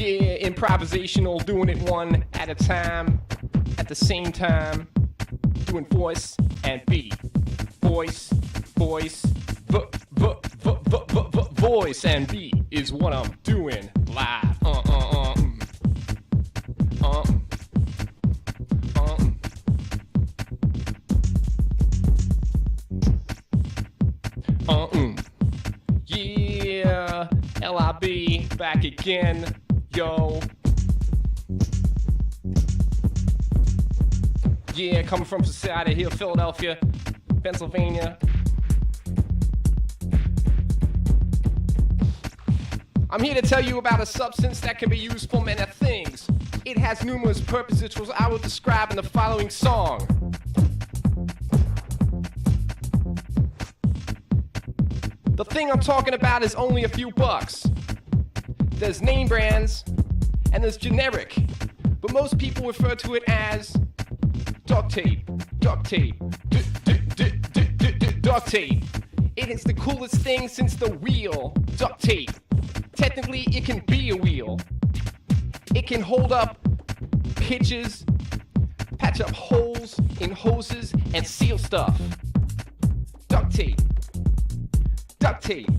Yeah, improvisational, doing it one at a time, at the same time, doing voice and beat. Voice, voice, voice and beat is what I'm doing live. Yeah, LIB back again, yo. Yeah, coming from Society Hill, Philadelphia, Pennsylvania. I'm here to tell you about a substance that can be used for many things. It has numerous purposes, which I will describe in the following song. The thing I'm talking about is only a few bucks. There's name brands, and there's generic, but most people refer to it as duct tape, duct tape, duct tape. It is the coolest thing since the wheel, duct tape. Technically, it can be a wheel. It can hold up pitches, patch up holes in hoses, and seal stuff. Duct tape. Duct tape.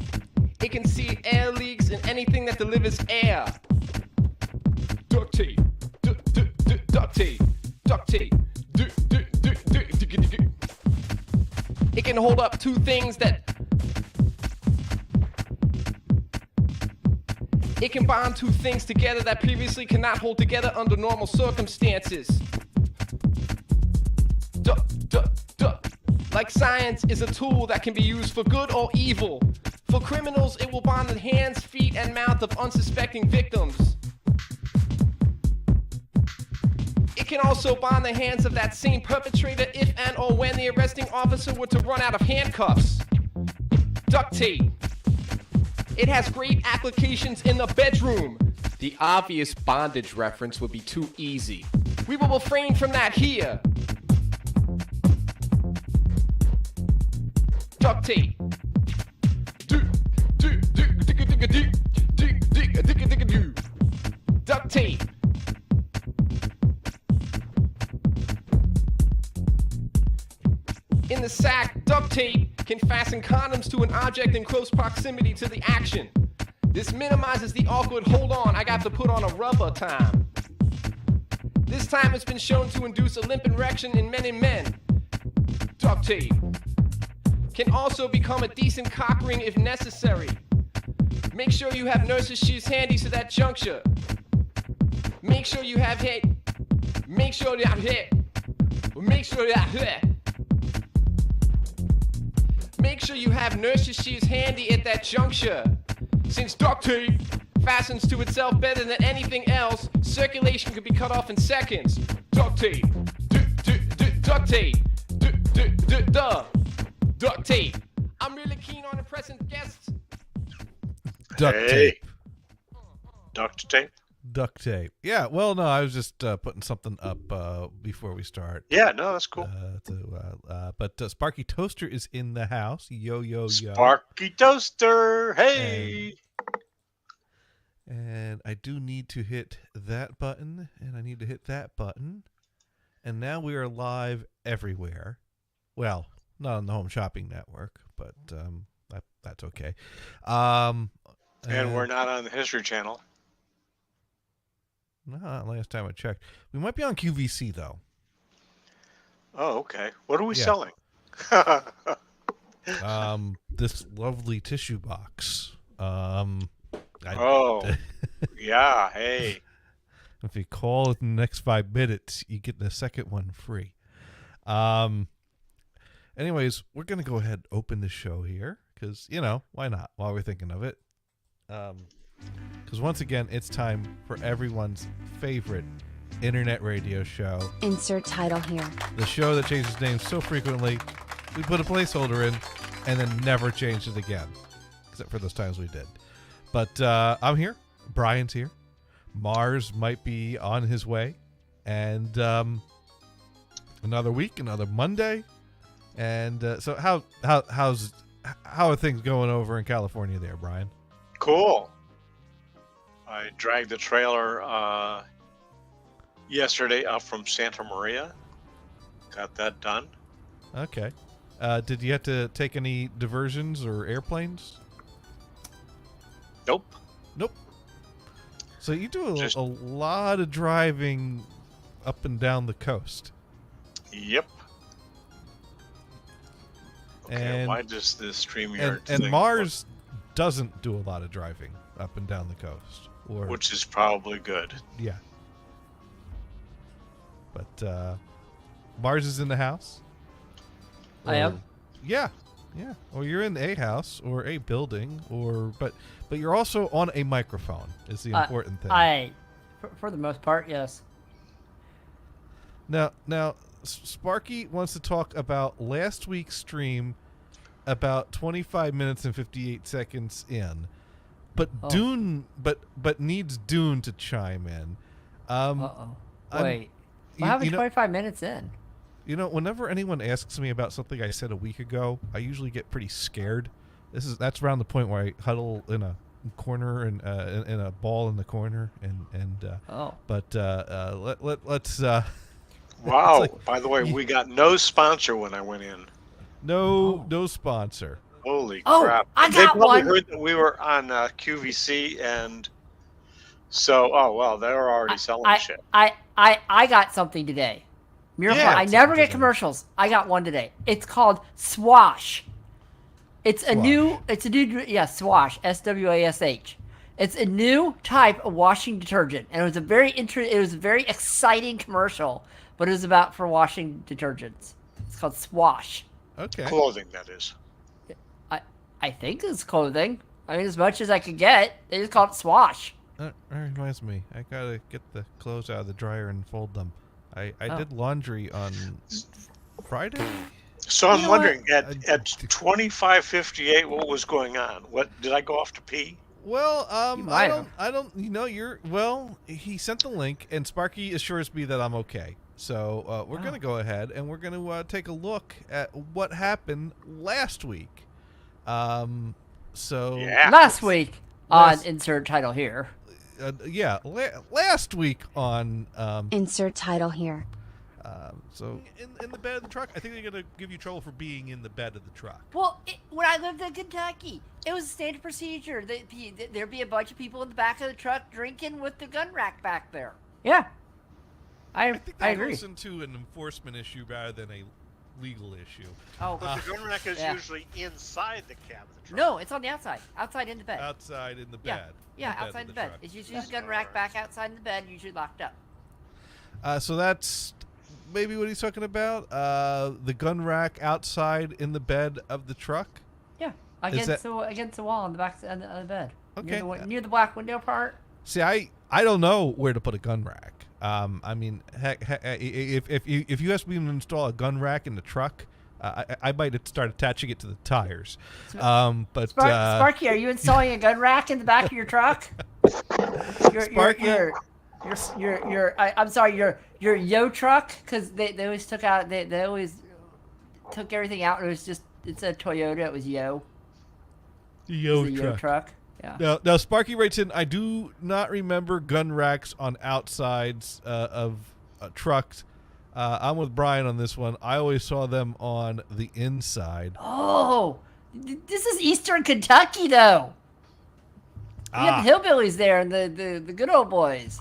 It can seal air leaks and anything that delivers air. Duct tape. Duct tape. Duct tape. It can hold up two things that... It can bond two things together that previously cannot hold together under normal circumstances. Like science is a tool that can be used for good or evil. For criminals, it will bond the hands, feet, and mouth of unsuspecting victims. It can also bond the hands of that same perpetrator if and or when the arresting officer were to run out of handcuffs. Duct tape. It has great applications in the bedroom. The obvious bondage reference would be too easy. We will refrain from that here. Duct tape. Duct tape. In the sack, duct tape can fasten condoms to an object in close proximity to the action. This minimizes the awkward hold on, I got to put on a rubber time. This time it's been shown to induce a limp erection in many men. Duct tape can also become a decent cock ring if necessary. Make sure you have nurse's shoes handy to that juncture. Make sure you have hit. Make sure you have hit. Make sure you have hit. Make sure you have nurse's shoes handy at that juncture. Since duct tape fastens to itself better than anything else, circulation could be cut off in seconds. Duct tape. Duct tape. Duct tape. I'm really keen on impressing guests. Duct tape. Duct tape? Duct tape. Yeah, well, no, I was just putting something up before we start. Yeah, no, that's cool. But Sparky Toaster is in the house. Yo, yo, yo. Sparky Toaster, hey! And I do need to hit that button, and I need to hit that button. And now we are live everywhere. Well, not on the Home Shopping Network, but that's okay. And we're not on the History Channel. Not last time I checked. We might be on QVC, though. Oh, okay. What are we selling? This lovely tissue box. Yeah, hey. If you call in the next 5 minutes, you get the second one free. Anyways, we're going to go ahead and open the show here because, why not? While we're thinking of it. Because once again, it's time for everyone's favorite internet radio show. Insert title here. The show that changes names so frequently, we put a placeholder in and then never changed it again. Except for those times we did. But I'm here. Brian's here. Mars might be on his way. And another week, another Monday. And so how are things going over in California there, Brian? Cool. I dragged the trailer yesterday up from Santa Maria. Got that done. Okay. Did you have to take any diversions or airplanes? Nope. Nope. So you do Just- a lot of driving up and down the coast. Yep. Okay, And- why does this StreamYard And thing Mars doesn't do a lot of driving up and down the coast. Or which is probably good. yeah. But Mars is in the house. I am. Or- Yeah, yeah. Or you're in a house or a building, but you're also on a microphone. Is the important thing. For the most part, yes. Now, Sparky wants to talk about last week's stream, about 25 minutes and 58 seconds in, but Oh. Dune, but needs Dune to chime in. Uh-oh. I'm- Wait. you- What happened you know- 25 minutes in? You know, whenever anyone asks me about something I said a week ago, I usually get pretty scared. That's around the point where I huddle in a corner and in a ball in the corner and. Oh. But let's. Wow. like- By the way, we got no sponsor when I went in. No sponsor. Holy Oh, crap. I They got probably one. heard that we were on QVC, and so, oh, well, they were already selling shit. I got something today. Miracle. Yeah, I never get today. commercials. I got one today. It's called Swash. It's a Swash. new Swash, SWASH. It's a new type of washing detergent, and it was a very exciting commercial, but it was about for washing detergents. It's called Swash. Okay. Clothing, that is. I think it's clothing. I mean, as much as I could get. They just called it Swash. That reminds me. I gotta get the clothes out of the dryer and fold them. I Oh. did laundry on Friday. So You I'm know wondering, what? at 25:58, what was going on? What did I go off to pee? Well, You might I don't. You know, he sent the link, and Sparky assures me that I'm okay. So we're Oh. gonna go ahead and we're gonna take a look at what happened last week. So Yeah. Last week on Last- insert title here. last week on Insert title here. so in the bed of the truck. I think they're gonna give you trouble for being in the bed of the truck. Well, when I lived in Kentucky, it was standard procedure. There'd be a bunch of people in the back of the truck drinking with the gun rack back there. Yeah, I think I that agree. goes into an enforcement issue rather than a legal issue. Oh, But the gun rack is yeah. usually inside the cab of the truck. no, it's on the outside in the bed. Outside in the yeah, bed. yeah, of outside the bed. truck. It's usually the gun rack back outside in the bed, usually locked up. So that's maybe what he's talking about. The gun rack outside in the bed of the truck. Yeah, Is against the wall on the back of the bed. Okay. Near the black window part. See, I don't know where to put a gun rack. I mean, heck, if you ask me to install a gun rack in the truck, I might start attaching it to the tires. But Sparky, are you installing a gun rack in the back of your truck? Sparky- I'm sorry, your Yo truck, because they always they always took everything out and it said Toyota, it was Yo. Yo It's a Yo truck. Yeah. Now, Sparky writes in, I do not remember gun racks on outsides of trucks. I'm with Brian on this one. I always saw them on the inside. Oh, this is Eastern Kentucky though. We have the hillbillies there and the good old boys.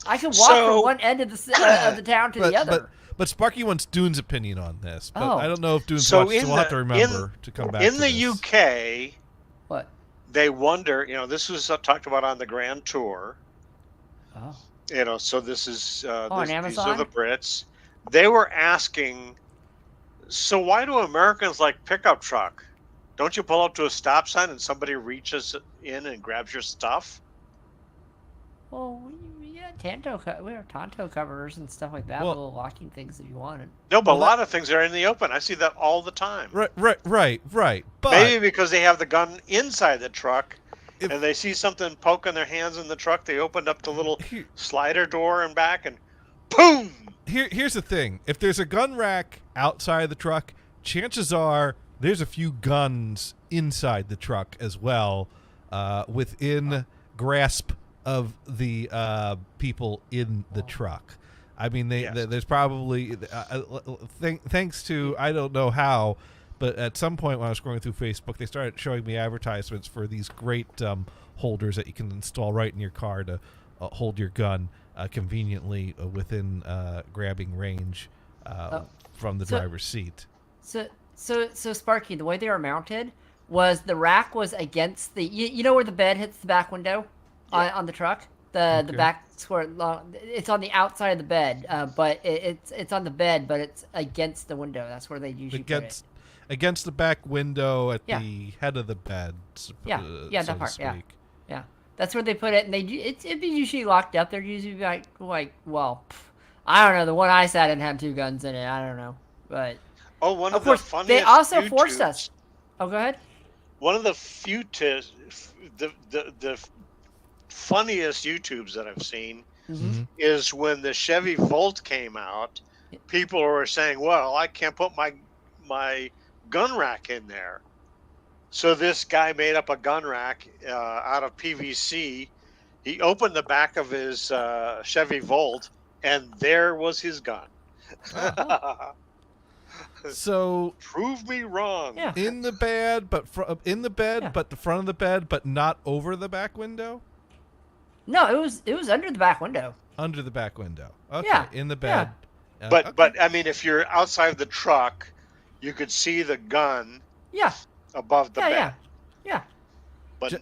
I can walk So- from one end of the town to the other. But Sparky wants Dune's opinion on this. But Oh. I don't know if Dune's So watched, so we'll have to remember to come back in to the this. UK, What? they wonder, this was talked about on the Grand Tour. Oh. So this is on these are Amazon? the Brits. They were asking, so why do Americans like pickup truck? Don't you pull up to a stop sign and somebody reaches in and grabs your stuff? Well, we had we have Tonto covers and stuff like that, Well- little locking things if you wanted. No, but Well, a lot of things are in the open. I see that all the time. Right. But Maybe because they have the gun inside the truck, If- and they see something poking their hands in the truck, they opened up the little Here- slider door and back, and boom! here's the thing. If there's a gun rack outside the truck, chances are there's a few guns inside the truck as well, within grasp of the people in the truck. I mean, Yes. there's probably thanks to I don't know how, but at some point when I was scrolling through Facebook, they started showing me advertisements for these great holders that you can install right in your car to hold your gun conveniently within grabbing range from the So- driver's seat. So Sparky, the way they were mounted was the rack was against the you know where the bed hits the back window on the truck. The Okay. back square it's on the outside of the bed, but it's on the bed, but it's against the window. That's where they usually put it. Against the back window at Yeah. the head of the bed. Yeah, so that to part. Yeah, speak. yeah. That's where they put it, and it'd be usually locked up. They're usually like well, I don't know. The one I sat in had 2 guns in it. I don't know, but Oh, one of of course the funniest. they also forced YouTubes- us. Oh, go ahead. One of the few the funniest YouTubes that I've seen Mhm. is when the Chevy Volt came out. People were saying, "Well, I can't put my gun rack in there." So this guy made up a gun rack out of PVC. He opened the back of his Chevy Volt, and there was his gun. So Prove me wrong. Yeah. in the bed, but in the bed, Yeah. but the front of the bed, but not over the back window. No, it was under the back window. Under the back window. Okay, Yeah, in the bed. But Okay. but I mean, if you're outside the truck, you could see the gun Yeah, above the yeah, bed, yeah. but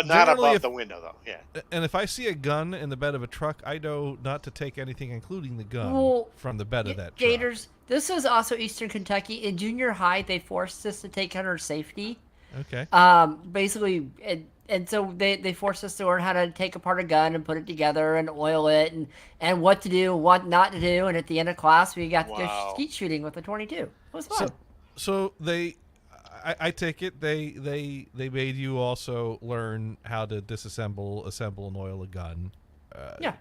not generally above if- the window though. Yeah. And if I see a gun in the bed of a truck, I know not to take anything, including the gun, Well, from the bed of that truck. Gators. This was also Eastern Kentucky. In junior high, they forced us to take under safety. Okay. Basically, and so they forced us to learn how to take apart a gun and put it together and oil it and what to do and what not to do. And at the end of class, we got to go Wow. skeet shooting with a 22. It was fun. So I take it they made you also learn how to disassemble, assemble, and oil a gun. Yeah.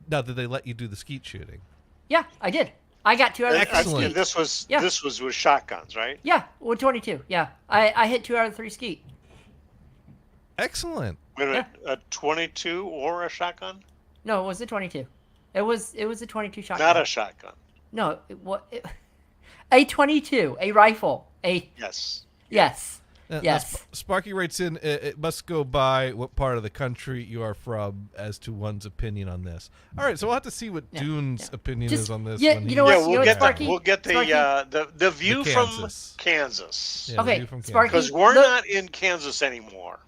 Now, did they let you do the skeet shooting? Yeah, I did. I got 2 out of 3 Excellent. And skeet. this was with shotguns, right? Yeah, with 22. Yeah, I hit 2 out of 3 skeet. Excellent. Wait a minute, a 22 or a shotgun? No, it was a 22. It was a 22 shotgun. Not a shotgun. No, a 22, a rifle. Yes. Yes. Now, Yes. Sparky writes in, it must go by what part of the country you are from as to one's opinion on this. All right, so we'll have to see what Yeah, Dune's yeah. opinion Just- is on this. yeah, when you he- know what- Yeah, what, Sparky? we'll get Sparky? the view from Kansas. Kansas. Yeah, the Okay, view from Kansas. Sparky. Because we're Look- not in Kansas anymore.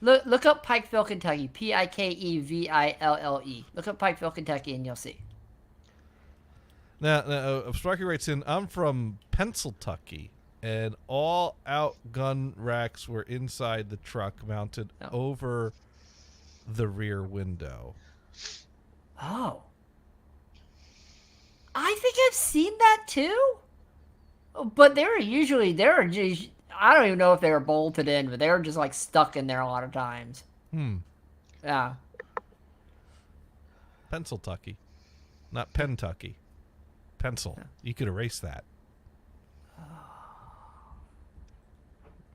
Look up Pikeville, Kentucky. Pikeville. Look up Pikeville, Kentucky, and you'll see. Now, Sparky writes in, I'm from Pennsylvania, and all out gun racks were inside the truck mounted Oh. over the rear window. Oh. I think I've seen that too. But they're just, I don't even know if they were bolted in, but they were just like stuck in there a lot of times. Yeah. Pennsylvania, not Pentucky. Pencil. You could erase that.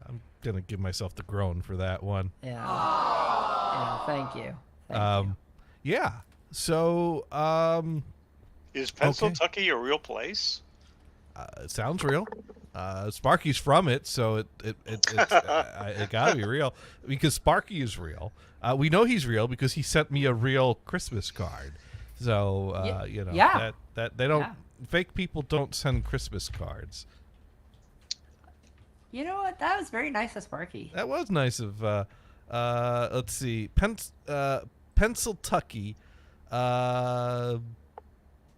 I'm going to give myself the groan for that one. Yeah. Yeah, thank you. Thank you. Yeah. So, Is Pennsylvania a real place? it sounds real. Sparky's from it, so it got to be real because Sparky is real. We know he's real because he sent me a real Christmas card. So you know Yeah. that they don't Yeah. fake people don't send Christmas cards. You know what? That was very nice of Sparky. That was nice of. Let's see, Pennsylvania,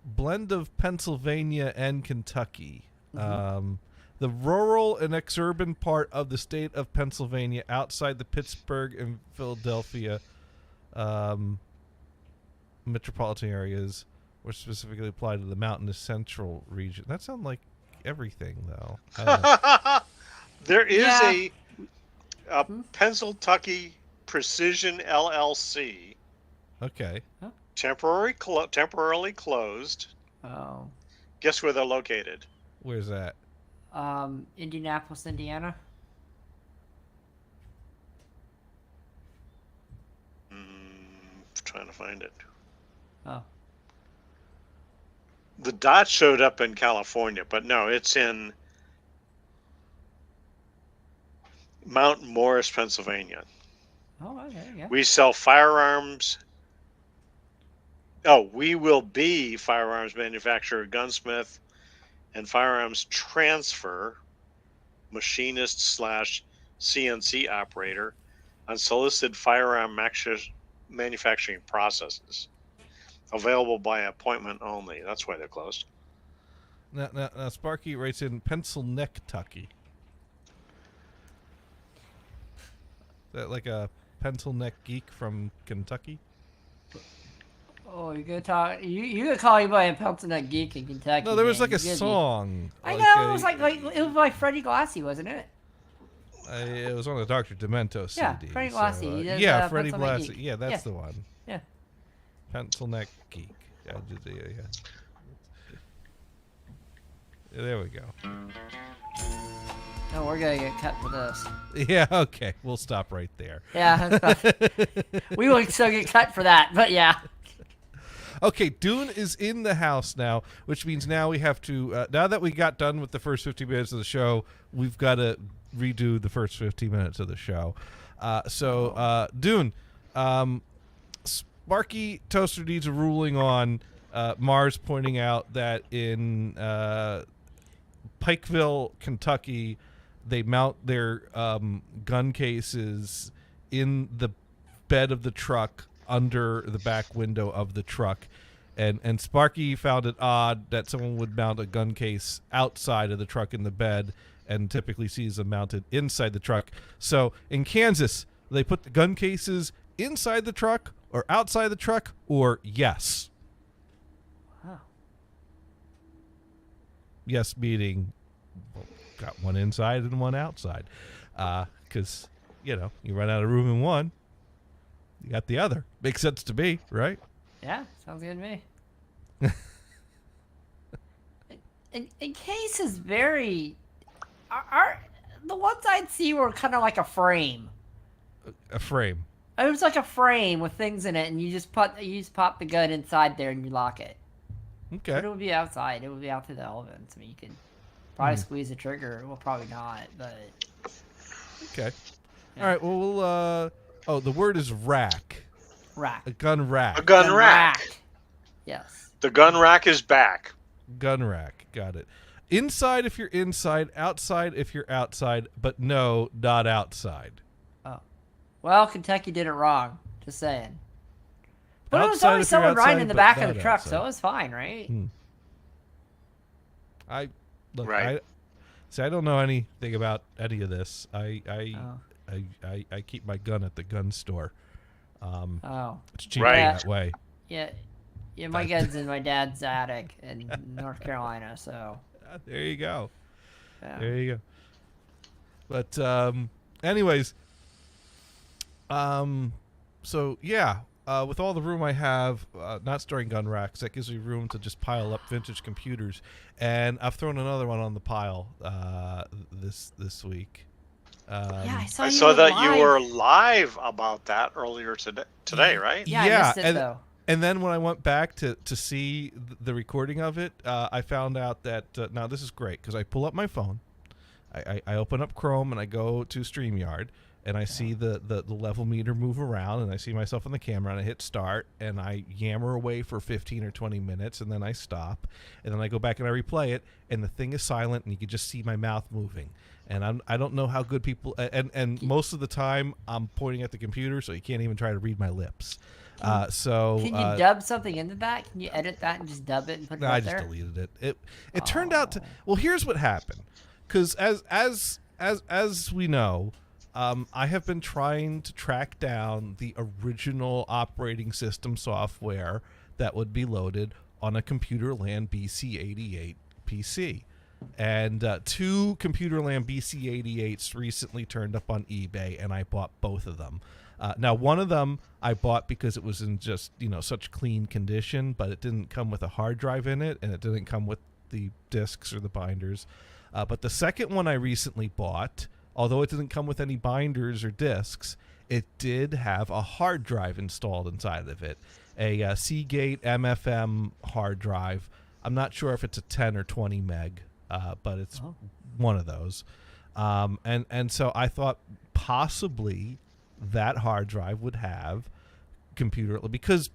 blend of Pennsylvania and Kentucky. The rural and exurban part of the state of Pennsylvania, outside the Pittsburgh and Philadelphia metropolitan areas, were specifically applied to the mountainous central region. That sounds like everything, though. I don't know. There is Yeah. a Pennsylvania Precision LLC, Okay. temporarily closed. Oh. Guess where they're located? Where's that? Indianapolis, Indiana. trying to find it. Oh. The dot showed up in California, but no, it's in Mount Morris, Pennsylvania. Oh, okay, yeah. We sell firearms. Oh, we will be firearms manufacturer, gunsmith, and firearms transfer, machinist / CNC operator, unsolicited firearm manufacturing processes. Available by appointment only. That's why they're closed. Now Sparky writes in Pencil Neck Tucky. Is that like a pencil neck geek from Kentucky? Oh, you're gonna talk. You gonna call anybody a pencil neck geek in Kentucky? No, there was man. like a You song. I know. It was like it was like Freddie Glassie, wasn't it? It was on the Dr. Demento CD. Yeah, Freddie Blassie. He does, yeah, Freddie Pencil Neck Blassie. Geek. Yeah, that's Yeah. the one. Yeah. Pencil Neck Geek. Yeah. There we go. No, we're gonna get cut for this. Yeah, okay. We'll stop right there. Yeah, that's we will still get cut for that, but yeah. Okay, Dune is in the house now, which means now we have to, now that we got done with the first 50 minutes of the show, we've got to redo the first 50 minutes of the show. Dune, Sparky Toaster needs a ruling on Mars pointing out that in Pikeville, Kentucky, they mount their gun cases in the bed of the truck under the back window of the truck, and Sparky found it odd that someone would mount a gun case outside of the truck in the bed and typically sees them mounted inside the truck. So in Kansas, they put the gun cases inside the truck or outside the truck, or yes. Wow. Yes meaning, well, got one inside and one outside, because you run out of room in one, you got the other. Makes sense to me, right? Yeah, sounds good to me. In case is very. The ones I'd see were kind of like a frame. A frame. It was like a frame with things in it, and you just pop the gun inside there and you lock it. Okay. But it would be outside. It would be out through the elements. I mean, you can probably squeeze the trigger. Well, probably not, but. Okay. Yeah. All right. Well, we'll. Oh, the word is rack. Rack. A gun rack. A gun rack. Yes. The gun rack is back. Gun rack. Got it. Inside if you're inside, outside if you're outside, but no, not outside. Oh. Well, Kentucky did it wrong. Just saying. But it was Outside always if you're someone riding outside, in the but back of not the truck, outside. so it was fine, right? I Right. I don't know anything about any of this. I keep my gun at the gun store. Oh. It's cheaper Right. that way. Yeah. Yeah, my gun's in my dad's attic in North Carolina, so. There you go. Yeah. There you go. But anyways, so yeah, with all the room I have, not storing gun racks, that gives me room to just pile up vintage computers, and I've thrown another one on the pile this week. Yeah, I saw I you saw were that live. you were live about that earlier today, right? Yeah, Yeah, I missed it, and- though. And then when I went back to see the recording of it, I found out that now this is great because I pull up my phone, I open up Chrome and I go to StreamYard and I see the level meter move around and I see myself on the camera and I hit start and I yammer away for 15 or 20 minutes and then I stop and then I go back and I replay it and the thing is silent and you can just see my mouth moving. And I don't know how good people and most of the time I'm pointing at the computer so you can't even try to read my lips. So Can you dub something into that? Can you edit that and just dub it and put it no, up I just there? deleted it. It turned out to. Well, here's what happened. Because as we know, I have been trying to track down the original operating system software that would be loaded on a Computerland BC88 PC. And 2 Computerland BC88s recently turned up on eBay, and I bought both of them. Now, one of them I bought because it was in just, such clean condition, but it didn't come with a hard drive in it, and it didn't come with the discs or the binders. But the second one I recently bought, although it didn't come with any binders or discs, it did have a hard drive installed inside of it, a Seagate MFM hard drive. I'm not sure if it's a 10 or 20 meg, but it's one of those. And so I thought possibly that hard drive would have computer, because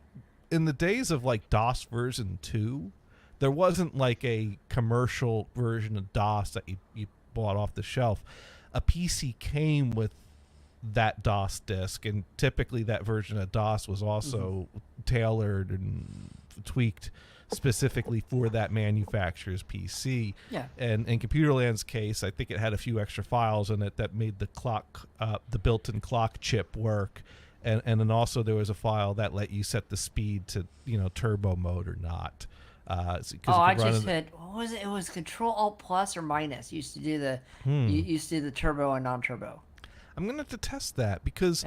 in the days of like DOS version 2, there wasn't like a commercial version of DOS that you bought off the shelf. A PC came with that DOS disk, and typically that version of DOS was also tailored and tweaked specifically for that manufacturer's PC. Yeah. And in Computerland's case, I think it had a few extra files in it that made the clock, the built-in clock chip work. And then also there was a file that let you set the speed to, turbo mode or not. I just hit, what was it? It was Control Alt Plus or minus. You used to do the you used to do the turbo and non-turbo. I'm gonna have to test that because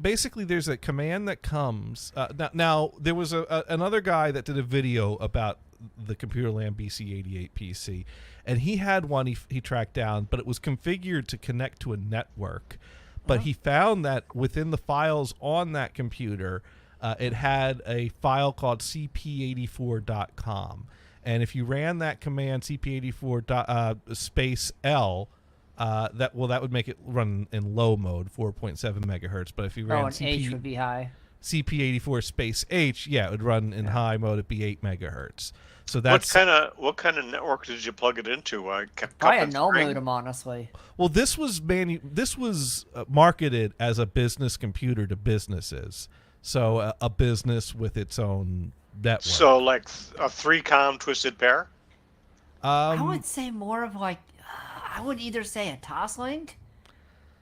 basically there's a command that comes. Now there was another guy that did a video about the Computerland BC88 PC, and he had one he tracked down, but it was configured to connect to a network. But he found that within the files on that computer, it had a file called cp84.com. And if you ran that command, cp84 space L, that would make it run in low mode, 4.7 megahertz. But if you ran and H would be high. cp84 space H, it would run in high mode. It'd be 8 megahertz. So that's what kind of network did you plug it into? Probably a null modem, honestly. Well, this was marketed as a business computer to businesses, so a business with its own network. So like a 3-com twisted pair. I would say more of like I would either say a Toslink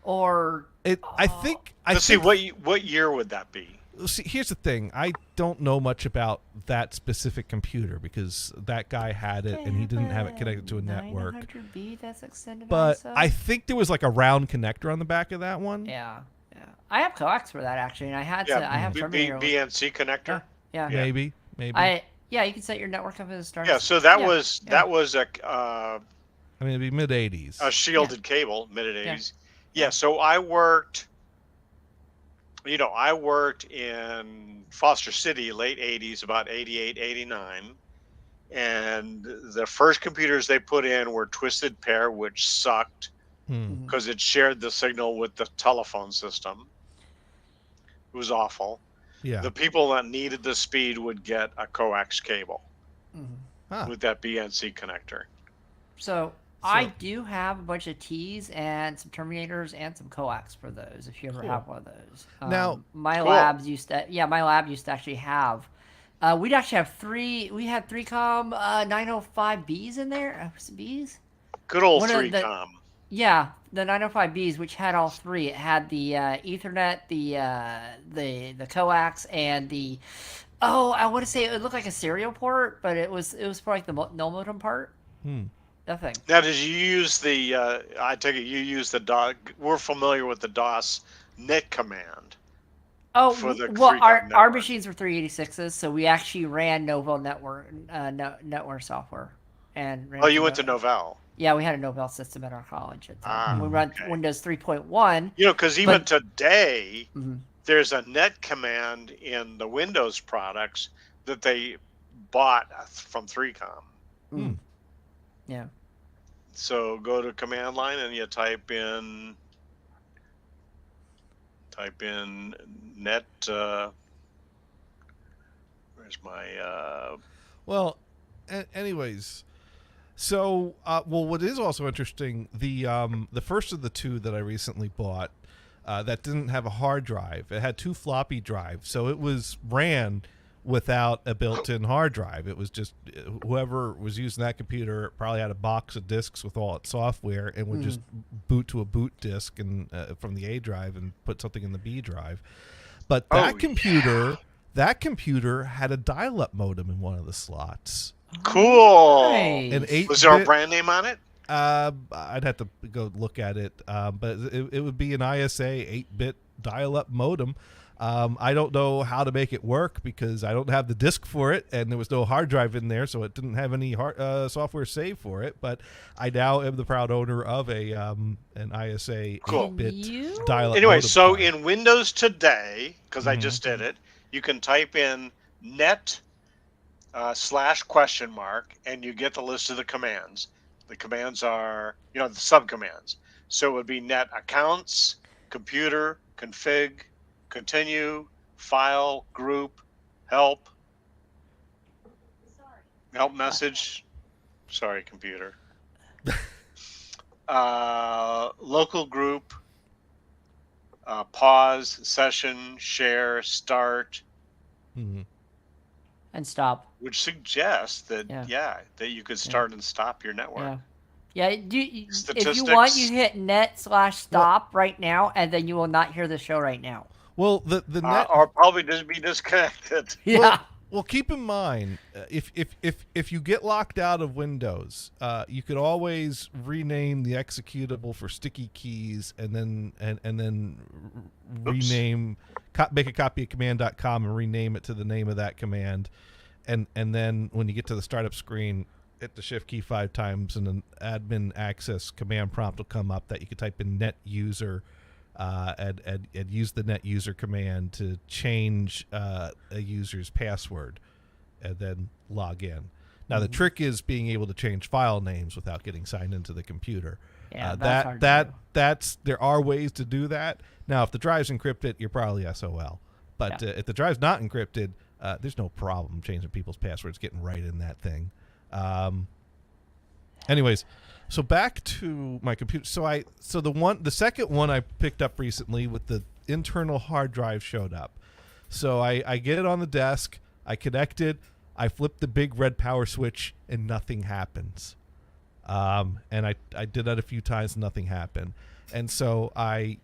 or I think. Let's see what year would that be? See, here's the thing. I don't know much about that specific computer because that guy had it and he didn't have it connected to a network. 900B that's extended. But ISO. I think there was like a round connector on the back of that one. Yeah. I have coax for that actually, and I have Terminator. BNC connector. Yeah. Maybe. You can set your network up as a start. Yeah. So that was a. I mean, it'd be mid '80s. A shielded cable, mid '80s. Yeah. So I worked. I worked in Foster City late 80s, about 88, 89. And the first computers they put in were twisted pair, which sucked because it shared the signal with the telephone system. It was awful. Yeah. The people that needed the speed would get a coax cable with that BNC connector. So I do have a bunch of T's and some Terminators and some coax for those. If you ever have one of those. Now, my lab used to actually have. We'd actually have three. We had 3-com 905Bs in there. Bs. Good old 3-com. Yeah, the 905Bs, which had all three. It had the Ethernet, the coax, and the. Oh, I want to say it looked like a serial port, but it was for like the null modem part. That thing. Now, did you use the? I take it you use the DOS. We're familiar with the DOS net command. Oh, our machines were 386s, so we actually ran Novell network software. And you went to Novell. Yeah, we had a Novell system at our college at the time. We run Windows 3.1. Because even today, there's a net command in the Windows products that they bought from 3-com. Yeah. So go to command line and you type in net. Where's my? Well, anyways, so what is also interesting, the first of the two that I recently bought, that didn't have a hard drive. It had 2 floppy drives, so it ran without a built-in hard drive. It was just whoever was using that computer probably had a box of disks with all its software and would just boot to a boot disk and from the A drive and put something in the B drive. But that computer had a dial-up modem in one of the slots. Cool. Nice. Was there a brand name on it? I'd have to go look at it, but it would be an ISA 8-bit dial-up modem. I don't know how to make it work because I don't have the disk for it, and there was no hard drive in there, so it didn't have any software saved for it. But I now am the proud owner of an ISA Cool. 8-bit You- dial-up. Anyway, modem so card. in Windows today, because I Mhm. just did it, you can type in net /?, and you get the list of the commands. The commands are, the subcommands. So it would be net accounts, computer, config, continue, file, group, help message. Sorry, computer. Local group, pause, session, share, start, Mhm. And stop. which suggests that Yeah. that you could start and stop your network. Yeah. Yeah, if you Statistics. want, you hit net/stop right now, and then you will not hear the show right now. Well, the net. Or probably just be disconnected. Yeah. Well, keep in mind, if you get locked out of Windows, you could always rename the executable for sticky keys, and then rename, make a copy of command.com and rename it to the name of that command, and then when you get to the startup screen, hit the shift key 5 times, and an admin access command prompt will come up that you could type in net user. And use the net user command to change a user's password and then log in. Now, the trick is being able to change file names without getting signed into the computer. Yeah, that's hard to do. There are ways to do that. Now, if the drive's encrypted, you're probably SOL. But if the drive's not encrypted, there's no problem changing people's passwords, getting right in that thing. Anyways, so back to my computer. So the second one I picked up recently with the internal hard drive showed up. So I get it on the desk, I connect it, I flip the big red power switch, and nothing happens. And I did that a few times, and nothing happened. And so I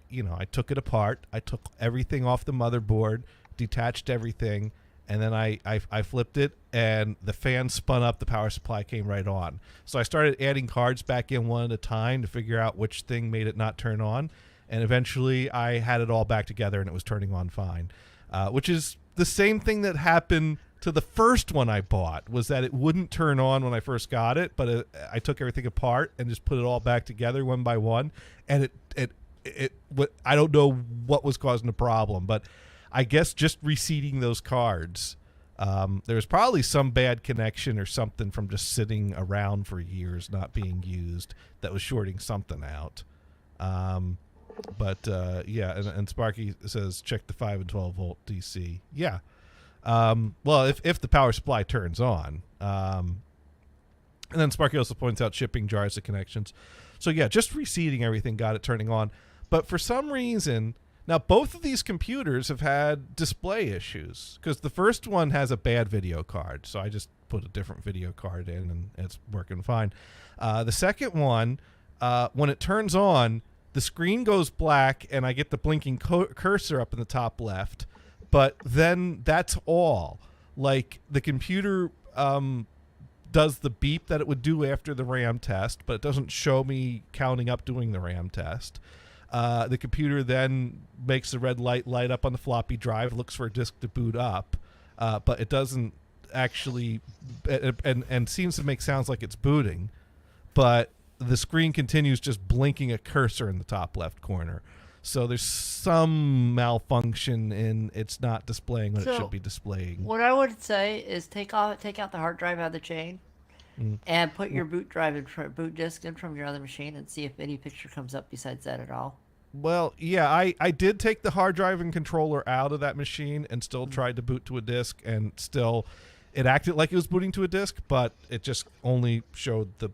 took it apart. I took everything off the motherboard, detached everything, and then I flipped it, and the fan spun up, the power supply came right on. So I started adding cards back in one at a time to figure out which thing made it not turn on, and eventually I had it all back together, and it was turning on fine, which is the same thing that happened to the first one I bought, was that it wouldn't turn on when I first got it, but I took everything apart and just put it all back together one by one, and I don't know what was causing the problem, but I guess just reseating those cards, there was probably some bad connection or something from just sitting around for years not being used that was shorting something out. And Sparky says check the 5 and 12 volt DC. Yeah. Well, if the power supply turns on. And then Sparky also points out shipping jars of connections. So yeah, just reseating everything got it turning on. But for some reason, now both of these computers have had display issues because the first one has a bad video card. So I just put a different video card in and it's working fine. The second one, when it turns on, the screen goes black and I get the blinking cursor up in the top left. But then that's all. Like the computer does the beep that it would do after the RAM test, but it doesn't show me counting up doing the RAM test. The computer then makes the red light up on the floppy drive, looks for a disk to boot up, but it doesn't actually, and seems to make sounds like it's booting, but the screen continues just blinking a cursor in the top left corner. So there's some malfunction in it's not displaying what it should be displaying. What I would say is take out the hard drive out of the chain, and put your boot drive boot disk in from your other machine, and see if any picture comes up besides that at all. Well, yeah, I did take the hard drive and controller out of that machine and still tried to boot to a disk, and still it acted like it was booting to a disk, but it just only showed the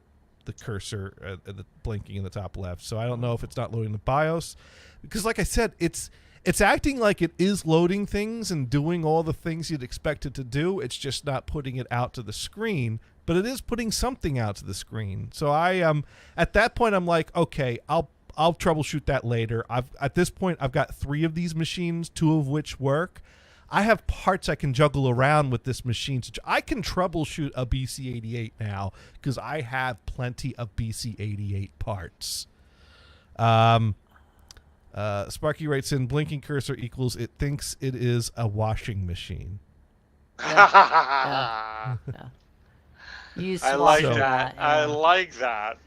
cursor, the blinking in the top left. So I don't know if it's not loading the BIOS, because like I said, it's acting like it is loading things and doing all the things you'd expect it to do. It's just not putting it out to the screen, but it is putting something out to the screen. So I at that point I'm like, okay, I'll troubleshoot that later. At this point I've got 3 of these machines, 2 of which work. I have parts I can juggle around with this machine. So I can troubleshoot a BC88 now because I have plenty of BC88 parts. Sparky writes in, blinking cursor equals it thinks it is a washing machine. Yeah. You I like swallowed that. yeah. I like that.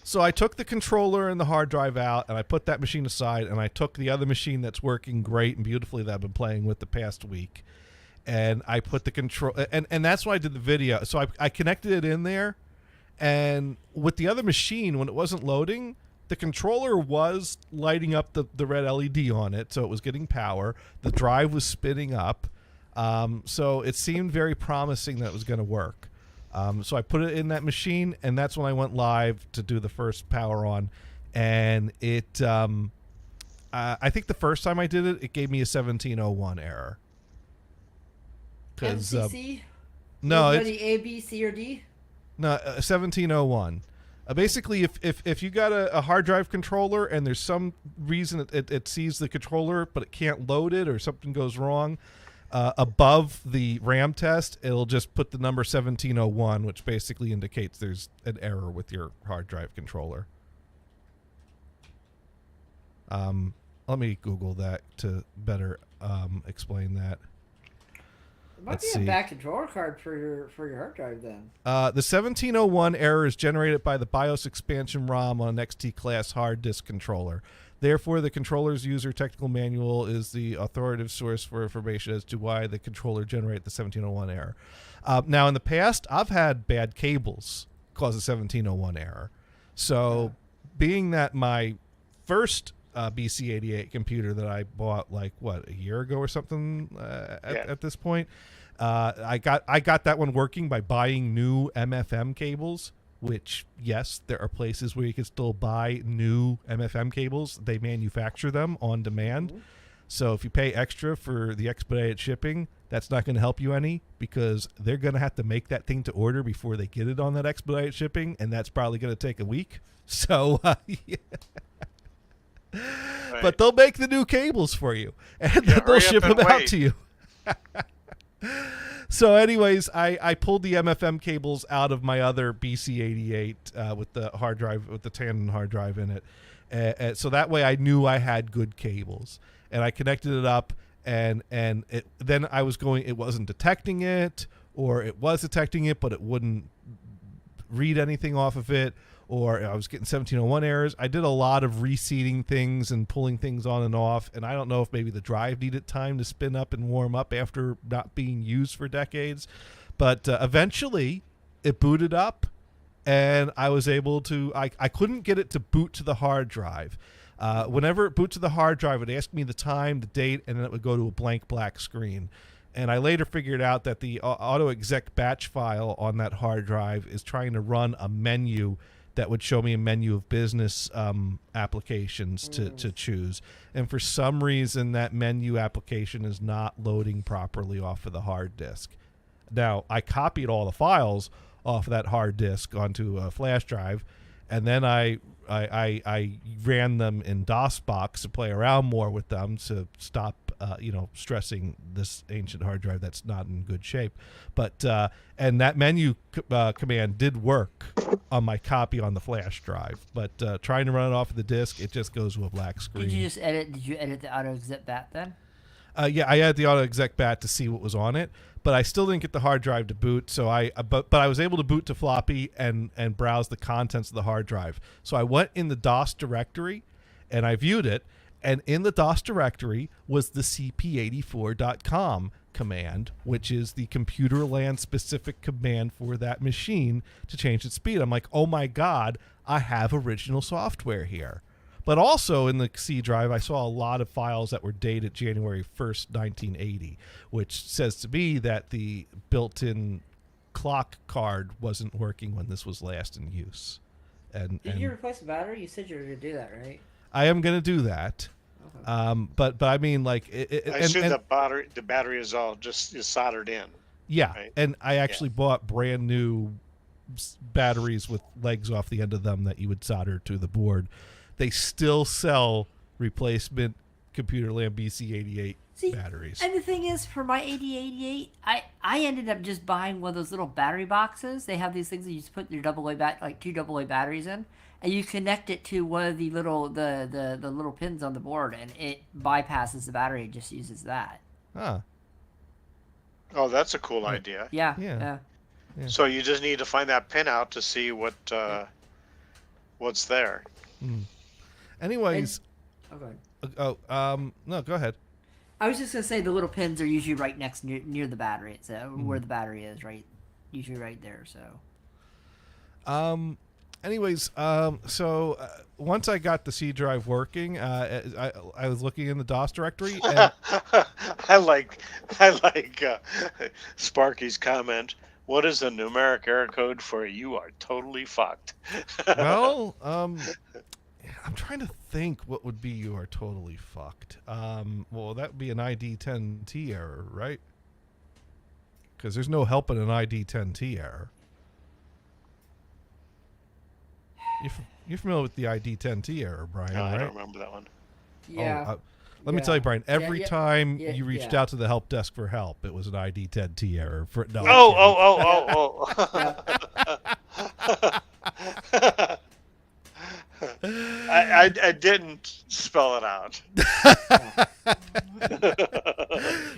So I took the controller and the hard drive out, and I put that machine aside, and I took the other machine that's working great and beautifully that I've been playing with the past week, and I put the control, and that's why I did the video. So I connected it in there, and with the other machine, when it wasn't loading, the controller was lighting up the red LED on it, so it was getting power. The drive was spinning up, so it seemed very promising that it was going to work. So I put it in that machine, and that's when I went live to do the first power on. And it, I think the first time I did it, it gave me a 1701 error. MCC? No, Anybody A, B, C, or D? No, 1701. Basically, if you got a hard drive controller and there's some reason it sees the controller but it can't load it or something goes wrong, above the RAM test, it'll just put the number 1701, which basically indicates there's an error with your hard drive controller. Let me Google that to better explain that. It might Let's be a see. back controller card for your hard drive then. The 1701 error is generated by the BIOS expansion ROM on an XT class hard disk controller. Therefore, the controller's user technical manual is the authoritative source for information as to why the controller generated the 1701 error. Now, in the past, I've had bad cables cause a 1701 error. So, being that my first BC88 computer that I bought a year ago or something at this point, I got that one working by buying new MFM cables, which, yes, there are places where you can still buy new MFM cables. They manufacture them on demand. So if you pay extra for the expedited shipping, that's not going to help you any, because they're going to have to make that thing to order before they get it on that expedited shipping, and that's probably going to take a week. So yeah. Right. But they'll make the new cables for you, and then they'll hurry up ship and them out wait. to you. So anyways, I pulled the MFM cables out of my other BC88 with the hard drive, with the tandem hard drive in it. So that way I knew I had good cables, and I connected it up, and then I was going, it wasn't detecting it, or it was detecting it, but it wouldn't read anything off of it, or I was getting 1701 errors. I did a lot of reseating things and pulling things on and off, and I don't know if maybe the drive needed time to spin up and warm up after not being used for decades. But eventually it booted up, and I was able to, I couldn't get it to boot to the hard drive. Whenever it boots to the hard drive, it would ask me the time, the date, and then it would go to a blank black screen. And I later figured out that the auto-exec batch file on that hard drive is trying to run a menu that would show me a menu of business applications to choose. And for some reason, that menu application is not loading properly off of the hard disk. Now, I copied all the files off of that hard disk onto a flash drive, and then I ran them in DOSBox to play around more with them to stop stressing this ancient hard drive that's not in good shape. But and that menu command did work on my copy on the flash drive, but trying to run it off of the disk, it just goes to a black screen. Did you edit the auto exec bat then? Yeah, I had the auto exec bat to see what was on it, but I still didn't get the hard drive to boot. So but I was able to boot to floppy and browse the contents of the hard drive. So I went in the DOS directory and I viewed it, and in the DOS directory was the cp84.com command, which is the computer LAN specific command for that machine to change its speed. I'm like, oh my God, I have original software here. But also in the C drive, I saw a lot of files that were dated January 1st, 1980, which says to me that the built-in clock card wasn't working when this was last in use. Did you replace the battery? You said you were going to do that, right? I am going to do that. Okay. But I mean, like, I assume the battery is all just is soldered in. Yeah, right? and I actually bought brand new batteries with legs off the end of them that you would solder to the board. They still sell replacement Computer LAN BC88 batteries. And the thing is, for my 8088, I ended up just buying one of those little battery boxes. They have these things that you just put your like 2 AA batteries in, and you connect it to one of the little the little pins on the board, and it bypasses the battery. It just uses that. Huh. Oh, that's a cool idea. Yeah. Yeah. So you just need to find that pin out to see what's there. Anyways, Okay. no, go ahead. I was just gonna say the little pins are usually right near the battery. So where the battery is, right, usually right there. So. Anyways, so once I got the C drive working, I was looking in the DOS directory. And I like Sparky's comment. What is the numeric error code for "you are totally fucked"? well, I'm trying to think what would be "you are totally fucked." Well, that would be an ID10T error, right? Because there's no help in an ID10T error. You're familiar with the ID10T error, Brian, No, right? I don't remember that one. Yeah. Oh, let me tell you, Brian. Every yeah, time yeah, you reached yeah. out to the help desk for help, it was an ID10T error. For no. I didn't spell it out.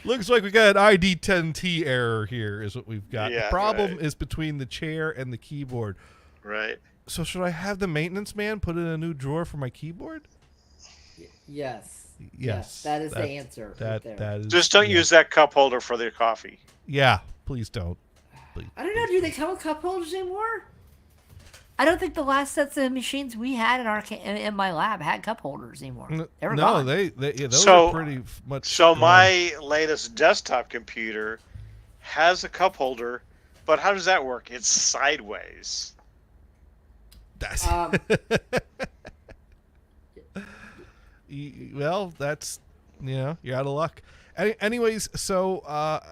Looks like we got an ID10T error here. Is what we've got. Yeah, the problem right. is between the chair and the keyboard. Right. So should I have the maintenance man put in a new drawer for my keyboard? Yes. Yes. That is the That's- answer. That right there. that is. Just don't yeah. use that cup holder for the coffee. Yeah, please don't. I don't know. Do they come with cup holders anymore? I don't think the last sets of machines we had in my lab had cup holders anymore. They were No, gone. they yeah, those So- are pretty much. So my latest desktop computer has a cup holder, but how does that work? It's sideways. That's, well, that's you're out of luck. Anyways, so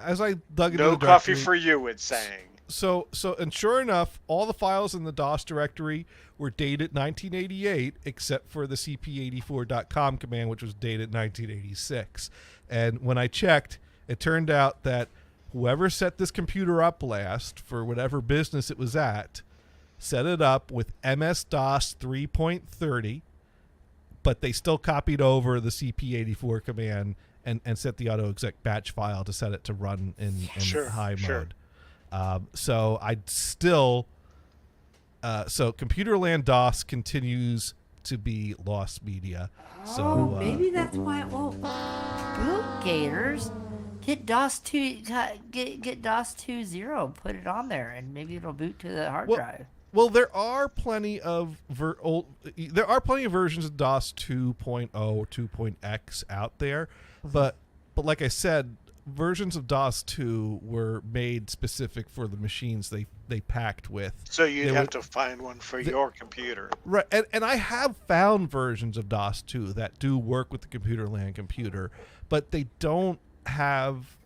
as I dug into No the coffee directory, for you, it's saying. So and sure enough, all the files in the DOS directory were dated 1988, except for the cp84.com command, which was dated 1986. And when I checked, it turned out that whoever set this computer up last for whatever business it was at, set it up with MS-DOS 3.30, but they still copied over the cp84 command and set the autoexec batch file to set it to run in Sure, high sure. mode. So I'd still, so Computerland DOS continues to be lost media. So Maybe that's why it won't boot Gators. Get DOS 2, get DOS 2.0, put it on there, and maybe it'll boot to the hard drive. Well, there are plenty of versions of DOS 2.0 or 2.x out there, but like I said, versions of DOS 2 were made specific for the machines they packed with. So you'd They have were- to find one for your computer. Right, and I have found versions of DOS 2 that do work with the Computerland computer, but they don't have.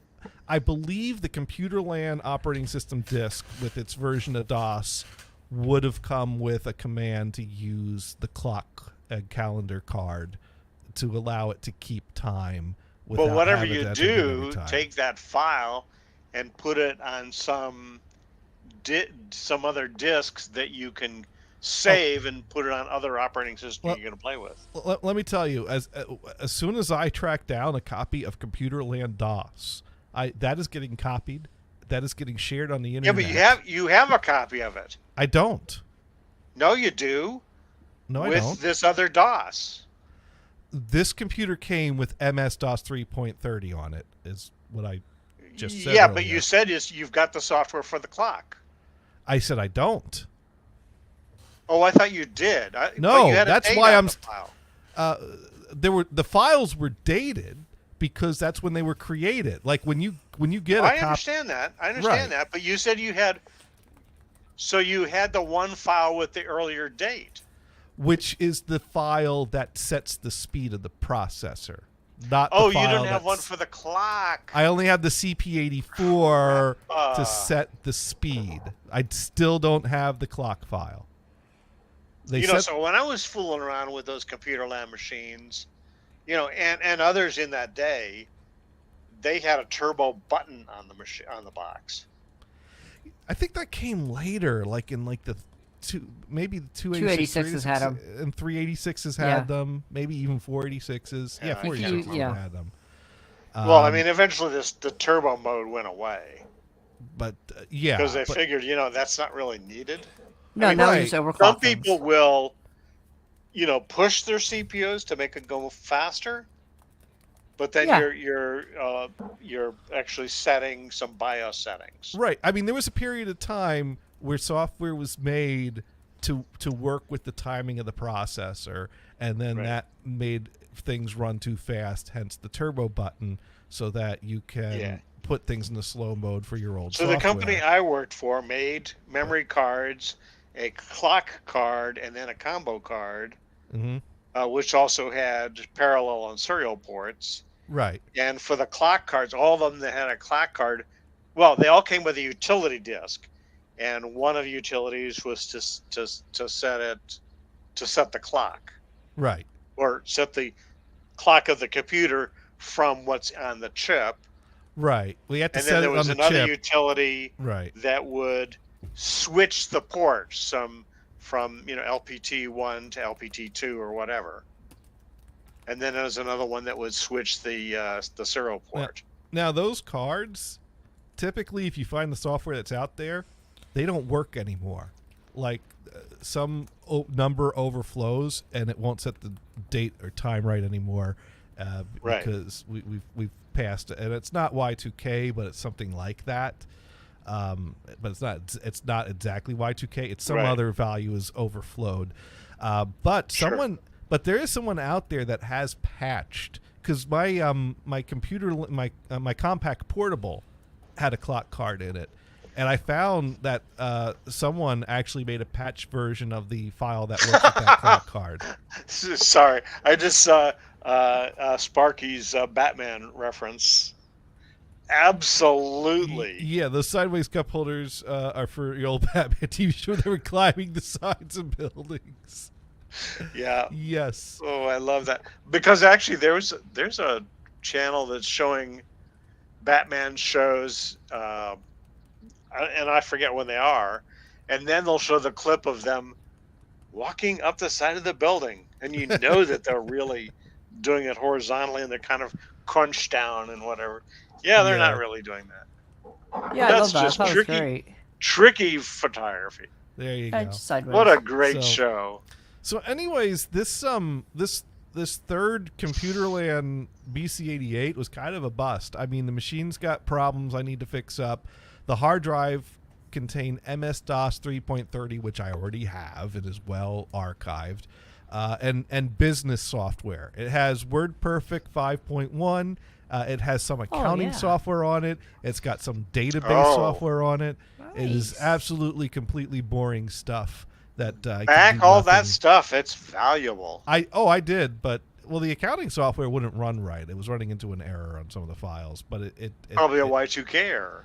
I believe the Computerland operating system disk with its version of DOS would have come with a command to use the clock calendar card to allow it to keep time. But whatever having you to enter it every do, time. take that file and put it on some other disks that you can save and put it on other operating systems Well- you're going to play with. Let me tell you, as soon as I track down a copy of Computerland DOS, that is getting copied, that is getting shared on the Yeah, internet. but you have a copy of it. I don't. No, you do. No, I with don't. this other DOS. This computer came with MS-DOS 3.30 on it, is what I just said. Yeah, but earlier. you said you've got the software for the clock. I said I don't. Oh, I thought you did. No, but you had a that's date why on I'm the file. The files were dated because that's when they were created. Like when you get a I copy. understand that. I understand that. But you said you had. So you had the one file with the earlier date. Which is the file that sets the speed of the processor, not Oh, the file you don't have that's- one for the clock. I only have the CP84 Crap. to set the speed. I still don't have the clock file. They You know, set, so when I was fooling around with those Computerland machines, and others in that day, they had a turbo button on the machine on the box. I think that came later, like in like the maybe the 286s had them, and 386s Yeah. had them, maybe even 486s. Yeah, Yeah, 486s yeah. had them. Well, I mean, eventually the turbo mode went away but yeah, because they but- figured, that's not really needed. No, I mean, now right. we just overclock Some things. people will, push their CPUs to make it go faster, but then Yeah. you're actually setting some BIOS settings. right. I mean, there was a period of time where software was made to work with the timing of the processor, and then Right. that made things run too fast. Hence the turbo button, so that you can Yeah. put things in the slow mode for your old So software. the company I worked for made memory cards, a clock card, and then a combo card, Mhm. which also had parallel and serial ports. Right. And for the clock cards, all of them that had a clock card, well, they all came with a utility disk, and one of the utilities was to set the clock, Right. or set the clock of the computer from what's on the chip. Right. We had to And set then there it was on the another chip. utility Right. that would switch the ports from LPT 1 to LPT 2 or whatever. And then there's another one that would switch the serial port. Now those cards, typically, if you find the software that's out there, they don't work anymore. Like some number overflows and it won't set the date or time right anymore, Right. because we've passed it, and it's not Y2K, but it's something like that. But it's not exactly Y2K. It's some Right. other value is overflowed. But Sure. but there is someone out there that has patched, because my computer, my compact portable had a clock card in it, and I found that someone actually made a patch version of the file that works with that clock card. Sorry, I just saw Sparky's Batman reference. Absolutely. Yeah, those sideways cup holders are for the old Batman TV show. They were climbing the sides of buildings. Yeah. Yes. Oh, I love that, because actually there's a channel that's showing Batman shows, and I forget when they are, and then they'll show the clip of them walking up the side of the building, and you know that they're really doing it horizontally, and they're kind of crunched down and whatever. Yeah, they're Yeah. not really doing that. Yeah, I That's love that. I just thought it was tricky. great. Tricky photography. There you Yeah, go. just sideways. What a great So- show. So, anyways, this third Computerland BC88 was kind of a bust. I mean, the machine's got problems I need to fix up. The hard drive contained MS-DOS 3.30, which I already have. It is well archived, and business software. It has WordPerfect 5.1. It has some accounting yeah. software on it. It's got some database Oh. software on it. It is Nice. absolutely completely boring stuff. That can Back do all that nothing. stuff. It's valuable. I did, but the accounting software wouldn't run right. It was running into an error on some of the files, but it Probably a it Y2K error.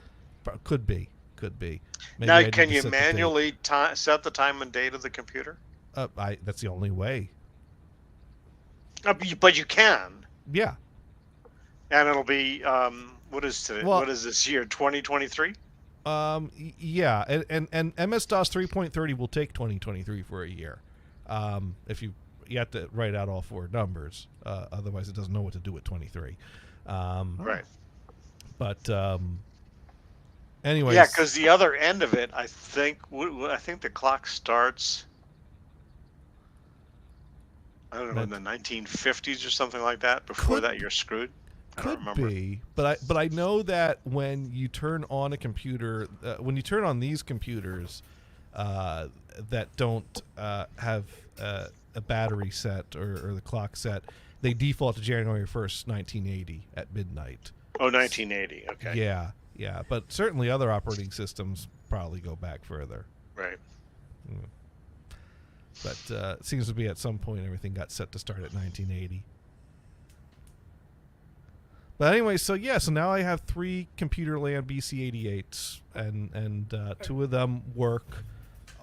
could be. Maybe Now, I need can to you set the date. manually set the time and date of the computer? That's the only way. But you can, Yeah. and it'll be what is today? Well- What is this year? 2023. Yeah, and MS-DOS 3.30 will take 2023 for a year. If you have to write out all four numbers, otherwise it doesn't know what to do with 23. Right. But anyways, Yeah, because the other end of it, I think the clock starts. I don't know, in the 1950s or something like that. Before Could- that, you're screwed. I don't could remember. be, but I know that when you turn on a computer, when you turn on these computers that don't have a battery set or the clock set, they default to January 1st, 1980 at midnight. Oh, 1980. Okay. Yeah, but certainly other operating systems probably go back further. Right. But it seems to be at some point everything got set to start at 1980. But anyway, so now I have 3 Computerland BC88s, and 2 of them work.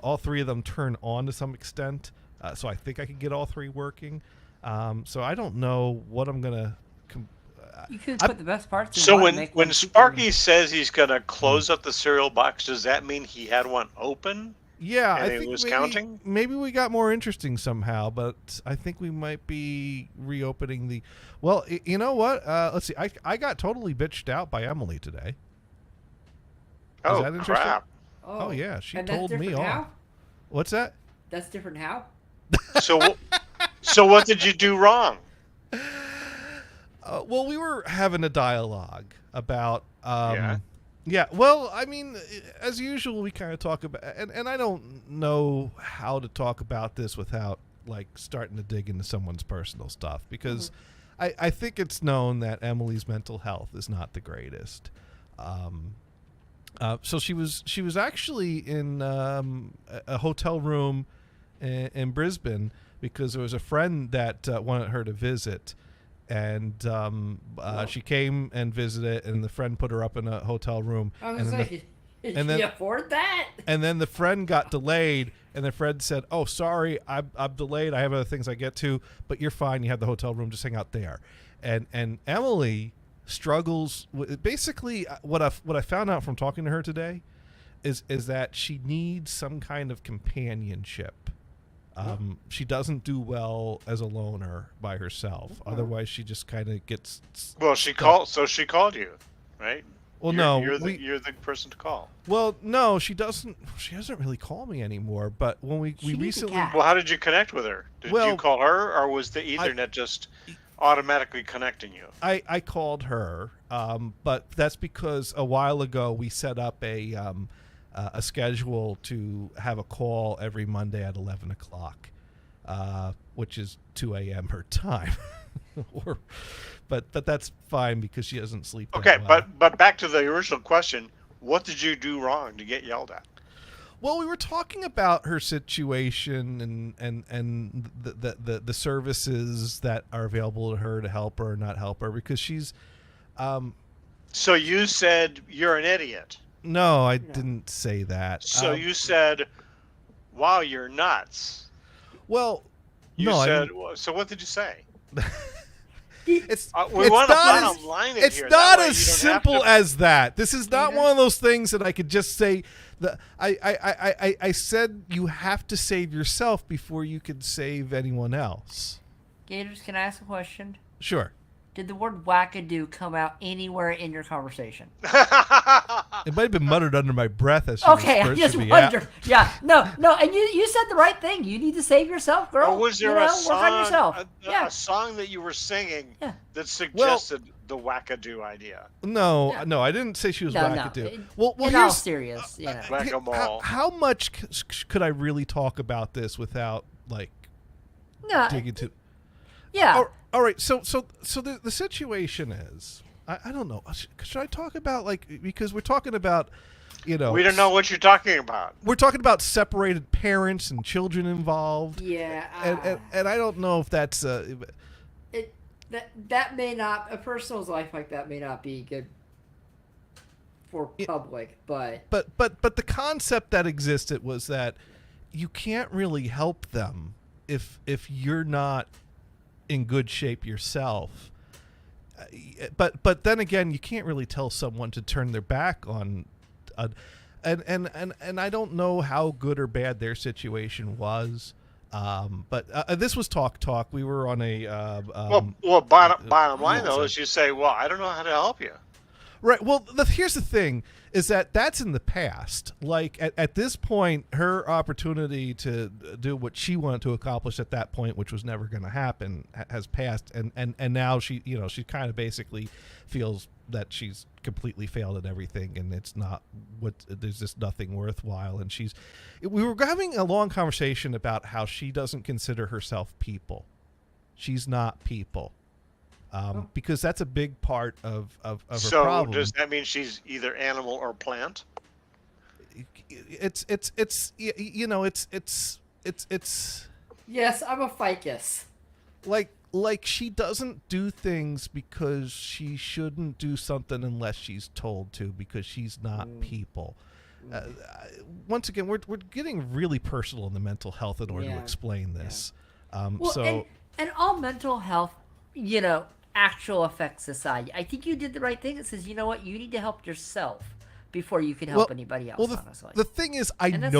All 3 of them turn on to some extent, so I think I can get all 3 working. So I don't know what I'm gonna. You could put the best parts in So one, when make when one super- Sparky says he's gonna close up the cereal box, does that mean he had one open? Yeah, And I it think was maybe, counting? maybe we got more interesting somehow, but I think we might be reopening the. Well, you know what? Let's see. I got totally bitched out by Emily today. Oh that interesting? crap! Oh, yeah, she and that's told me different off. how? What's that? That's different how? So so what did you do wrong? Well, we were having a dialogue about. Yeah. Yeah. Well, I mean, as usual, we kind of talk about, and I don't know how to talk about this without like starting to dig into someone's personal stuff because I think it's known that Emily's mental health is not the greatest. So she was actually in a hotel room in Brisbane because there was a friend that wanted her to visit, and she came and visited, and the friend put her up in a hotel room. I was and then like, and did then- you afford that? and then the friend got delayed, and the friend said, "Oh, sorry, I'm delayed. I have other things I get to, but you're fine. You have the hotel room. Just hang out there." And Emily struggles with basically what I found out from talking to her today is that she needs some kind of companionship. She doesn't do well as a loner by herself. Otherwise, she just kind of gets. Well, she called. So she called you, right? Well, You're the person to call. Well, no, she doesn't. She doesn't really call me anymore. But when we She needs a recently, cat. Well, how did you connect with her? Did Well, you call her, or was the Ethernet just automatically connecting you? I called her, but that's because a while ago we set up a schedule to have a call every Monday at 11 o'clock, which is 2 a.m. her time. But that's fine because she doesn't sleep. that Okay, well. but back to the original question: what did you do wrong to get yelled at? Well, we were talking about her situation and the services that are available to her to help her or not help her because she's. So you said you're an idiot. No, I didn't say that. So you said, "Wow, you're nuts." Well, You no, I said. didn't- Well, so what did you say? It's We it's want a not bottom as, line in it's here. not That way as you don't have simple to- as that. This is not one of those things that I could just say. That I said you have to save yourself before you can save anyone else. Gators, can I ask a question? Sure. Did the word wackadoo come out anywhere in your conversation? It might have been muttered under my breath as she Okay, I was just to me out. wondered. Yeah, no, and you said the right thing. You need to save yourself, girl. Or was there you know, a song? work on yourself. A song that you were singing Yeah. that suggested the wackadoo idea? No, Yeah. no, I didn't say she was No, no. wackadoo. Well, in all here's serious, you know. Whack-a-mole. how much could I really talk about this without like No, digging to? yeah. All right, so the situation is, I don't know. Should I talk about because we're talking about, We don't know what you're talking about. We're talking about separated parents and children involved. Yeah, And I don't know if that's that may not, a person's life like that may not be good for public, but but the concept that existed was that you can't really help them if you're not in good shape yourself. But then again, you can't really tell someone to turn their back on and I don't know how good or bad their situation was. But this was talk. We were on a Bottom line though is you say, well, I don't know how to help you. right. Well, here's the thing: is that's in the past. Like at this point, her opportunity to do what she wanted to accomplish at that point, which was never going to happen, has passed. And now she kind of basically feels that she's completely failed at everything, and it's not there's just nothing worthwhile. And we were having a long conversation about how she doesn't consider herself people. She's not people. Because that's a big part of her So problem. does that mean she's either animal or plant? It's yes, I'm a ficus. like she doesn't do things because she shouldn't do something unless she's told to, because she's not people. Once again, we're getting really personal in the mental health in order to Yeah. explain this. Well, So and all mental health, actual effect society. I think you did the right thing. It says, you know what, you need to help yourself before you can help anybody else. Well, honestly, the thing is, I And that's-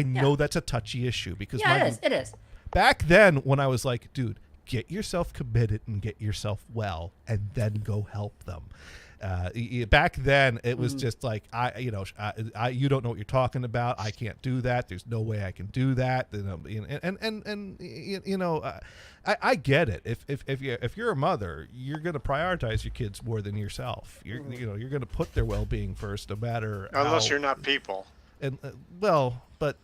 know that's a touchy issue because yeah, it is. back then when I was like, dude, get yourself committed and get yourself well, and then go help them. Back then, it was just like you don't know what you're talking about. I can't do that. There's no way I can do that. I get it. If you're a mother, you're going to prioritize your kids more than yourself. You're going to put their well-being first, no matter Unless how, you're not people. and but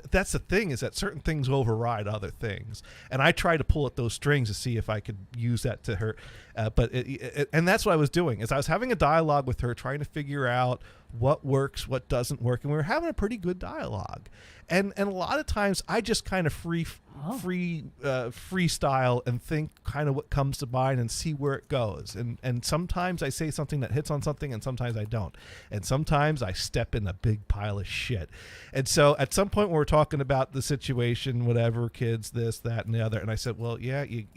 that's the thing, is that certain things override other things, and I try to pull at those strings to see if I could use that to her, and that's what I was doing, is I was having a dialogue with her, trying to figure out what works, what doesn't work, and we were having a pretty good dialogue, and a lot of times I just kind of freestyle and think kind of what comes to mind and see where it goes, and sometimes I say something that hits on something, and sometimes I don't, and sometimes I step in a big pile of shit. And so at some point when we're talking about the situation, whatever, kids, this, that, and the other, and I said, well, yeah, it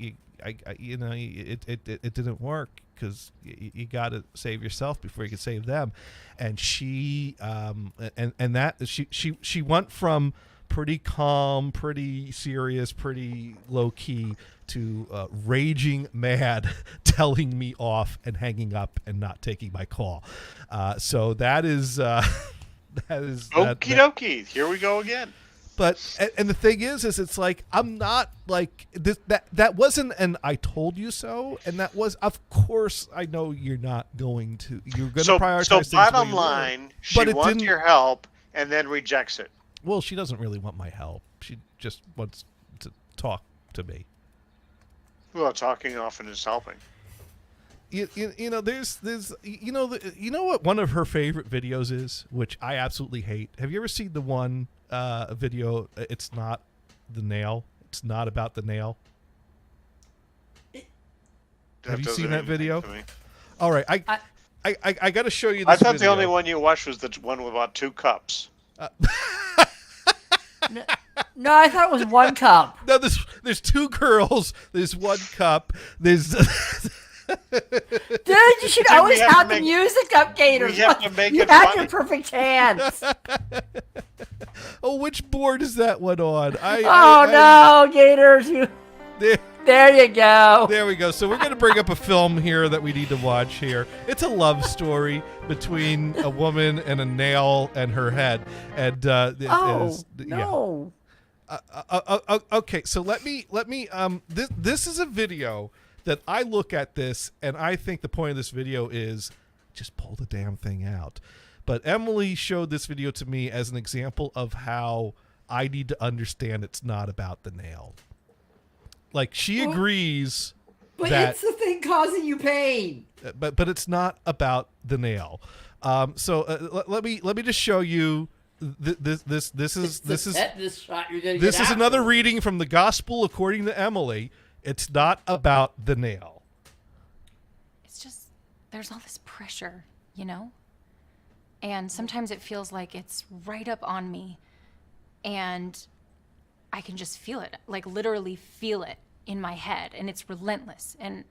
didn't work because you got to save yourself before you can save them. And she she went from pretty calm, pretty serious, pretty low key to raging mad, telling me off and hanging up and not taking my call. So that is Okie dokie. Here we go again. But and the thing is it's like, I'm not like this, that wasn't an I told you so, and that was, of course I know you're not going to, you're going to prioritize So things the way bottom you line, were. she But it wants didn't- your help and then rejects it. Well, she doesn't really want my help. She just wants to talk to me. Well, talking often is helping. You know, there's you know what one of her favorite videos is, which I absolutely hate. Have you ever seen the one video? It's not the nail. It's not about the nail. Have you seen that video? All right, I got to show you this. I thought the video. only one you watched was the one with about 2 cups. No, I thought it was 1 cup. No, there's 2 girls. There's 1 cup. There's Dude, you should always we have to have the make- music up, Gators. we have to make you it had funny. your perfect chance. oh, which board is that one on? No, Gators. There you go. There we go. So we're going to bring up a film here that we need to watch here. It's a love story between a woman and a nail and her head. And No. okay, so let me this is a video that I look at this and I think the point of this video is just pull the damn thing out. But Emily showed this video to me as an example of how I need to understand it's not about the nail. Like, she agrees But that, it's the thing causing you pain. but it's not about the nail. Let me just show you. This shot you're gonna is get another after. reading from the Gospel according to Emily. It's not about the nail. It's just, there's all this pressure, you know? And sometimes it feels like it's right up on me. And I can just feel it, like literally feel it in my head. And it's relentless. And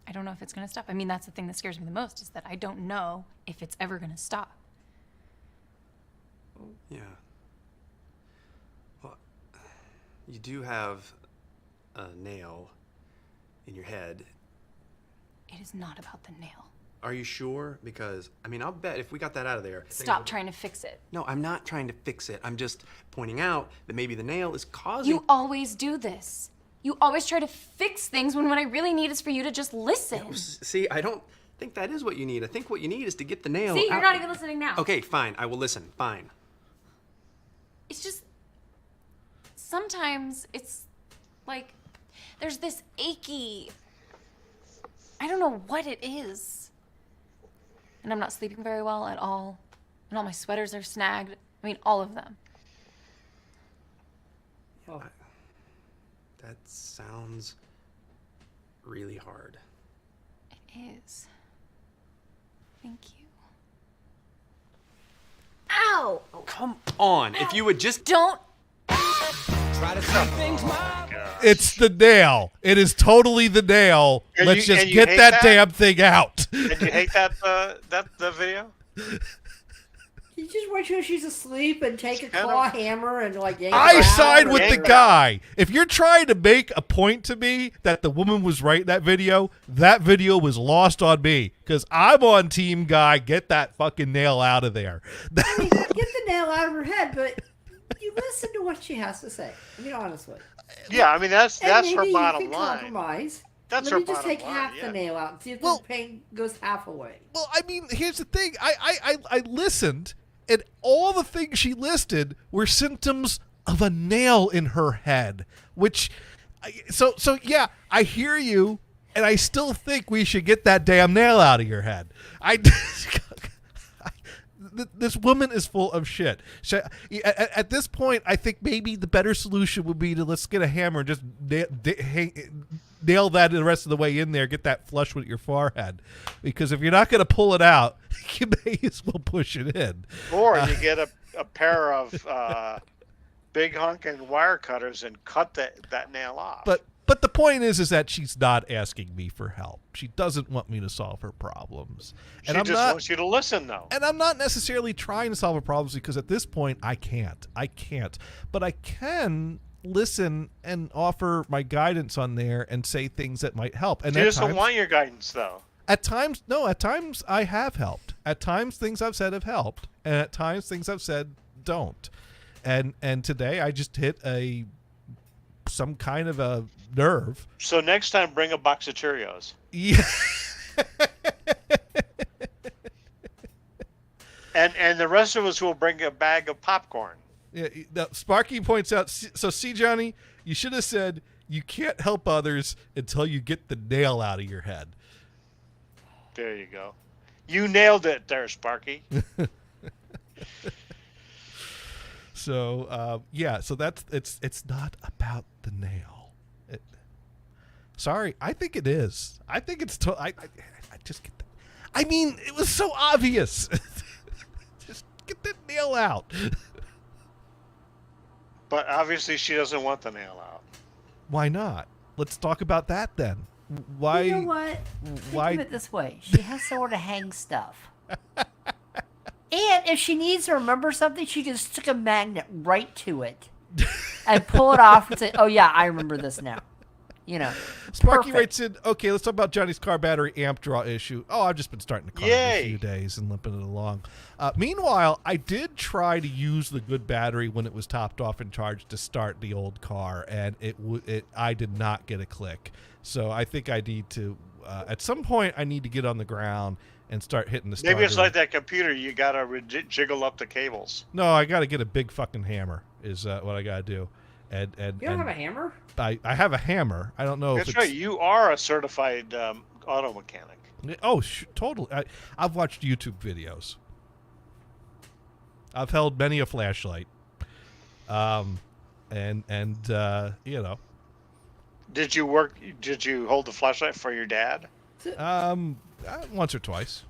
I don't know if it's going to stop. I mean, that's the thing that scares me the most, is that I don't know if it's ever going to stop. Yeah. Well, you do have a nail in your head. It is not about the nail. Are you sure? Because, I mean, I'll bet if we got that out of there... Stop trying to fix it. No, I'm not trying to fix it. I'm just pointing out that maybe the nail is causing... You always do this. You always try to fix things when what I really need is for you to just listen. See, I don't think that is what you need. I think what you need is to get the nail See, you're out. not even listening now. Okay, fine. I will listen. Fine. It's just, sometimes it's like there's this achy, I don't know what it is. And I'm not sleeping very well at all. And all my sweaters are snagged. I mean, all of them. That sounds really hard. It is. Thank you. Ow! Come on. If you would just... Don't. Try to say things my It's the nail. It is totally the nail. And Let's you- just and you get hate that that? damn thing out. And you hate that video? You just wait till she's asleep and take a Kind claw of- hammer and like yank I her out side or with the yank whatever. her out. guy. If you're trying to make a point to me that the woman was right in that video was lost on me because I'm on team guy. Get that fucking nail out of there. I mean, get the nail out of her head, but you listen to what she has to say. I mean, honestly. Yeah, I mean that's And her maybe bottom you can line. compromise. That's Let her me just bottom take line, half yeah. the nail out and see if Well- the pain goes half away. Well, I mean, here's the thing. I listened, and all the things she listed were symptoms of a nail in her head. Which, so yeah, I hear you, and I still think we should get that damn nail out of your head. This woman is full of shit. At this point, I think maybe the better solution would be to let's get a hammer and just nail that the rest of the way in there. Get that flush with your forehead, because if you're not going to pull it out, you may as well push it in. Or you get a pair of big honking wire cutters and cut that nail off. But the point is that she's not asking me for help. She doesn't want me to solve her problems, she just wants you to listen, though. And I'm not necessarily trying to solve her problems because at this point I can't. But I can listen and offer my guidance on there and say things that might help. And She at doesn't times, want your guidance, though. at times I have helped. At times things I've said have helped, and at times things I've said don't. And today I just hit some kind of a nerve. So next time, bring a box of Cheerios. Yeah. And the rest of us will bring a bag of popcorn. Yeah, Sparky points out, so see, Johnny, you should have said you can't help others until you get the nail out of your head. There you go. You nailed it there, Sparky. So, so it's not about the nail. Sorry, I think it is. I think it's, I just get that. I mean, it was so obvious. Just get that nail out. But obviously she doesn't want the nail out. Why not? Let's talk about that then. Why? You know what? why- Think of it this way: she has somewhere to hang stuff, and if she needs to remember something, she can stick a magnet right to it and pull it off and say, "Oh yeah, I remember this now." You know, Sparky perfect. writes in, okay, let's talk about Johnny's car battery amp draw issue. Oh, I've just been starting the car for a Yay. few days and limping it along. Meanwhile, I did try to use the good battery when it was topped off and charged to start the old car, and I did not get a click. So I think I need to, at some point, I need to get on the ground and start hitting the starter. Maybe it's like that computer. You got to jiggle up the cables. No, I got to get a big fucking hammer is what I got to do. And You don't have a hammer? I have a hammer. I don't know if That's it's... right. You are a certified auto mechanic. Oh, totally. I've watched YouTube videos. I've held many a flashlight. And you know, Did you hold the flashlight for your dad? once or twice.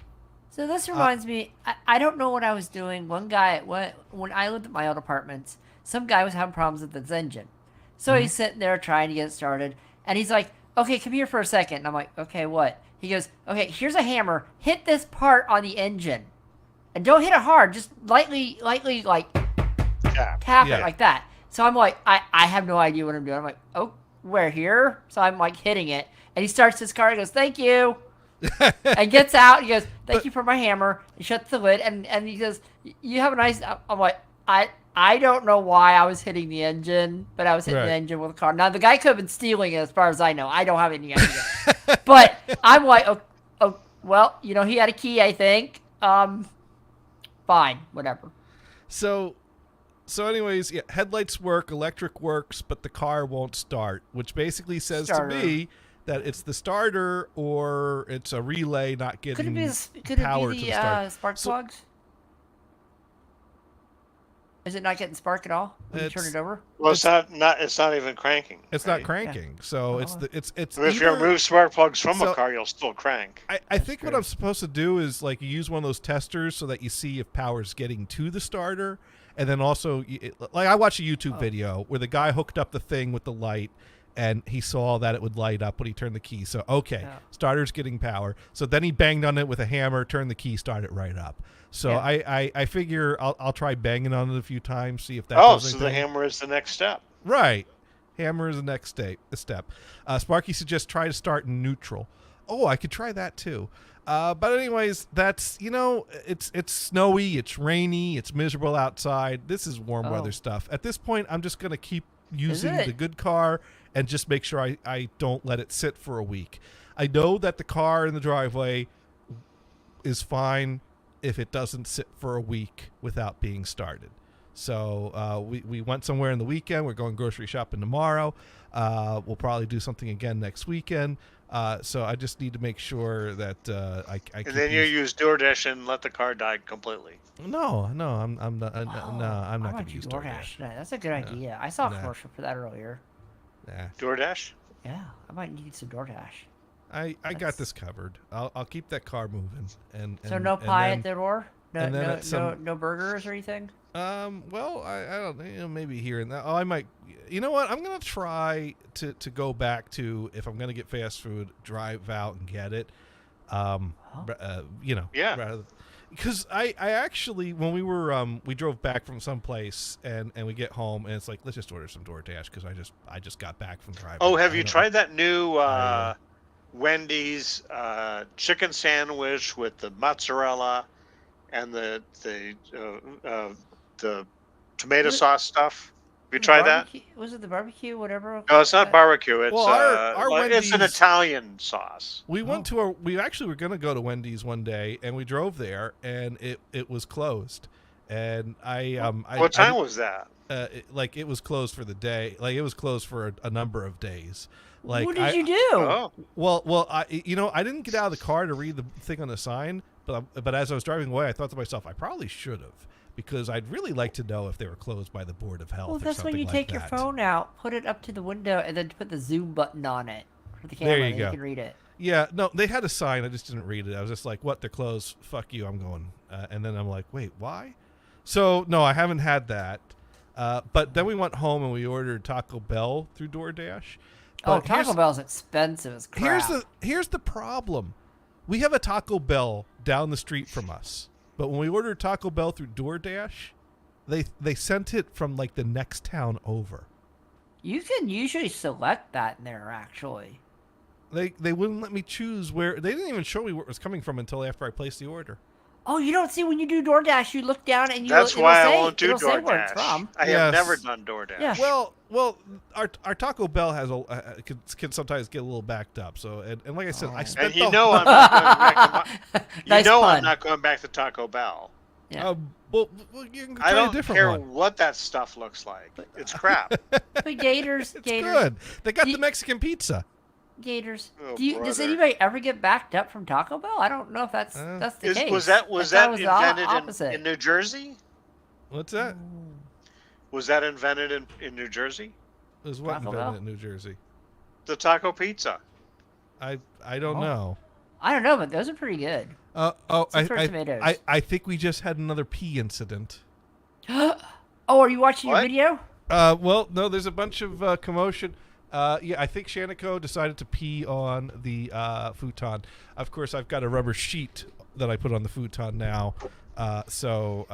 So this reminds me, I don't know what I was doing. One guy, when I lived at my old apartments, some guy was having problems with his engine. So he's sitting there trying to get it started, and he's like, okay, come here for a second. And I'm like, okay, what? He goes, okay, here's a hammer. Hit this part on the engine. And don't hit it hard. Just lightly, like, Yeah. tap Yeah. it like that. So I'm like, I have no idea what I'm doing. I'm like, oh, we're here? So I'm like hitting it. And he starts his car and goes, thank you. And gets out. He goes, thank you for my hammer. He shuts the lid. And he goes, you have a nice... I'm like, I don't know why I was hitting the engine, but I was hitting Right. the engine with a car. Now, the guy could have been stealing it as far as I know. I don't have any idea. But I'm like, oh, well, you know, he had a key, I think. Fine, whatever. So anyways, yeah, headlights work, electric works, but the car won't start, which basically says Starter. to me that it's the starter or it's a relay not getting Could it be power to the start. spark So- plugs? Is it not getting spark at all when you turn It's- it over? Well, it's not even cranking. It's right? not cranking. So it's Oh. it's I mean, if you either- remove spark plugs from So- a car, you'll still crank. I think what I'm supposed to do is like you use one of those testers so that you see if power's getting to the starter, and then also like I watched a YouTube video where the guy hooked up the thing with the light, and he saw that it would light up when he turned the key. So, okay, Yeah. starter's getting power. So then he banged on it with a hammer, turned the key, started right up. So Yeah. I figure I'll try banging on it a few times, see if that Oh, does so the anything. hammer is the next step. Right. Hammer is the next step. Sparky suggests try to start in neutral. Oh, I could try that too. But anyways, that's, it's snowy, it's rainy, it's miserable outside. This is warm weather stuff. At this point, I'm just going to keep using it? the good car and just make sure I don't let it sit for a week. I know that the car in the driveway is fine if it doesn't sit for a week without being started. So we went somewhere in the weekend. We're going grocery shopping tomorrow. We'll probably do something again next weekend. So I just need to make sure that I And keep then you use DoorDash and let the car die completely. No, I'm not. I'm Oh, not I going might to do use DoorDash DoorDash. tonight. That's a good idea. I saw a Nah. commercial for that earlier. Nah. DoorDash? Yeah, I might need some DoorDash. I got That's- this covered. I'll keep that car moving. So And no pie then, at the door? No, and then no, at some- no burgers or anything? Well, I don't know, maybe here and there. Oh, I might. You know what? I'm gonna try to go back to, if I'm gonna get fast food, drive out and get it. Yeah. rather, because I actually, when we drove back from someplace and we get home and it's like, let's just order some DoorDash because I just got back from driving. Oh, have I you don't- tried that new I, Wendy's chicken sandwich with the mozzarella and the tomato Was it- sauce stuff? Have you The tried that? barbecue- Was it the barbecue, whatever? No, it's not barbecue. It's Well, our it's an Wendy's- Italian sauce. We went to we actually were going to go to Wendy's one day, and we drove there, and it was closed. And What time was that? it was closed for the day. Like, it was closed for a number of days. Like, What did you do? Oh, Well, I didn't get out of the car to read the thing on the sign, but as I was driving away, I thought to myself, I probably should have, because I'd really like to know if they were closed by the Board of Health. Well, or that's when something you like take your that. phone out, put it up to the window, and then put the zoom button on it for the camera. There you and go. You can read it. Yeah, no, they had a sign. I just didn't read it. I was just like, what? They're closed. Fuck you. I'm going. And then I'm like, wait, why? So, no, I haven't had that. But then we went home and we ordered Taco Bell through DoorDash. Oh, But here's- Taco Bell's expensive as crap. Here's the problem. We have a Taco Bell down the street from us. But when we ordered Taco Bell through DoorDash, they sent it from like the next town over. You can usually select that in there, actually. They wouldn't let me choose where. They didn't even show me where it was coming from until after I placed the order. Oh, you don't see when you do DoorDash, you look down and you. that's it'll why say, I won't do it'll say where it's DoorDash. from. I Yes. have never done DoorDash. Yeah. Well, our Taco Bell has can sometimes get a little backed up. So and like I said, I Oh. spent And you the know I'm not going back to Nice I'm pun. not going back to Taco Bell. Yeah. well, you can try I a don't different care one. what that stuff looks like. It's crap. But Gators, It's Gators, good. They got Do the you- Mexican pizza. Gators. Oh, Does brother. anybody ever get backed up from Taco Bell? I don't know if that's the case. Was that I thought it the invented opposite. in New Jersey? What's that? Was that invented in New Jersey? It was what Taco invented Bell? in New Jersey? The taco pizza. I don't Oh. know. I don't know, but those are pretty good. I for tomatoes. I think we just had another pee incident. Oh, are you watching What? your video? Well, no, there's a bunch of commotion. Yeah, I think Shanico decided to pee on the futon. Of course, I've got a rubber sheet that I put on the futon now, so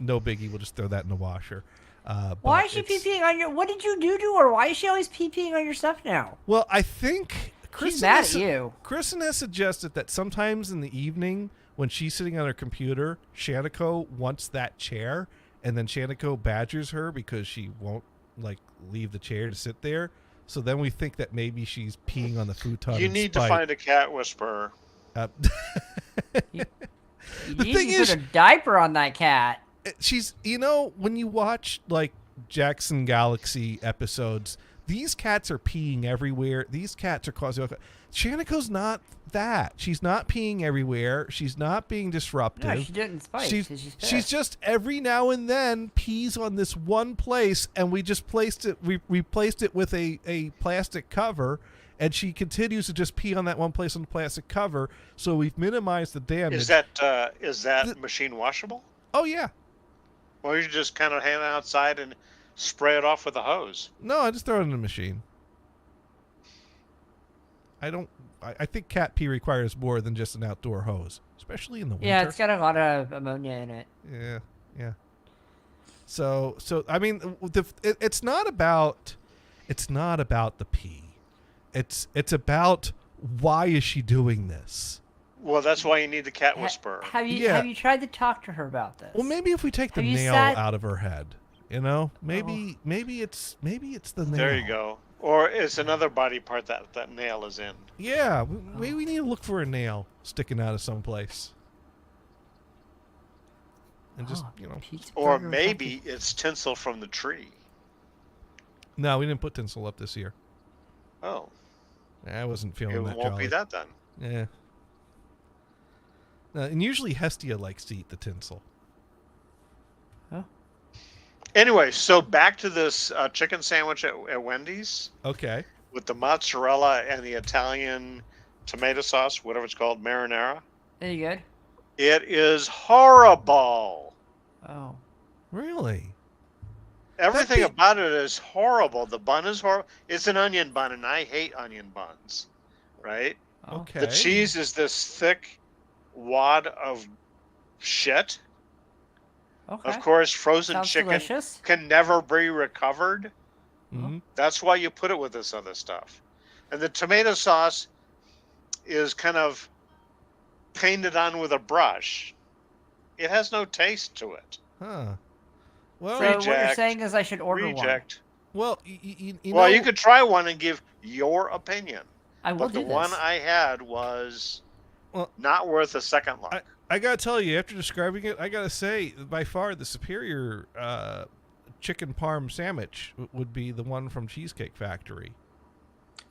no biggie. We'll just throw that in the washer. Why but is she it's- pee-peeing on your? What did you do to her? Why is she always pee-peeing on your stuff now? Well, I think She's Kristen mad has- at you. Kristen has suggested that sometimes in the evening when she's sitting on her computer, Shanico wants that chair, and then Shanico badgers her because she won't like leave the chair to sit there. So then we think that maybe she's peeing on the futon. You in need to spite. find a cat whisperer. Uh, You The need thing to is- put a diaper on that cat. she's, when you watch like Jackson Galaxy episodes, these cats are peeing everywhere. These cats are causing. Shanico's not that. She's not peeing everywhere. She's not being disruptive. No, she did it in spite. She's 'cause she's she's pissed. just every now and then pees on this one place, and we just placed it. We replaced it with a plastic cover, and she continues to just pee on that one place on the plastic cover. So we've minimized the damage. Is that machine washable? Oh yeah. Or you just kind of hand it outside and spray it off with a hose? No, I just throw it in the machine. I think cat pee requires more than just an outdoor hose, especially in the winter. Yeah, it's got a lot of ammonia in it. Yeah. So I mean, it's not about the pee. It's about why is she doing this? Well, that's why you need the cat whisperer. Have you Yeah. have you tried to talk to her about this? Well, maybe if we take the Have you nail sat- out of her head, maybe it's the nail. There you go. Or it's another body part that nail is in. Yeah, maybe we need to look for a nail sticking out of someplace. And just, Pizza Or burger maybe it's tinsel from the tree. No, we didn't put tinsel up this year. Oh, I wasn't feeling it that won't jolly. be that then. Yeah. And usually Hestia likes to eat the tinsel. Anyway, so back to this chicken sandwich at Wendy's Okay. with the mozzarella and the Italian tomato sauce, whatever it's called, marinara. Any good? It is horrible. Oh. Really? Everything That'd be- about it is horrible. The bun is horrible. It's an onion bun, and I hate onion buns, right? Oh. Okay. The cheese is this thick wad of shit. Okay. Of course, frozen Sounds chicken delicious. can never be recovered. Mhm. That's why you put it with this other stuff. And the tomato sauce is kind of painted on with a brush. It has no taste to it. Huh. Well, So what you're Reject. saying is I should order Reject. well, you Well, know, you could try one and give your opinion. one. I will But the do this. one I had was Well, not worth a second look. I gotta tell you, after describing it, I gotta say, by far the superior chicken parm sandwich would be the one from Cheesecake Factory.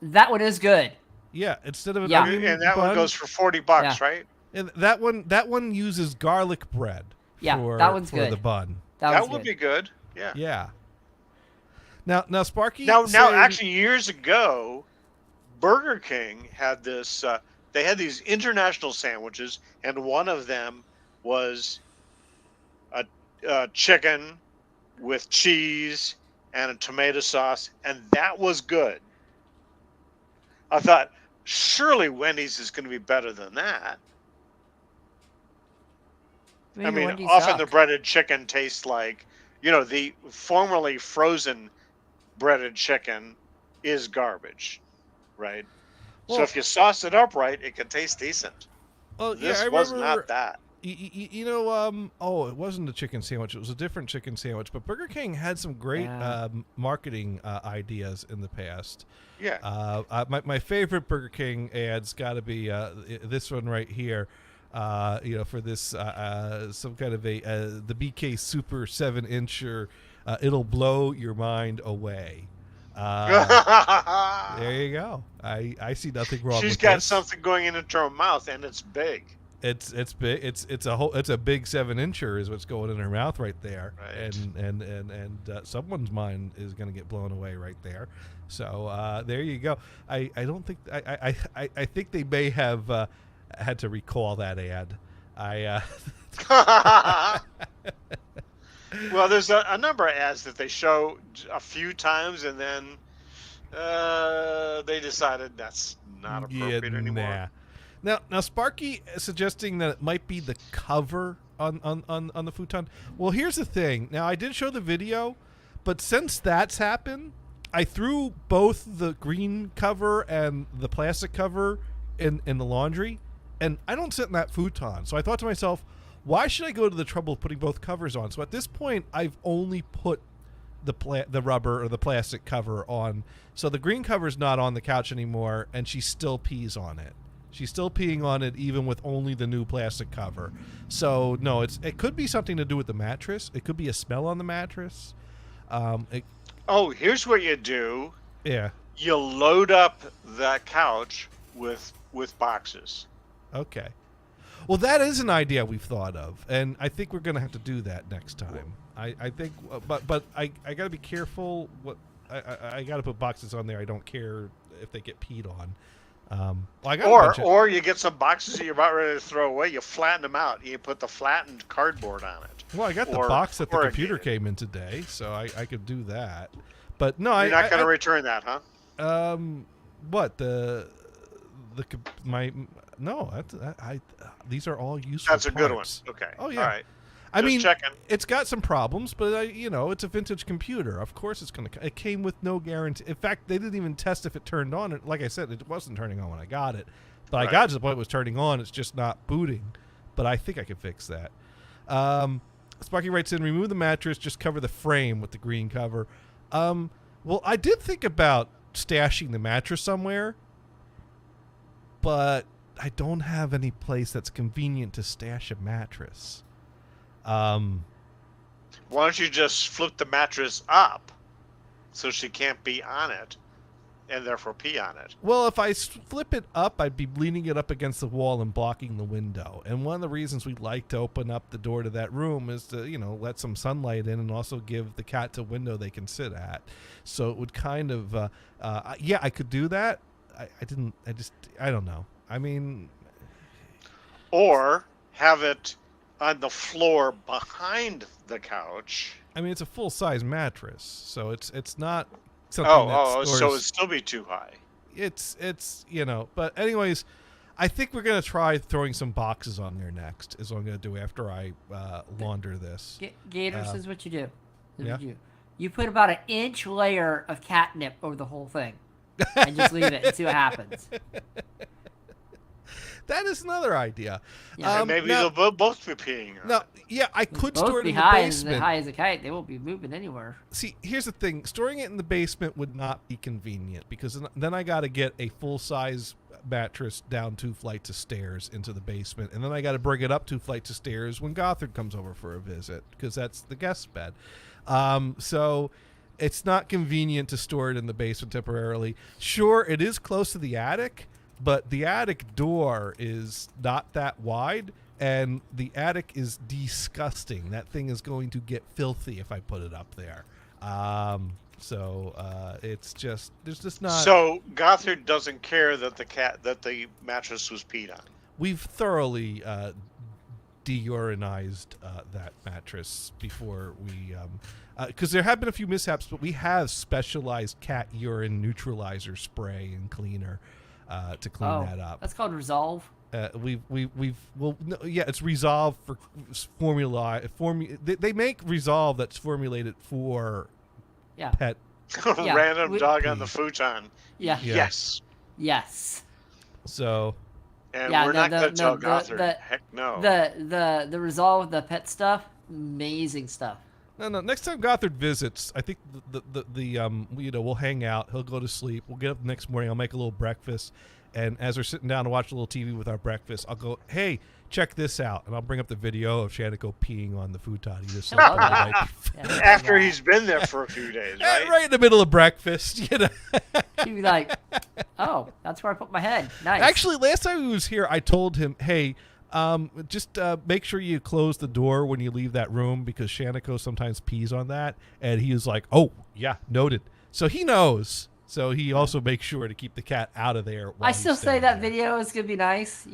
That one is good. Yeah, instead of an Yeah. onion And that bun, one goes for $40, Yeah. right? and that one uses garlic bread. Yeah, for, that one's for good. the bun. That, That one's would good. be good. Yeah. Yeah. Now, Sparky. Now, saying- actually, years ago, Burger King had this. They had these international sandwiches, and one of them was a chicken with cheese and a tomato sauce, and that was good. I thought, surely Wendy's is going to be better than that. Maybe I mean, Wendy's often the suck. breaded chicken tastes like, the formerly frozen breaded chicken is garbage, right? So Well- if you sauce it up right, it can taste decent. Oh, yeah, This I was remember. not that. It wasn't a chicken sandwich. It was a different chicken sandwich. But Burger King had some great Yeah. marketing ideas in the past. Yeah. My favorite Burger King ad's got to be this one right here. For this some kind of the BK Super 7-incher. It'll blow your mind away. There you go. I see nothing wrong. She's with got this. something going into her mouth, and it's big. It's big. It's a big 7-incher is what's going in her mouth right there, Right. and someone's mind is going to get blown away right there. So there you go. I don't think I think they may have had to recall that ad. Well, there's a number of ads that they show a few times, and then they decided that's not appropriate anymore. Nah. Now Sparky is suggesting that it might be the cover on the futon. Well, here's the thing. Now I did show the video, but since that's happened, I threw both the green cover and the plastic cover in the laundry, and I don't sit in that futon. So I thought to myself, why should I go to the trouble of putting both covers on? So at this point, I've only put the rubber or the plastic cover on. So the green cover's not on the couch anymore, and she still pees on it. She's still peeing on it even with only the new plastic cover. So no, it could be something to do with the mattress. It could be a smell on the mattress. Oh, here's what you do. Yeah. You load up that couch with boxes. Okay. Well, that is an idea we've thought of, and I think we're going to have to do that next time. I think, but I got to be careful. I got to put boxes on there. I don't care if they get peed on. I got a bunch of- Or you get some boxes that you're about ready to throw away. You flatten them out. And you put the flattened cardboard on it. well, I got the or box that the computer corrugated. came in today, so I could do that. But no, You're not going to return that, huh? What the these are all useful. That's a good one. parts. Okay. Oh yeah. All right. I Just mean, checking. it's got some problems, but it's a vintage computer. Of course, it came with no guarantee. In fact, they didn't even test if it turned on. Like I said, it wasn't turning on when I got it, but I Right. got it to the point it was turning on. It's just not booting. But I think I can fix that. Sparky writes in, remove the mattress, just cover the frame with the green cover. Well, I did think about stashing the mattress somewhere, but I don't have any place that's convenient to stash a mattress. Why don't you just flip the mattress up so she can't be on it and therefore pee on it? Well, if I flip it up, I'd be leaning it up against the wall and blocking the window. And one of the reasons we'd like to open up the door to that room is to, let some sunlight in and also give the cat a window they can sit at. So it would kind of, I could do that. I don't know. I mean, Or have it on the floor behind the couch. I mean, it's a full-size mattress, so it's not something that stores. So it'd still be too high. It's But anyways, I think we're gonna try throwing some boxes on there next. Is what I'm gonna do after I launder this. Gator, this is what you do. Yeah? You put about an inch layer of catnip over the whole thing, and just leave it and see what happens. That is another idea. Yeah. And maybe now, they'll both be peeing on no, it. yeah, I could Both store it be in the high basement. as a kite. They won't be moving anywhere. See, here's the thing: storing it in the basement would not be convenient because then I got to get a full-size mattress down 2 flights of stairs into the basement, and then I got to bring it up 2 flights of stairs when Gothard comes over for a visit because that's the guest bed. So it's not convenient to store it in the basement temporarily. Sure, it is close to the attic, but the attic door is not that wide, and the attic is disgusting. That thing is going to get filthy if I put it up there. It's just there's just not. So Gothard doesn't care that the mattress was peed on. We've thoroughly deurinized that mattress before we, because there have been a few mishaps, but we have specialized cat urine neutralizer spray and cleaner to clean that up. That's called Resolve. It's Resolve for formula. They make Resolve that's formulated for Yeah. pet. Yeah, Random dog on the futon. Yeah. Yeah. Yes. So And Yeah, we're no, not going to tell the- Gothard. the- Heck no. The Resolve with the pet stuff, amazing stuff. no. Next time Gothard visits, I think we'll hang out. He'll go to sleep. We'll get up the next morning. I'll make a little breakfast, and as we're sitting down to watch a little TV with our breakfast, I'll go, "Hey, check this out," and I'll bring up the video of Shaniko peeing on the futon. He just He'll love that. Yeah. After he's been there for a few days, right? right in the middle of breakfast, He'd be like, "Oh, that's where I put my head." Nice. Actually, last time he was here, I told him, "Hey, just make sure you close the door when you leave that room because Shaniko sometimes pees on that." And he was like, "Oh, yeah, noted." So he knows. So he also makes sure to keep the cat out of there. While I he's still say staying that there. video is gonna be nice.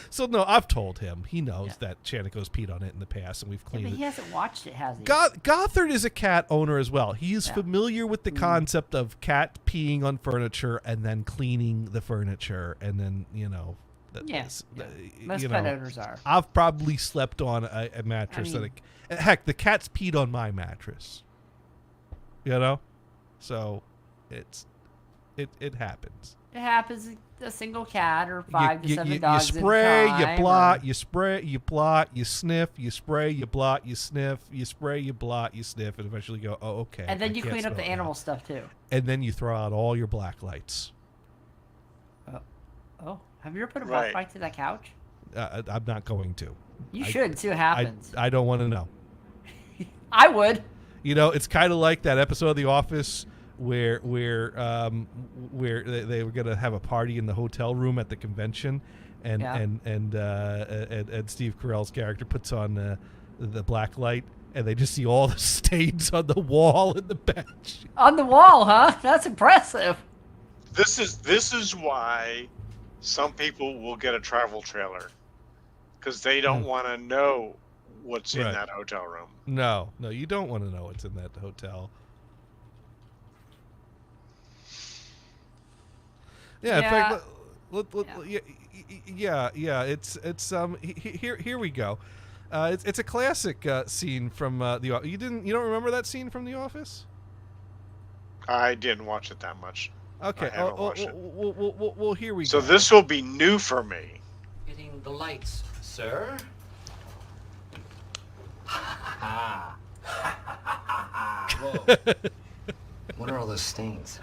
So no, I've told him. He knows that Shaniko's peed on it in the past, and we've But cleaned he it. hasn't watched it, has he? Gothard is a cat owner as well. He is Yeah. familiar with the concept of cat peeing on furniture and then cleaning the furniture, and then Yes. uh, Most you pet know, owners are. I've probably slept on a mattress heck, the cat's peed on my mattress. So it happens. It happens. A single cat or 5 to 7 you dogs. spray, at a you time, blot, or- you spray, you blot, you sniff, you spray, you blot, you sniff, you spray, you blot, you sniff, and eventually go, oh, okay. And then I you can't clean up smell the it now. animal stuff too. And then you throw out all your black lights. Oh, have you ever put a Right. black light to that couch? I'm not going to. You should see what happens. I don't want to know. I would. It's kind of like that episode of The Office where they were gonna have a party in the hotel room at the convention, and Yeah. and Steve Carell's character puts on the black light, and they just see all the stains on the wall and the bench. On the wall, huh? That's impressive. This is why some people will get a travel trailer because they don't want to know what's in Right. that hotel room. No, you don't want to know what's in that hotel. Yeah, in Yeah. fact, yeah. Here we go. It's a classic scene from the. You don't remember that scene from The Office? I didn't watch it that much. Okay. I haven't watched it. Well, here we So go. this will be new for me. Getting the lights, sir. Whoa. What are all those stains?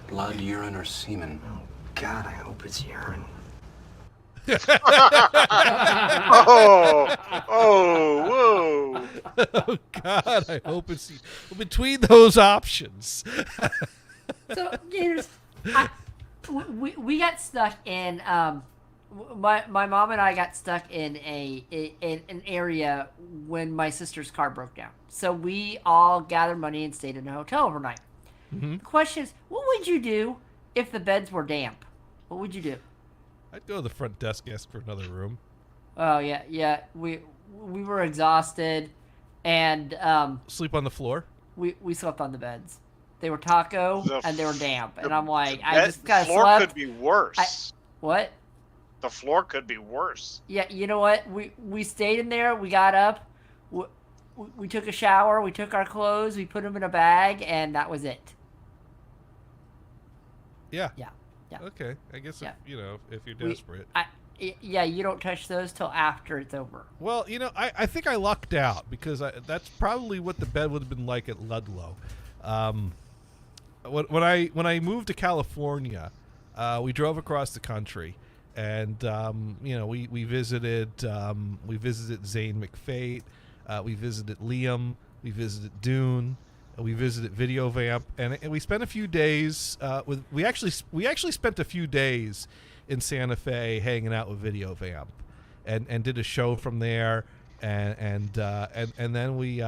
Blood, urine, or semen? Oh, God, I hope it's urine. Whoa. Oh God, I hope it's between those options. So, Gators, we got stuck in my mom and I got stuck in an area when my sister's car broke down. So we all gathered money and stayed in a hotel overnight. Mm-hmm. The question is, what would you do if the beds were damp? What would you do? I'd go to the front desk, ask for another room. Oh yeah. We were exhausted, and Sleep on the floor. we slept on the beds. They were taco and they were damp, and I'm like, I The just kind of floor slept. could be worse. What? The floor could be worse. Yeah, you know what? We stayed in there. We got up. We took a shower. We took our clothes. We put them in a bag, and that was it. Yeah. Yeah. Okay. I guess Yeah. if you're We- desperate. Yeah, you don't touch those till after it's over. Well, I think I lucked out because that's probably what the bed would have been like at Ludlow. When I moved to California, we drove across the country, and we visited Zane McFate, we visited Liam, we visited Dune, we visited Video Vamp, and we spent a few days we actually spent a few days in Santa Fe hanging out with Video Vamp, and did a show from there, and then we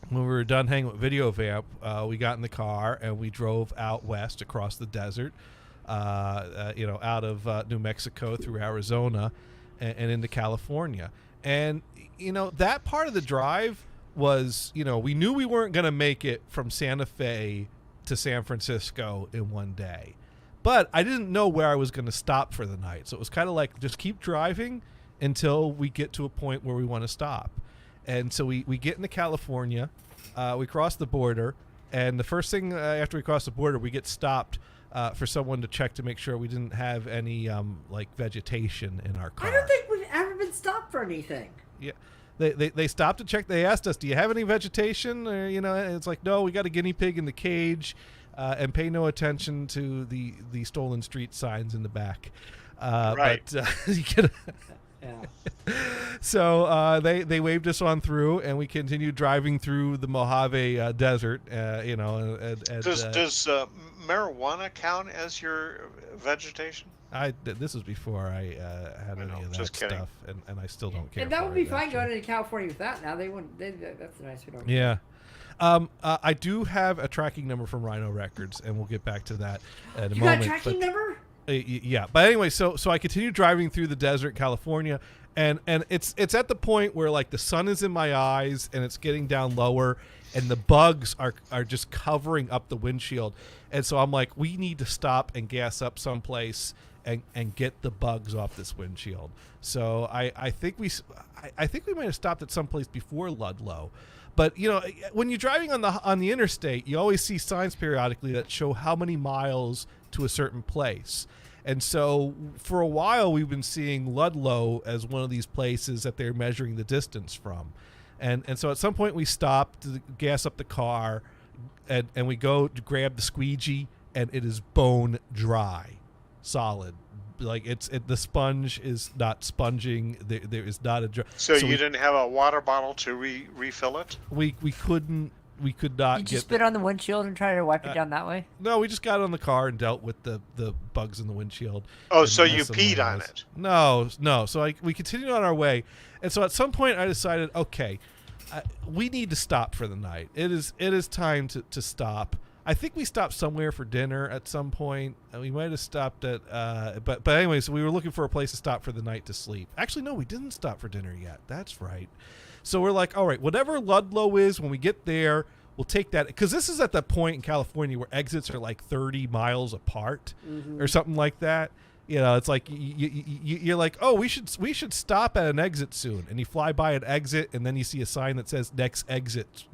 when we were done hanging with Video Vamp, we got in the car and we drove out west across the desert, out of New Mexico through Arizona and into California. And that part of the drive was, we knew we weren't going to make it from Santa Fe to San Francisco in one day. But I didn't know where I was going to stop for the night. So it was kind of like, just keep driving until we get to a point where we want to stop. And so we get into California, we cross the border, and the first thing after we cross the border, we get stopped for someone to check to make sure we didn't have any vegetation in our car. I don't think we've ever been stopped for anything. Yeah. They stopped to check. They asked us, "Do you have any vegetation?" Or, and it's like, "No, we got a guinea pig in the cage," and pay no attention to the stolen street signs in the back. Right. But you can. Yeah. So they waved us on through, and we continued driving through the Mojave Desert. Does marijuana count as your vegetation? This was before I had any of that just kidding. stuff, and I still don't care. And that for would be it, fine actually. going into California with that. Now they wouldn't. That's nice. We don't. Yeah. I do have a tracking number from Rhino Records, and we'll get back to that at a You moment. got a tracking but, number? Yeah, but anyway, so I continue driving through the desert, in California, and it's at the point where like the sun is in my eyes, and it's getting down lower, and the bugs are just covering up the windshield, and so I'm like, we need to stop and gas up someplace and get the bugs off this windshield. So I think we might have stopped at some place before Ludlow. But when you're driving on the interstate, you always see signs periodically that show how many miles to a certain place. And so for a while we've been seeing Ludlow as one of these places that they're measuring the distance from. And so at some point we stop to gas up the car and we go to grab the squeegee, and it is bone dry, solid. Like the sponge is not sponging. There is not a. So you we, didn't have a water bottle to refill it? We could not Did get. you spit on the windshield and try to wipe it down that way? No, we just got on the car and dealt with the bugs in the windshield. Oh, and so you messing peed with on us. it? No. So we continued on our way, and so at some point I decided, okay, we need to stop for the night. It is time to stop. I think we stopped somewhere for dinner at some point. We might have stopped at, but anyway, so we were looking for a place to stop for the night to sleep. Actually, no, we didn't stop for dinner yet. That's right. So we're like, all right, whatever Ludlow is, when we get there, we'll take that, because this is at the point in California where exits are like 30 miles apart or something like that. You know, it's like you're like, oh, we should stop at an exit soon, and you fly by an exit, and then you see a sign that says next exit,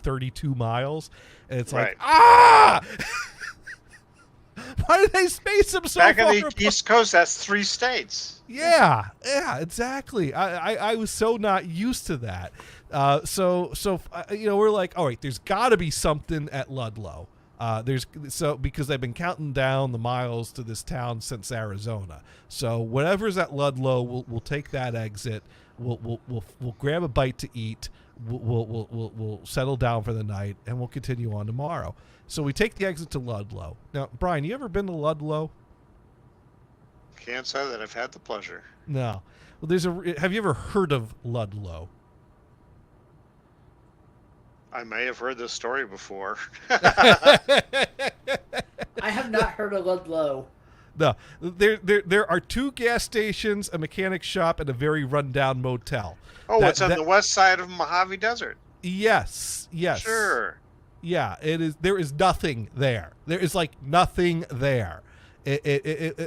32 miles, and it's like, ah. Why did they space them so Back far on the apart? East Coast, that's 3 states. Yeah, exactly. I was so not used to that. So we're like, all right, there's got to be something at Ludlow. Because they've been counting down the miles to this town since Arizona. So whatever's at Ludlow, we'll take that exit. We'll grab a bite to eat. We'll settle down for the night, and we'll continue on tomorrow. So we take the exit to Ludlow. Now, Brian, you ever been to Ludlow? Can't say that I've had the pleasure. No. Well, have you ever heard of Ludlow? I may have heard this story before. I have not heard of Ludlow. No. There are 2 gas stations, a mechanic shop, and a very rundown motel. Oh, it's on the west side of Mojave Desert. Yes. Sure. Yeah, it is. There is nothing there. There is like nothing there.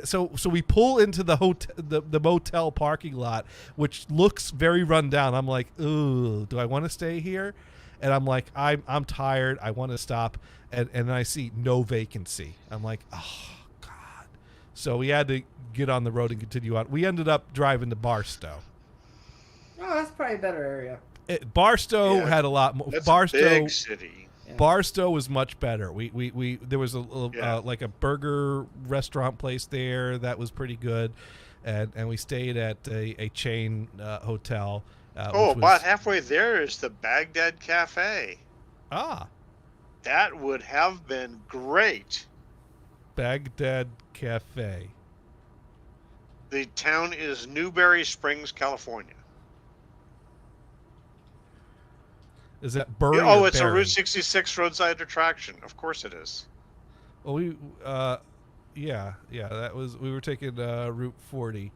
So we pull into the hotel, the motel parking lot, which looks very run down. I'm like, ooh, do I want to stay here? And I'm like, I'm tired. I want to stop. And then I see no vacancy. I'm like, oh God. So we had to get on the road and continue on. We ended up driving to Barstow. Oh, that's probably a better area. Barstow had a lot more. That's Barstow, a big city. Barstow was much better. We there was like a burger restaurant place there that was pretty good, and we stayed at a chain hotel. About halfway there is the Baghdad Cafe. Ah, that would have been great. Baghdad Cafe. The town is Newberry Springs, California. Is that Burry? It's a Route 66 roadside attraction. Of course it is. Well, we that was, we were taking Route 40.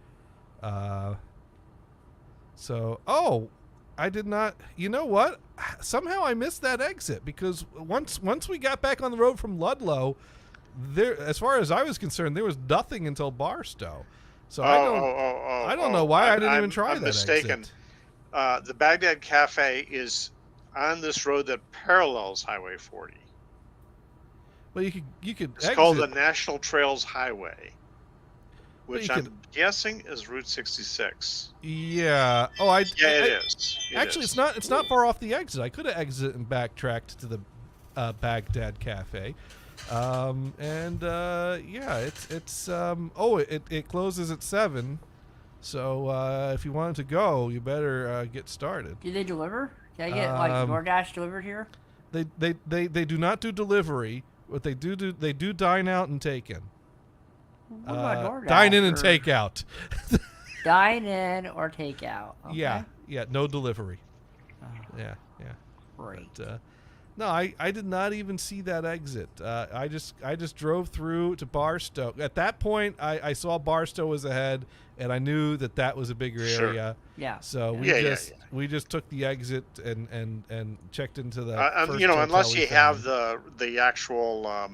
I did not. You know what? Somehow I missed that exit, because once we got back on the road from Ludlow, there, as far as I was concerned, there was nothing until Barstow. So I don't know why I didn't even try that mistaken. exit. The Baghdad Cafe is on this road that parallels Highway 40. Well, you could. It's called the National Trails Highway, which I'm guessing is Route 66. Yeah. It is. Actually, it's not. It's not far off the exit. I could have exited and backtracked to the Baghdad Cafe. It closes at 7. So if you wanted to go, you better get started. Do they deliver? Can I get DoorDash delivered here? They do not do delivery, but they do dine out and take in. What about DoorDash? Dine in and take out. Dine in or take out. Okay. Yeah, no delivery. Yeah. Great. But, no, I did not even see that exit. I just drove through to Barstow. At that point, I saw Barstow was ahead, and I knew that was a bigger area. Yeah. So we just took the exit and checked into the. First unless hotel you have the actual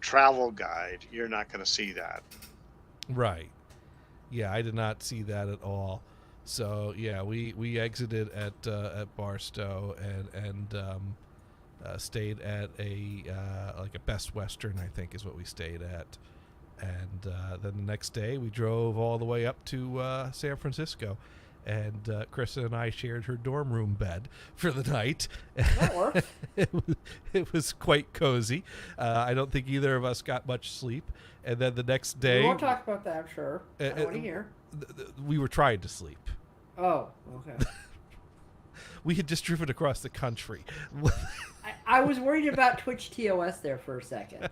travel guide, you're not going to see that. Right. Yeah, I did not see that at all. So yeah, we exited at Barstow and stayed at a like a Best Western, I think is what we stayed at, and then the next day we drove all the way up to San Francisco, and Krista and I shared her dorm room bed for the night. That works. It was quite cozy. I don't think either of us got much sleep, and then the next day We won't talk about that, I'm sure. I want to hear. We were trying to sleep. Oh, okay. We had just driven across the country. I was worried about Twitch TOS there for a second.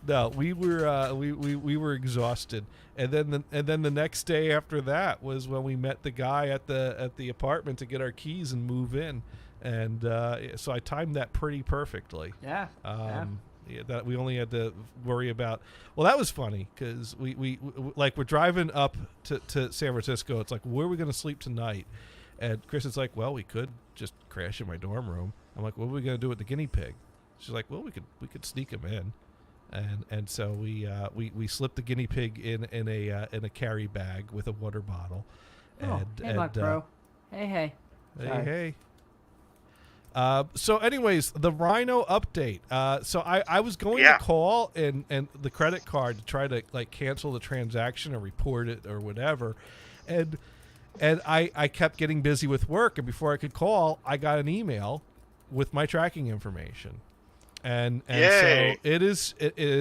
No, we were exhausted, and then the next day after that was when we met the guy at the apartment to get our keys and move in, and so I timed that pretty perfectly. Yeah. Yeah, that we only had to worry about. Well, that was funny because we're driving up to San Francisco. It's like, where are we going to sleep tonight? And Chris is like, well, we could just crash in my dorm room. I'm like, what are we gonna do with the guinea pig? She's like, well, we could sneak him in, and so we slipped the guinea pig in a carry bag with a water bottle. Oh, hey, Mike Pro. Hey. Hey. So anyways, the Rhino update. So I was going to call and the credit card to try to like cancel the transaction or report it or whatever. And I kept getting busy with work, and before I could call, I got an email with my tracking information. And so it is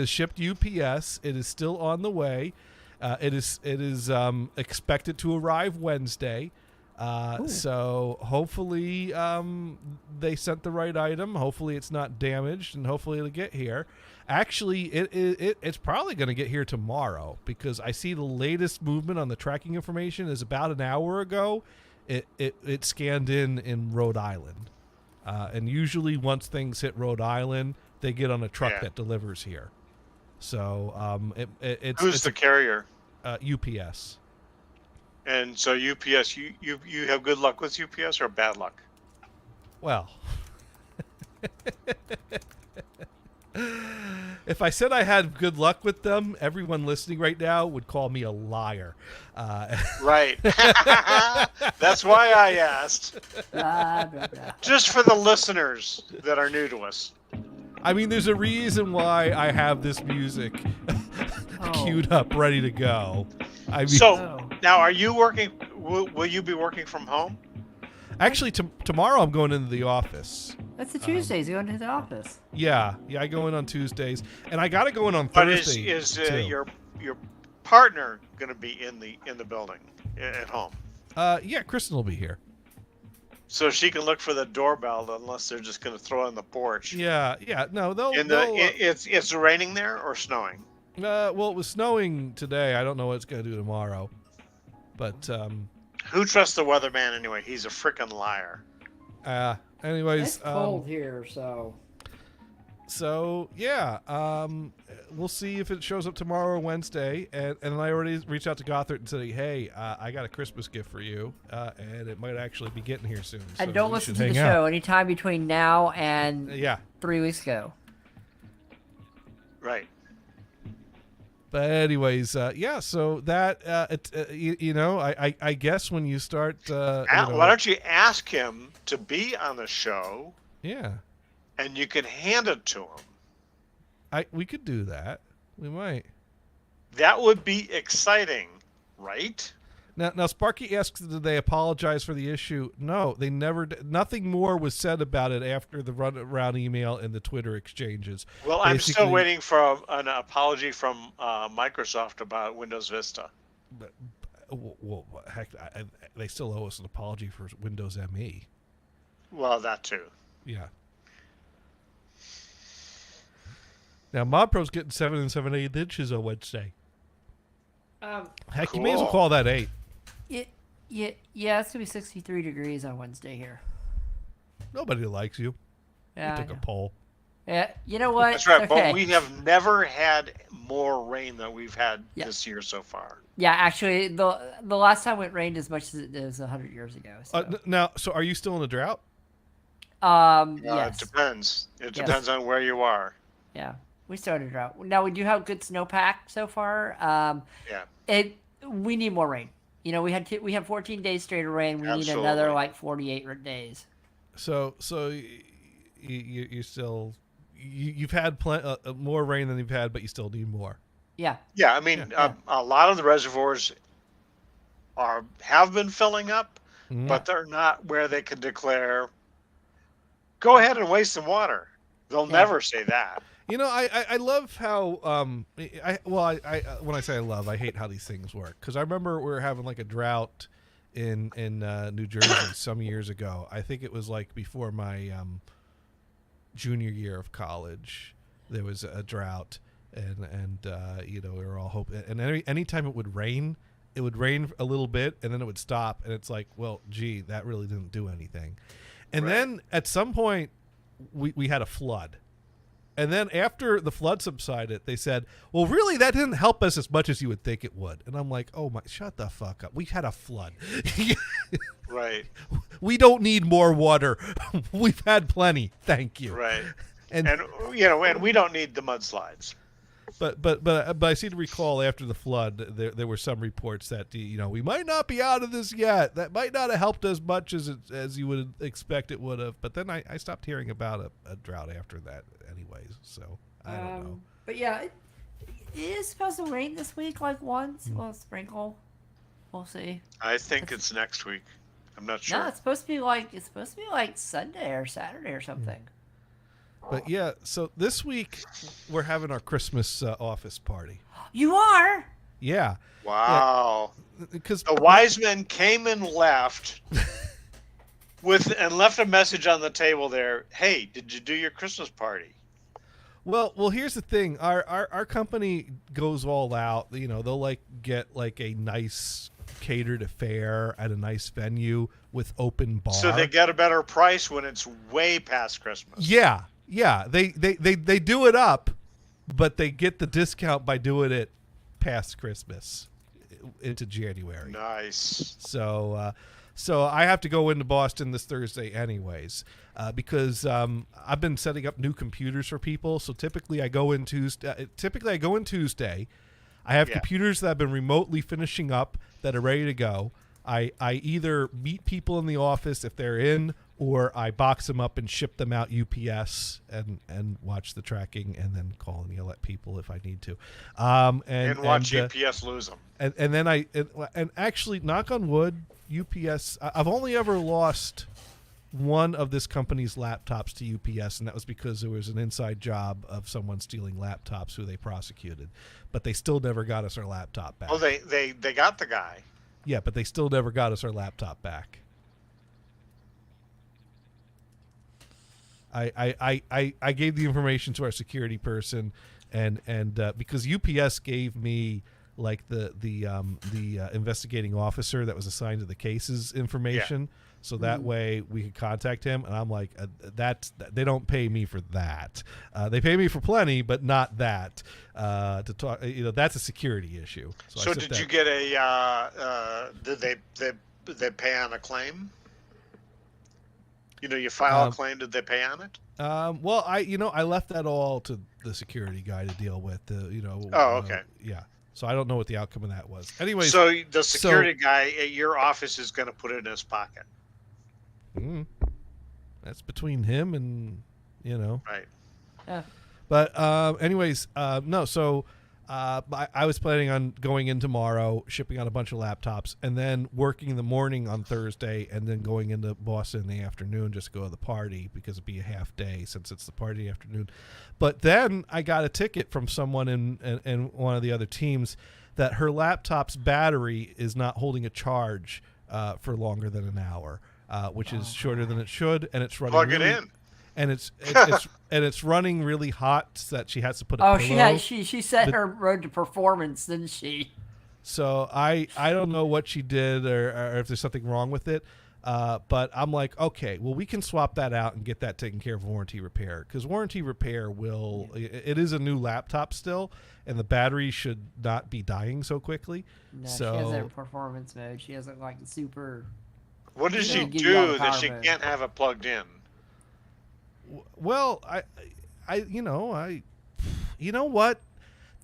shipped UPS. It is still on the way. It is expected to arrive Wednesday. So hopefully they sent the right item. Hopefully it's not damaged, and hopefully it'll get here. Actually, it's probably going to get here tomorrow, because I see the latest movement on the tracking information is about an hour ago. It scanned in Rhode Island, and usually once things hit Rhode Island, they get on a truck that delivers here. So who's the carrier? UPS. And so UPS, you have good luck with UPS or bad luck? Well, if I said I had good luck with them, everyone listening right now would call me a liar. Right. That's why I asked. Just for the listeners that are new to us. I mean, there's a reason why I have this music queued up, ready to go. I mean, so now, are you working? Will you be working from home? Actually, tomorrow I'm going into the office. That's the Tuesdays. You go into the office. Yeah, I go in on Tuesdays, and I got to go in on But Thursday. is your partner going to be in the building at home? Yeah, Kristen will be here. So she can look for the doorbell, unless they're just going to throw it on the porch. Yeah. No, it's raining there or snowing? Well, it was snowing today. I don't know what it's going to do tomorrow. But who trusts the weatherman anyway? He's a freaking liar. Anyways, it's cold here, so. So yeah, we'll see if it shows up tomorrow or Wednesday. And I already reached out to Gothard and said, hey, I got a Christmas gift for you, and it might actually be getting here soon. And so don't listen to the show anytime between now and 3 weeks ago. Right. But anyways, so that I guess when you start, why don't you ask him to be on the show? Yeah. And you can hand it to him. We could do that. We might. That would be exciting, right? Now Sparky asks, did they apologize for the issue? No, they never did. Nothing more was said about it after the runaround email and the Twitter exchanges. Well, I'm still waiting for an apology from Microsoft about Windows Vista. But, well, heck, they still owe us an apology for Windows ME. Well, that too. Yeah. Now, ModPro's getting 7 7/8 inches on Wednesday. Heck, cool. You may as well call that 8. Yeah, it's gonna be 63 degrees on Wednesday here. Nobody likes you. Yeah, you took a poll. Yeah, you know what? That's right, okay. But we have never had more rain than we've had this year so far. Yeah, actually, the last time it rained as much as it was 100 years ago. So. Now, so are you still in a drought? Yes. It depends. It depends on where you are. Yeah, we started a drought. Now we do have good snowpack so far. We need more rain. You know, we had 14 days straight of rain. We need another like 48 days. So you still you've had more rain than you've had, but you still need more. Yeah. Yeah, I mean, a lot of the reservoirs have been filling up, but they're not where they can declare, go ahead and waste some water. They'll never say that. You know, I love how when I say I love, I hate how these things work, because I remember we were having like a drought in New Jersey some years ago. I think it was like before my junior year of college. There was a drought, and we were all hoping. And anytime it would rain a little bit, and then it would stop, and it's like, well, gee, that really didn't do anything. And then at some point, we had a flood. And then after the flood subsided, they said, well, really, that didn't help us as much as you would think it would. And I'm like, oh, my, shut the fuck up. We've had a flood. Right. We don't need more water. We've had plenty. Thank you. Right. And And we don't need the mudslides. But I seem to recall after the flood, there were some reports that we might not be out of this yet. That might not have helped as much as you would expect it would have. But then I stopped hearing about a drought after that, anyways. So I don't know. But yeah, it is supposed to rain this week, like once. Well, sprinkle. We'll see. I think it's next week. I'm not sure. No, it's supposed to be like Sunday or Saturday or something. But yeah, so this week we're having our Christmas office party. You are? Yeah. Wow. Because The wise men came and left and left a message on the table there. Hey, did you do your Christmas party? Well, here's the thing. Our company goes all out. They'll get a nice catered affair at a nice venue with open bar. So they get a better price when it's way past Christmas. Yeah. They do it up, but they get the discount by doing it past Christmas into January. Nice. So I have to go into Boston this Thursday anyways, because I've been setting up new computers for people. So typically I go in Tuesday. I have computers that I've been remotely finishing up that are ready to go. I either meet people in the office if they're in, or I box them up and ship them out UPS and watch the tracking and then call and yell at people if I need to. And watch UPS lose them. And then and actually, knock on wood, UPS, I've only ever lost one of this company's laptops to UPS, and that was because there was an inside job of someone stealing laptops who they prosecuted. But they still never got us our laptop back. Oh, they got the guy. Yeah, but they still never got us our laptop back. I gave the information to our security person, and because UPS gave me the investigating officer that was assigned to the cases information, so that way we could contact him. And I'm like, they don't pay me for that. They pay me for plenty, but not that. To talk, that's a security issue. So did you get a? Did they pay on a claim? You file a claim. Did they pay on it? Well, I left that all to the security guy to deal with. Oh, okay. Yeah. So I don't know what the outcome of that was. Anyway, so the security guy at your office is going to put it in his pocket. That's between him and Right. Yeah. But anyways, no. So I was planning on going in tomorrow, shipping out a bunch of laptops, and then working in the morning on Thursday, and then going into Boston in the afternoon just to go to the party because it'd be a half day since it's the party afternoon. But then I got a ticket from someone in one of the other teams that her laptop's battery is not holding a charge for longer than an hour, which is shorter than it should, and it's running. Plug it in. And it's running really hot so that she has to put a pillow. She set her road to performance, didn't she? So I don't know what she did or if there's something wrong with it. But I'm like, okay, well, we can swap that out and get that taken care of warranty repair, because warranty repair it is a new laptop still, and the battery should not be dying so quickly. No, so she has a performance mode. She hasn't super. What does she give you all do the that power she mode. can't have it plugged in? Well, you know what?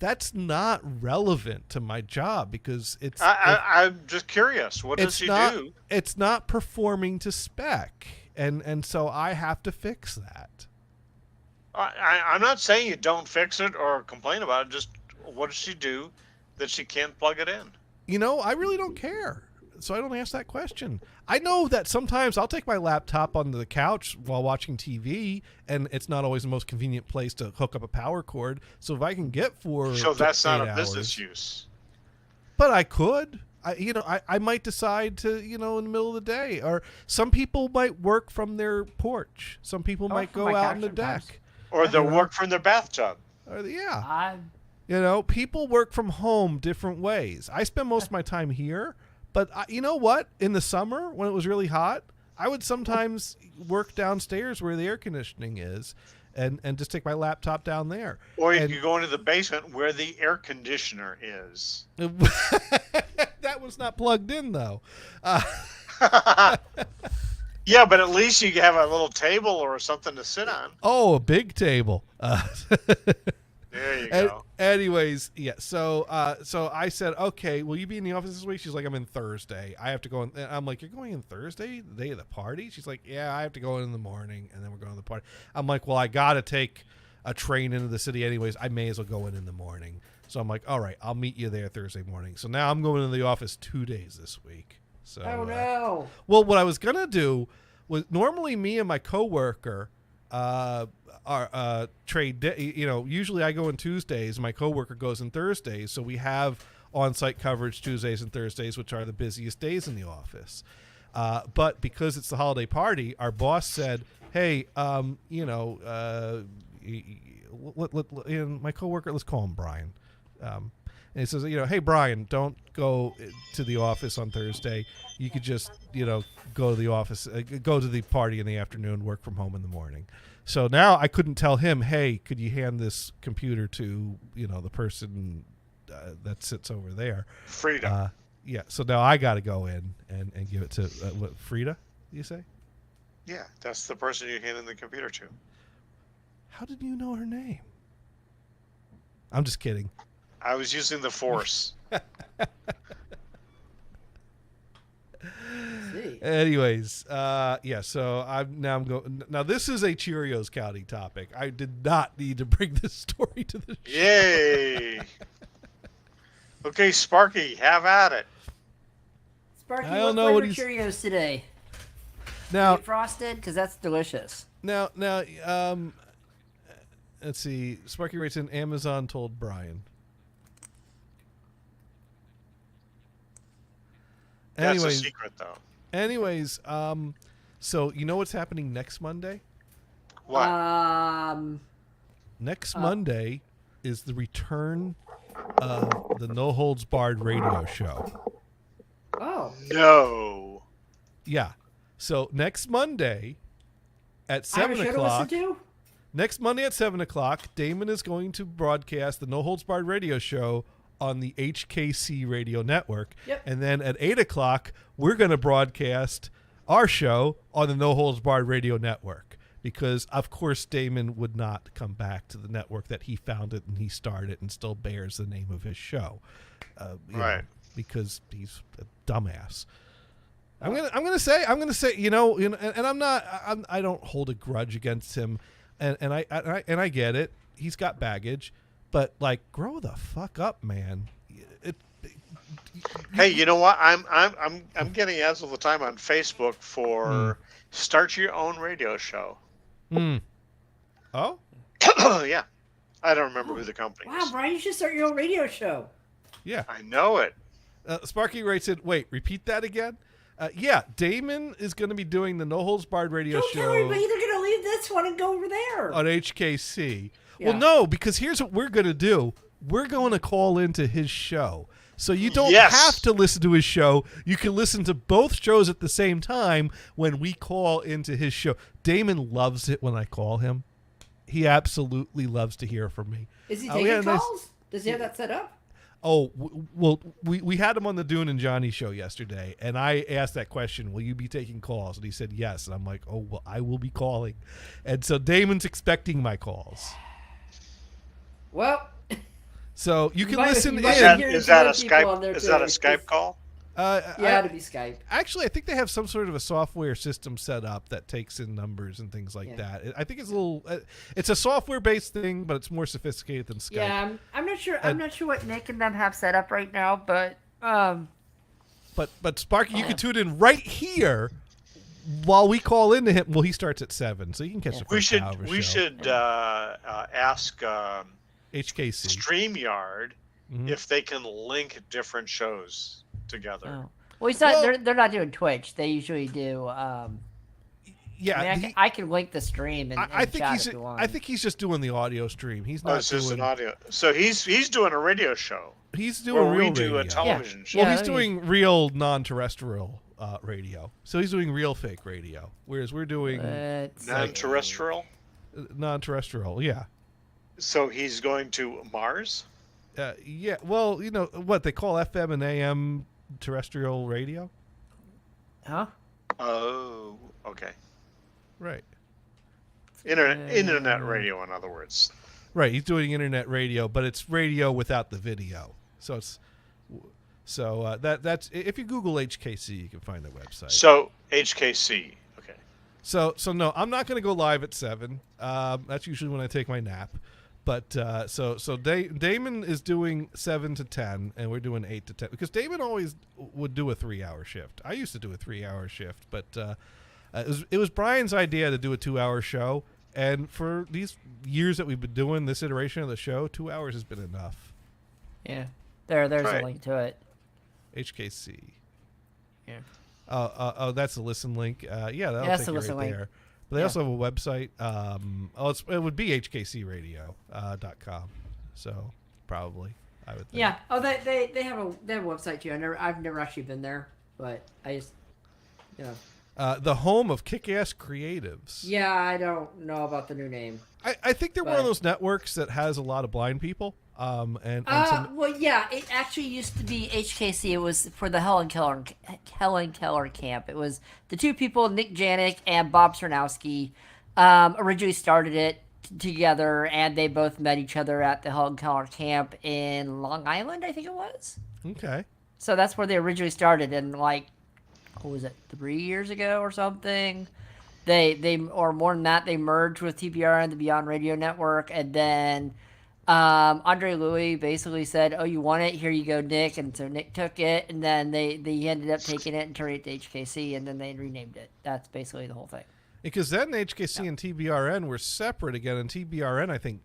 That's not relevant to my job because I'm just curious. What does she do? It's not performing to spec, and so I have to fix that. I'm not saying you don't fix it or complain about it. Just what does she do that she can't plug it in? I really don't care. So I don't ask that question. I know that sometimes I'll take my laptop onto the couch while watching TV, and it's not always the most convenient place to hook up a power cord. So if I can get so that's not a 8 business hours, use. But I could. I might decide to, in the middle of the day. Or some people might work from their porch. Some people might from go my out couch on the sometimes. deck. Or they'll work from their bathtub. Yeah. People work from home different ways. I spend most of my time here. But you know what? In the summer, when it was really hot, I would sometimes work downstairs where the air conditioning is and just take my laptop down there. Or you And- could go into the basement where the air conditioner is. That was not plugged in though. Yeah, but at least you have a little table or something to sit on. Oh, a big table. There you And- go. anyways, yeah. So I said, okay, will you be in the office this week? She's like, I'm in Thursday. I have to go in. And I'm like, you're going in Thursday, the day of the party? She's like, yeah, I have to go in the morning, and then we're going to the party. I'm like, well, I got to take a train into the city anyways. I may as well go in the morning. So I'm like, all right, I'll meet you there Thursday morning. So now I'm going to the office 2 days this week. So Oh no. well, what I was gonna do was normally me and my coworker are trade day. You know, usually I go on Tuesdays, my coworker goes on Thursdays, so we have on-site coverage Tuesdays and Thursdays, which are the busiest days in the office. But because it's the holiday party, our boss said, "Hey, you know, and my coworker, let's call him Brian." And he says, you know, hey, Brian, don't go to the office on Thursday. You could just, you know, go to the office, go to the party in the afternoon, work from home in the morning. So now I couldn't tell him, hey, could you hand this computer to, you know, the person that sits over there? Freedom. Yeah. So now I got to go in and give it to, what, Frida, you say? Yeah, that's the person you hand in the computer to. How did you know her name? I'm just kidding. I was using the Force. See. Anyways, yeah. So I'm going. Now this is a Cheerios County topic. I did not need to bring this story to the show. Yay! Okay, Sparky, have at it. Sparky, I don't what know what flavor Cheerios today? Now, Frosted, because that's delicious. now, let's see. Sparky writes in, Amazon told Brian. That's Anyways, a secret, though. anyways, so you know what's happening next Monday? What? Next Monday is the return of the No Holds Barred radio show. Oh. No. Yeah. So next Monday at I have 7 a show to o'clock. listen to? Next Monday at 7 o'clock, Damon is going to broadcast the No Holds Barred radio show on the HKC radio network. Yep. And then at 8 o'clock, we're going to broadcast our show on the No Holds Barred radio network. Because, of course, Damon would not come back to the network that he founded and he started and still bears the name of his show. You know, Right. because he's a dumbass. I'm gonna say, you know, and I don't hold a grudge against him, and I get it. He's got baggage, but like, grow the fuck up, man. Hey, you know what? I'm getting ads all the time on Facebook for start your own radio show. Oh, Yeah. I don't remember who the company Wow, is. Brian, you should start your own radio show. yeah. I know it. Sparky writes it. Wait, repeat that again. Yeah, Damon is going to be doing the No Holds Barred radio Don't show tell everybody they're going to leave this one and go over there. on HKC. Yeah. Well, no, because here's what we're going to do. We're going to call into his show. So you don't Yes. have to listen to his show. You can listen to both shows at the same time when we call into his show. Damon loves it when I call him. He absolutely loves to hear from me. Is he we taking had a nice- calls? Does he have that set up? Oh, well, we had him on the Dune and Johnny show yesterday, and I asked that question, will you be taking calls? And he said yes. And I'm like, oh, well, I will be calling. And so Damon's expecting my calls. Well, So you can might- listen you in. might Is that, hear is some that a other people on Skype? there Is that a too. Skype call? yeah, to be Skype. Actually, I think they have some sort of a software system set up that takes in numbers and things like Yeah. that. I think it's a little. It's a software-based thing, but it's more sophisticated than Skype. Yeah, I'm not sure. I'm not sure what Nick and them have set up right now, but But Sparky, you can tune in right here while we call into him. Well, he starts at 7, so you can catch the We first should hour of the we show. should ask HKC. StreamYard Mhm. if they can link different shows together. oh. Well, he's not. Well- they're not doing Twitch. They usually do. Yeah, I mean, I can link the stream and, I think chat he's. if you want. I think he's just doing the audio stream. He's Oh, not it's just doing. an audio. So he's doing a radio show He's where doing real we do radio. a television show. Well, Yeah, he's I mean- doing real non-terrestrial radio. So he's doing real fake radio, whereas we're doing Let's see. Non-terrestrial. non-terrestrial. Yeah. So he's going to Mars? Yeah. Well, you know what they call FM and AM terrestrial radio. Huh? Oh, okay. Right. Internet radio, in other words. Right. He's doing internet radio, but it's radio without the video. So it's that's if you Google HKC, you can find the website. So HKC. Okay. So no, I'm not going to go live at 7. That's usually when I take my nap. But Damon is doing 7 to 10, and we're doing 8 to 10 because Damon always would do a 3-hour shift. I used to do a 3-hour shift, but it was Brian's idea to do a 2-hour show, and for these years that we've been doing this iteration of the show, 2 hours has been enough. Yeah. There's Right. a link to it. HKC. Yeah. Oh, that's the listen link. Yeah, that'll That's take the you listen right link. there. But they Yeah. also have a website. It would be hkcradio.com. So probably I would think. Yeah. Oh, they have a website too. I've never actually been there, but I just The home of kick-ass creatives. yeah, I don't know about the new name. I think they're one of But- those networks that has a lot of blind people. And some, Well, yeah, it actually used to be HKC. It was for the Helen Keller camp. It was the two people, Nick Janik and Bob Cernowski, originally started it together, and they both met each other at the Helen Keller camp in Long Island, I think it was. okay. So that's where they originally started, and like, what was it, 3 years ago or something? They or more than that, they merged with TBRN, the Beyond Radio Network, and then Andre Louis basically said, "Oh, you want it? Here you go, Nick." And so Nick took it, and then they ended up taking it and turning it to HKC, and then they renamed it. That's basically the whole thing. Because then HKC and TBRN were separate again, and TBRN I think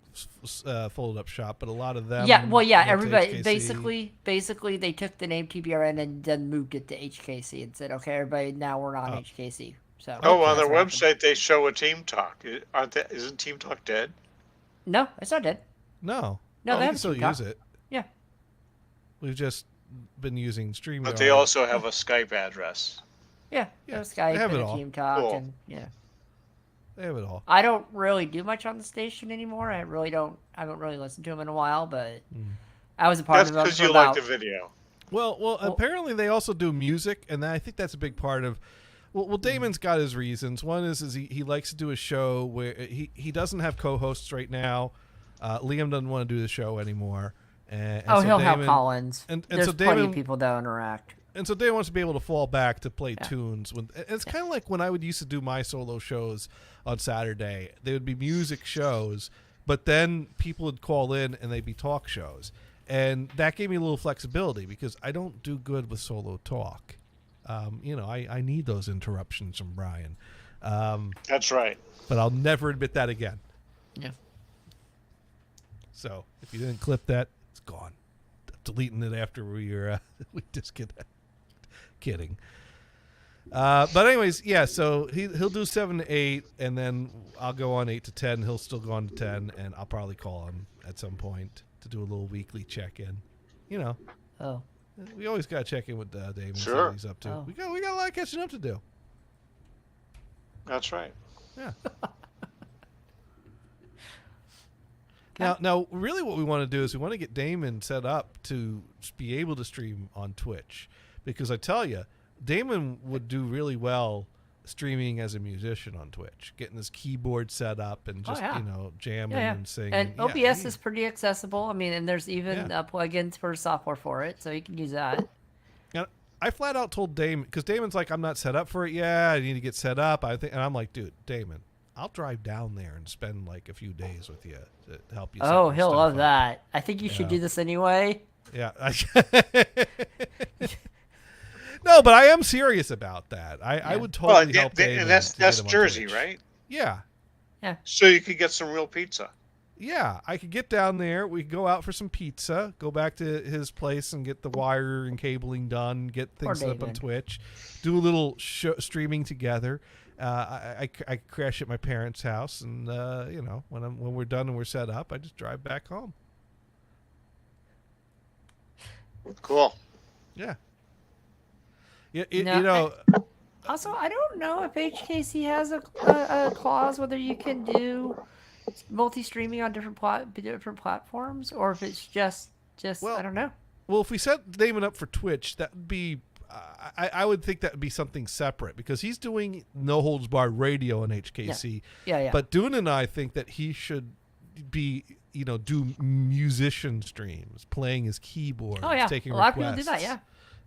folded up shop, but a lot of them. Yeah, well, yeah, went to everybody HKC. basically they took the name TBRN and then moved it to HKC and said, "Okay, everybody, now we're on Oh. HKC." So Oh, on that's their what happened. website they show a Team Talk. Isn't Team Talk dead? No, it's not dead. No. No, we they can have still Team Talk. use it. Yeah. We've just been using StreamYard. But they also have a Skype address. Yeah, Yeah, there's Skype they have and it a all. Team Talk, Cool. and yeah. They have it all. I don't really do much on the station anymore. I haven't really listened to them in a while, but I was a part That's of them because for you about. like the video. Well, apparently they also do music, and I think that's a big part of. Well, Damon's got his reasons. One is he likes to do a show where he doesn't have co-hosts right now. Liam doesn't want to do the show anymore. And Oh, so he'll have Damon- Collins. and There's so plenty Damon- of people that interact. And so Damon wants to be able to fall back to play tunes. It's kind of like when I would used to do my solo shows on Saturday. They would be music shows, but then people would call in and they'd be talk shows. And that gave me a little flexibility because I don't do good with solo talk. I need those interruptions from Brian. That's right. But I'll never admit that again. Yeah. So if you didn't clip that, it's gone. I'm deleting it after we disconnect. Kidding. But anyways, yeah. So he'll do 7 to 8, and then I'll go on 8 to 10. He'll still go on to 10, and I'll probably call him at some point to do a little weekly check-in. Oh. We always got to check in with Damon. See Sure. what he's up to. Oh. We got a lot of catching up to do. That's right. Yeah. Now, really, what we want to do is we want to get Damon set up to be able to stream on Twitch, because I tell you, Damon would do really well streaming as a musician on Twitch, getting his keyboard set up and just jamming and singing. And Yeah, OBS is pretty accessible. I mean, and there's even Yeah. plugins for software for it, so you can use that. And I flat out told Damon, because Damon's like, I'm not set up for it yet. I need to get set up. And I'm like, dude, Damon, I'll drive down there and spend like a few days with you to help you. set Oh, your he'll stuff love up. that. I think you should do this anyway. Yeah. No, but I am serious about that. I would totally help Damon. and that's to get him on Jersey, Twitch. right? Yeah. So you could get some real pizza. Yeah, I could get down there. We could go out for some pizza, go back to his place and get the wire and cabling done, get things set up on David. Twitch, do a little streaming together. I crash at my parents' house, and when we're done and we're set up, I just drive back home. Cool. Yeah. Yeah, No, Also, I don't know if HKC has a clause whether you can do multi-streaming on different platforms, or if it's just Well, I don't know. Well, if we set Damon up for Twitch, that would be, I would think that would be something separate because he's doing No Holds Barred Radio on HKC. Yeah. But Dune and I think that he should be, do musician streams, playing his keyboard, Oh yeah, taking a lot requests. of people do that. Yeah.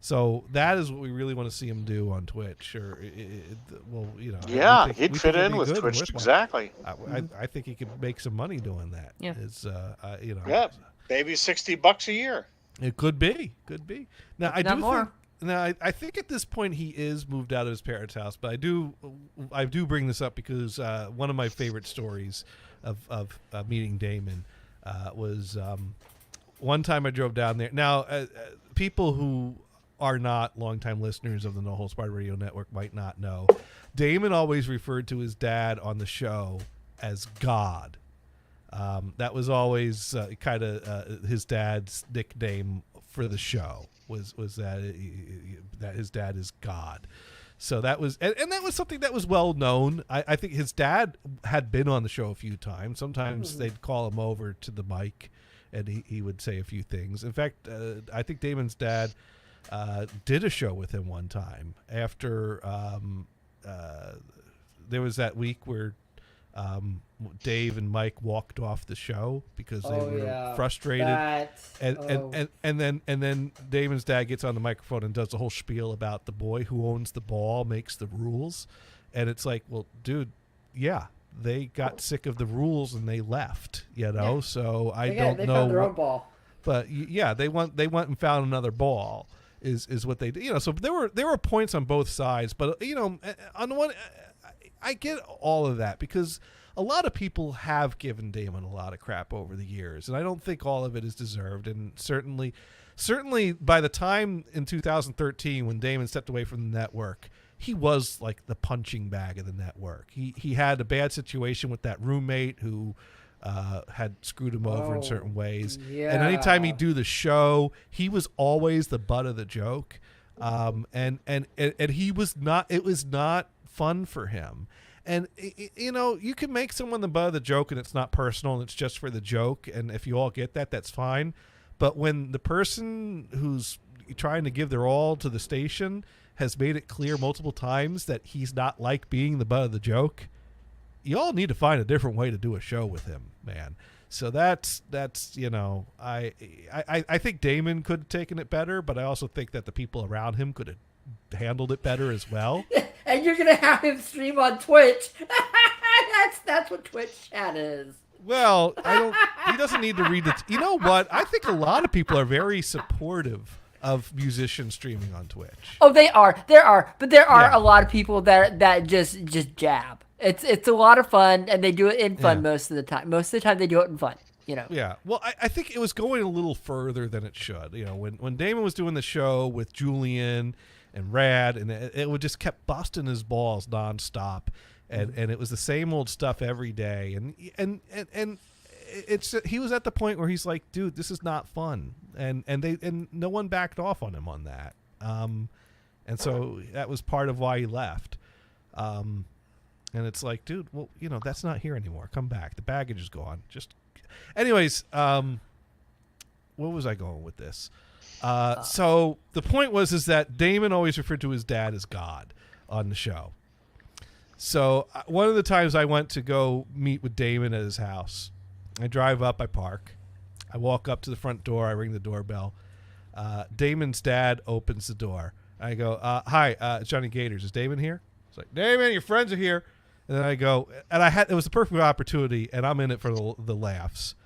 So that is what we really want to see him do on Twitch, Yeah, we he'd we fit think it'd in be with good and Twitch worthwhile. exactly. I think he could make some money doing that. Yeah. It's, Yeah, maybe $60 a year. It could be. Now I Not do more. think. Now I think at this point he is moved out of his parents' house, but I do bring this up because one of my favorite stories of meeting Damon was one time I drove down there. Now people who are not longtime listeners of the No Holds Barred Radio Network might not know. Damon always referred to his dad on the show as God. That was always kind of his dad's nickname for the show was that his dad is God. So that was and that was something that was well known. I think his dad had been on the show a few times. Sometimes they'd call him over to the mic, and he would say a few things. In fact, I think Damon's dad did a show with him one time after there was that week where Dave and Mike walked off the show because they were frustrated. And then Damon's dad gets on the microphone and does the whole spiel about the boy who owns the ball makes the rules. And it's like, well, dude, yeah, they got sick of the rules and they left, so I don't know. Found their own ball. But yeah, they went and found another ball is what they did. So there were points on both sides, but on the one, I get all of that because a lot of people have given Damon a lot of crap over the years, and I don't think all of it is deserved. And certainly by the time in 2013 when Damon stepped away from the network, he was like the punching bag of the network. He had a bad situation with that roommate who had screwed him over in certain ways. Yeah. And anytime he'd do the show, he was always the butt of the joke. And he was not, it was not fun for him. And you can make someone the butt of the joke and it's not personal and it's just for the joke. And if you all get that, that's fine. But when the person who's trying to give their all to the station has made it clear multiple times that he's not like being the butt of the joke, you all need to find a different way to do a show with him, man. So that's I think Damon could have taken it better, but I also think that the people around him could have handled it better as well. And you're gonna have him stream on Twitch. That's what Twitch chat is. Well, he doesn't need to read it. You know what? I think a lot of people are very supportive of musicians streaming on Twitch. Oh, there are, but there are Yeah. a lot of people that just jab. It's a lot of fun, and they do it in fun most of the time. Most of the time, they do it in fun. Yeah. Well, I think it was going a little further than it should. When Damon was doing the show with Julian and Rad, and it would just kept busting his balls nonstop, and it was the same old stuff every day, and it's he was at the point where he's like, dude, this is not fun, and no one backed off on him on that, and so that was part of why he left. And it's like, dude, well, that's not here anymore. Come back. The baggage is gone. Anyways, where was I going with this? So the point is that Damon always referred to his dad as God on the show. So one of the times I went to go meet with Damon at his house, I drive up, I park, I walk up to the front door, I ring the doorbell. Damon's dad opens the door. I go, hi, Johnny Gators. Is Damon here? It's like, Damon, your friends are here. And then I go, and it was a perfect opportunity, and I'm in it for the laughs.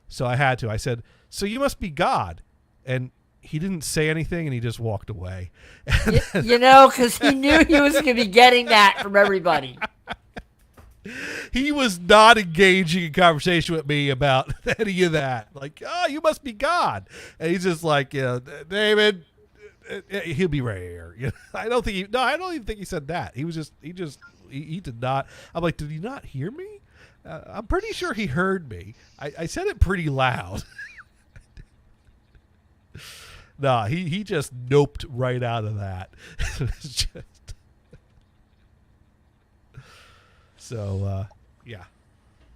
So I had to. I said, so you must be God. And he didn't say anything, and he just walked away. Because he knew he was going to be getting that from everybody. He was not engaging in conversation with me about any of that. Like, oh, you must be God. And he's just like, David, he'll be right here. I don't even think he said that. He did not. I'm like, did he not hear me? I'm pretty sure he heard me. I said it pretty loud. Nah, he just noped right out of that. So, yeah.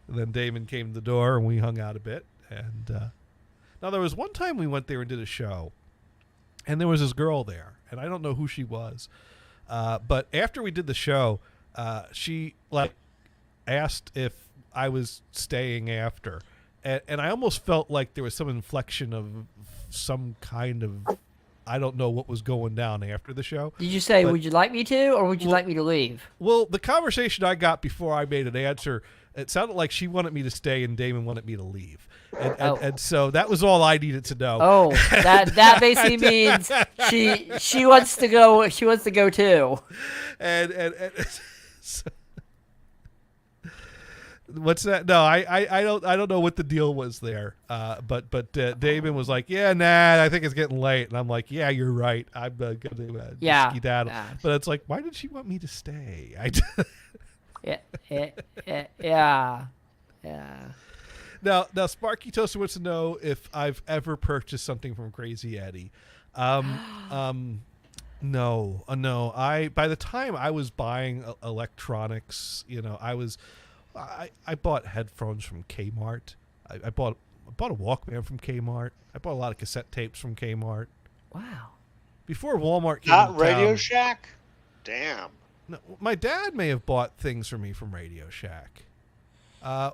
And then Damon came to the door, and we hung out a bit. And now there was one time we went there and did a show, and there was this girl there, and I don't know who she was, but after we did the show, she asked if I was staying after, and I almost felt like there was some inflection of some kind of, I don't know what was going down after the show. Did you say, would you like me to, or would you like me to leave? Well, the conversation I got before I made an answer, it sounded like she wanted me to stay and Damon wanted me to leave. And so that was all I needed to know. Oh, that basically means she wants to go. She wants to go too. And so, what's that? No, I don't know what the deal was there. But Damon was like, yeah, nah, I think it's getting late, and I'm like, yeah, you're right. I'm gonna skedaddle. Yeah. But it's like, why did she want me to stay? Yeah. Now, Sparky Toaster wants to know if I've ever purchased something from Crazy Eddie. No. By the time I was buying electronics, I bought headphones from Kmart. I bought a Walkman from Kmart. I bought a lot of cassette tapes from Kmart. Wow. Before Walmart came Not to Radio town, Shack? Damn. No, my dad may have bought things for me from Radio Shack.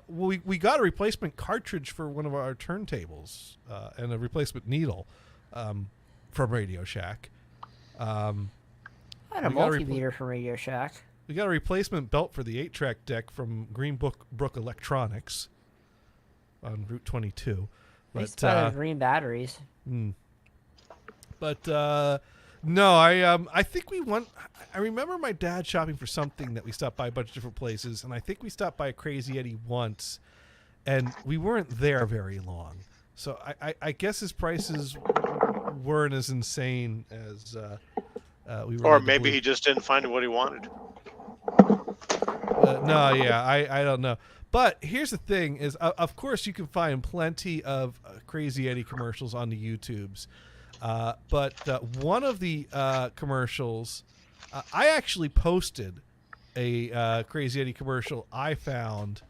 We got a replacement cartridge for one of our turntables and a replacement needle from Radio Shack. I had a multimeter from Radio Shack. We got a replacement belt for the 8-track deck from Greenbrook Electronics on Route 22. But green batteries. But no, I think we went. I remember my dad shopping for something that we stopped by a bunch of different places, and I think we stopped by a Crazy Eddie once, and we weren't there very long. So I guess his prices weren't as insane as we were. Or maybe he just didn't find what he wanted. No, yeah, I don't know. But here's the thing: is of course you can find plenty of Crazy Eddie commercials on the YouTubes. But one of the commercials, I actually posted a Crazy Eddie commercial I found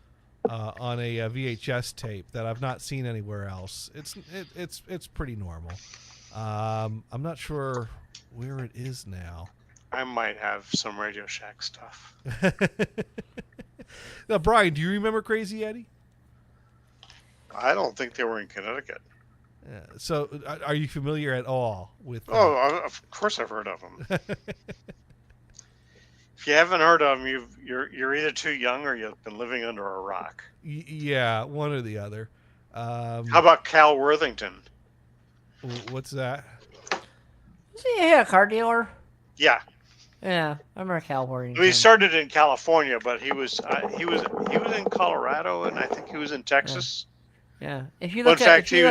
on a VHS tape that I've not seen anywhere else. It's pretty normal. I'm not sure where it is now. I might have some Radio Shack stuff. Now, Brian, do you remember Crazy Eddie? I don't think they were in Connecticut. So, are you familiar at all with? Of course I've heard of them. If you haven't heard of them, you're either too young or you've been living under a rock. Yeah, one or the other. How about Cal Worthington? What's that? Is he a car dealer? Yeah. Yeah, I remember Cal Worthington. He started in California, but he was in Colorado, and I think he was in Texas. Yeah. If you Well, look in at fact, you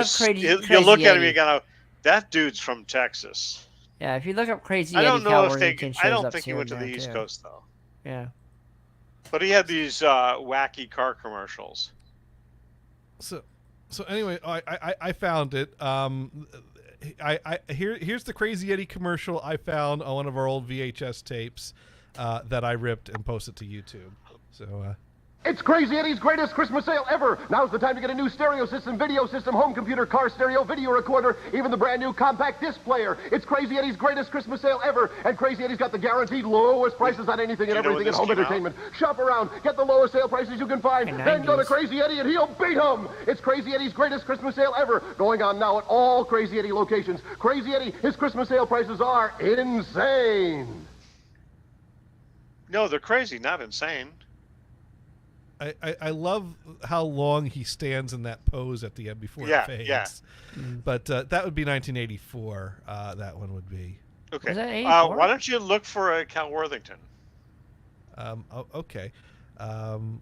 look at him, you go, that dude's from Texas. Yeah, if you look up Crazy I Eddie, don't know Cal if Worthington I shows don't up think he here went to and the there, East too. Coast though. Yeah. But he had these wacky car commercials. So anyway, I found it. Here's the Crazy Eddie commercial I found on one of our old VHS tapes that I ripped and posted to YouTube. So It's Crazy Eddie's greatest Christmas sale ever. Now's the time to get a new stereo system, video system, home computer, car stereo, video recorder, even the brand new compact disc player. It's Crazy Eddie's greatest Christmas sale ever. And Crazy Eddie's got the guaranteed lowest prices on anything and everything in home entertainment. Shop around, get the lowest sale prices you can find, then go to Crazy Eddie and he'll beat him. It's Crazy Eddie's greatest Christmas sale ever. Going on now at all Crazy Eddie locations. Crazy Eddie, his Christmas sale prices are insane. No, they're crazy, not insane. I love how long he stands in that pose at the end before it fades. Yeah. But that would be 1984. That one would be. Okay. Was that 84? Why don't you look for a Cal Worthington? Okay. I'm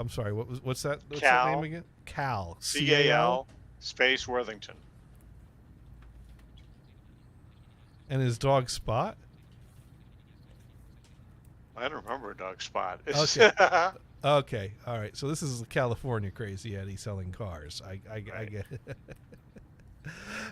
sorry. What's that? What's Cal. that name again? Cal. CAL space Worthington. And his dog Spot. I don't remember Doug Spot. Okay. Okay. All right. So this is California Crazy Eddie selling cars. I get it.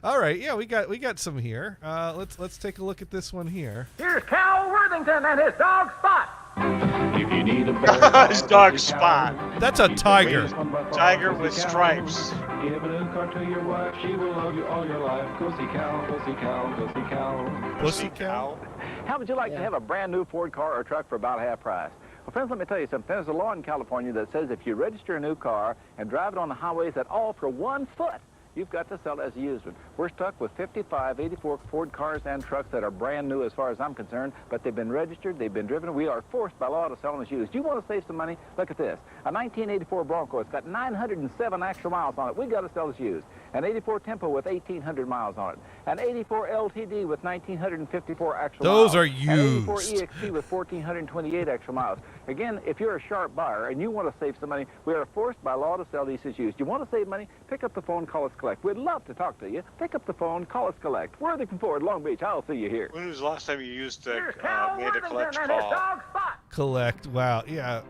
All right. Yeah, we got some here. Let's take a look at this one here. Here's Cal Worthington and his dog Spot. If you need a His dog Spot. That's a tiger. Tiger with stripes. Give a new car to your wife, she will love you all your life. Go see Cal, go see Cal, go see Cal. Pussy cow. How would you like to have a brand new Ford car or truck for about half price? Well, friends, let me tell you something. There's a law in California that says if you register a new car and drive it on the highways at all for 1 foot, you've got to sell it as a used one. We're stuck with 55, 84 Ford cars and trucks that are brand new as far as I'm concerned, but they've been registered, they've been driven. We are forced by law to sell them as used. You want to save some money? Look at this. A 1984 Bronco, it's got 907 actual miles on it. We got to sell as used. An 84 Tempo with 1,800 miles on it. An 84 LTD with 1,954 actual miles. Those are An 84 used. EXP with 1,428 actual miles. Again, if you're a sharp buyer and you want to save some money, we are forced by law to sell these as used. You want to save money? Pick up the phone, call us collect. We'd love to talk to you. Pick up the phone, call us collect. Worthington Ford, Long Beach. I'll see you here. When was the last time you used Here's made Cal a Worthington collect and his call? dog Spot. Collect. Wow. Yeah.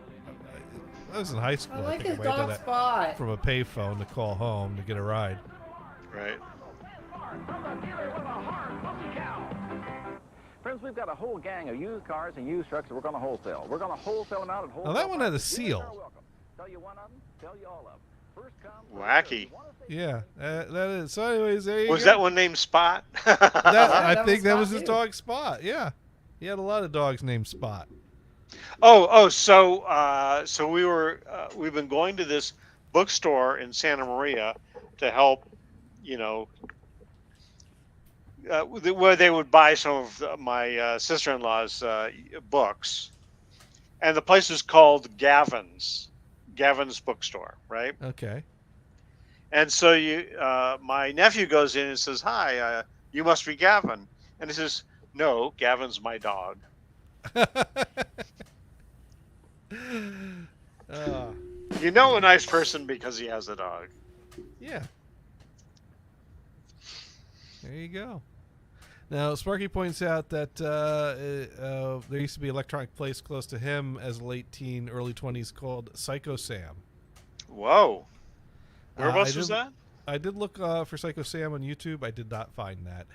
I was in high school. I like think his I might have done dog that Spot. from a payphone to call home to get a ride. Right. Friends, we've got a whole gang of used cars and used trucks that we're going to wholesale. We're going to wholesale them out at wholesale. Now, that one had a prices. You are seal. welcome. Tell you one of them, tell you all of them. First come, first Wacky. served. Wanna save Yeah. That is. So, anyways, there you Was go. that one named Spot? I That think was that was Spot, his too. dog Spot. Yeah. He had a lot of dogs named Spot. So we've been going to this bookstore in Santa Maria to help, where they would buy some of my sister-in-law's books, and the place is called Gavin's Bookstore, right? Okay. And so my nephew goes in and says, "Hi, you must be Gavin," and he says, "No, Gavin's my dog." You know a nice person because he has a dog. Yeah. There you go. Now, Sparky points out that there used to be an electronic place close to him as a late teen, early 20s called Psycho Sam. Whoa. I Whereabouts was did- that? I did look for Psycho Sam on YouTube. I did not find that.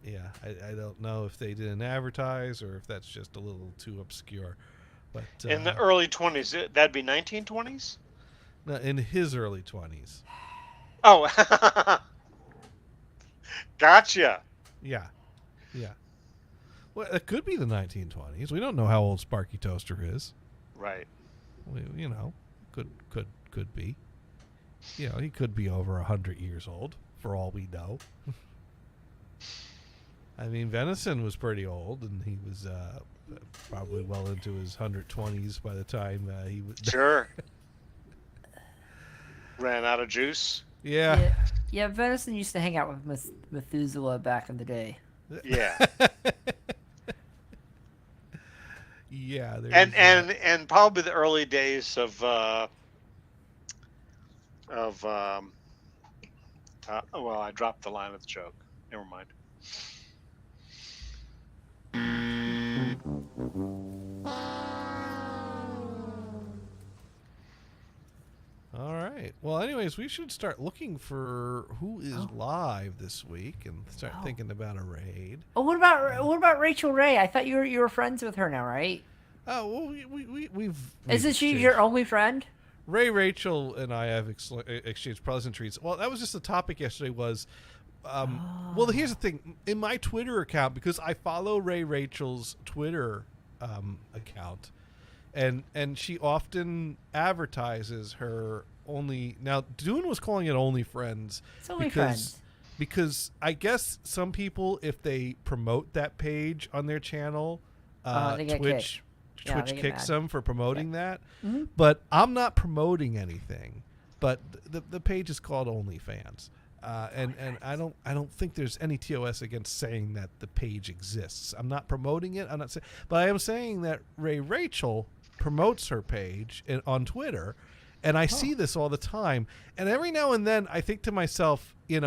Yeah, I don't know if they didn't advertise or if that's just a little too obscure. But In the early 20s. That'd be 1920s? no, in his early 20s. Oh. Gotcha. Yeah. Well, it could be the 1920s. We don't know how old Sparky Toaster is. Right. Could be. He could be over 100 years old, for all we know. I mean, Venison was pretty old, and he was probably well into his 120s by the time he was. Sure. Ran out of juice. Yeah. Yeah, Venison used to hang out with Methuselah back in the day. Yeah. Yeah. And probably the early days of well, I dropped the line of the joke. Never mind. All right. Well, anyways, we should start looking for who is live this week and start thinking about a raid. Oh, what about Rachel Ray? I thought you were friends with her now, right? Oh, well, we've Isn't she exchanged- your only friend? Ray, Rachel, and I have exchanged pleasantries. Well, that was just the topic yesterday was, well, here's the thing. In my Twitter account, because I follow Ray Rachel's Twitter account, and she often advertises her only. Now, Dune was calling it Only Friends. It's Only Friends. Because I guess some people, if they promote that page on their channel, They get Twitch kicked. Yeah, Twitch they get kicks mad. them for promoting that. Mm-hmm. But I'm not promoting anything. But the page is called OnlyFans. And I don't think there's any TOS against saying that the page exists. I'm not promoting it. I'm not saying, but I am saying that Ray Rachel promotes her page on Twitter, and I see this all the time. And every now and then I think to myself, do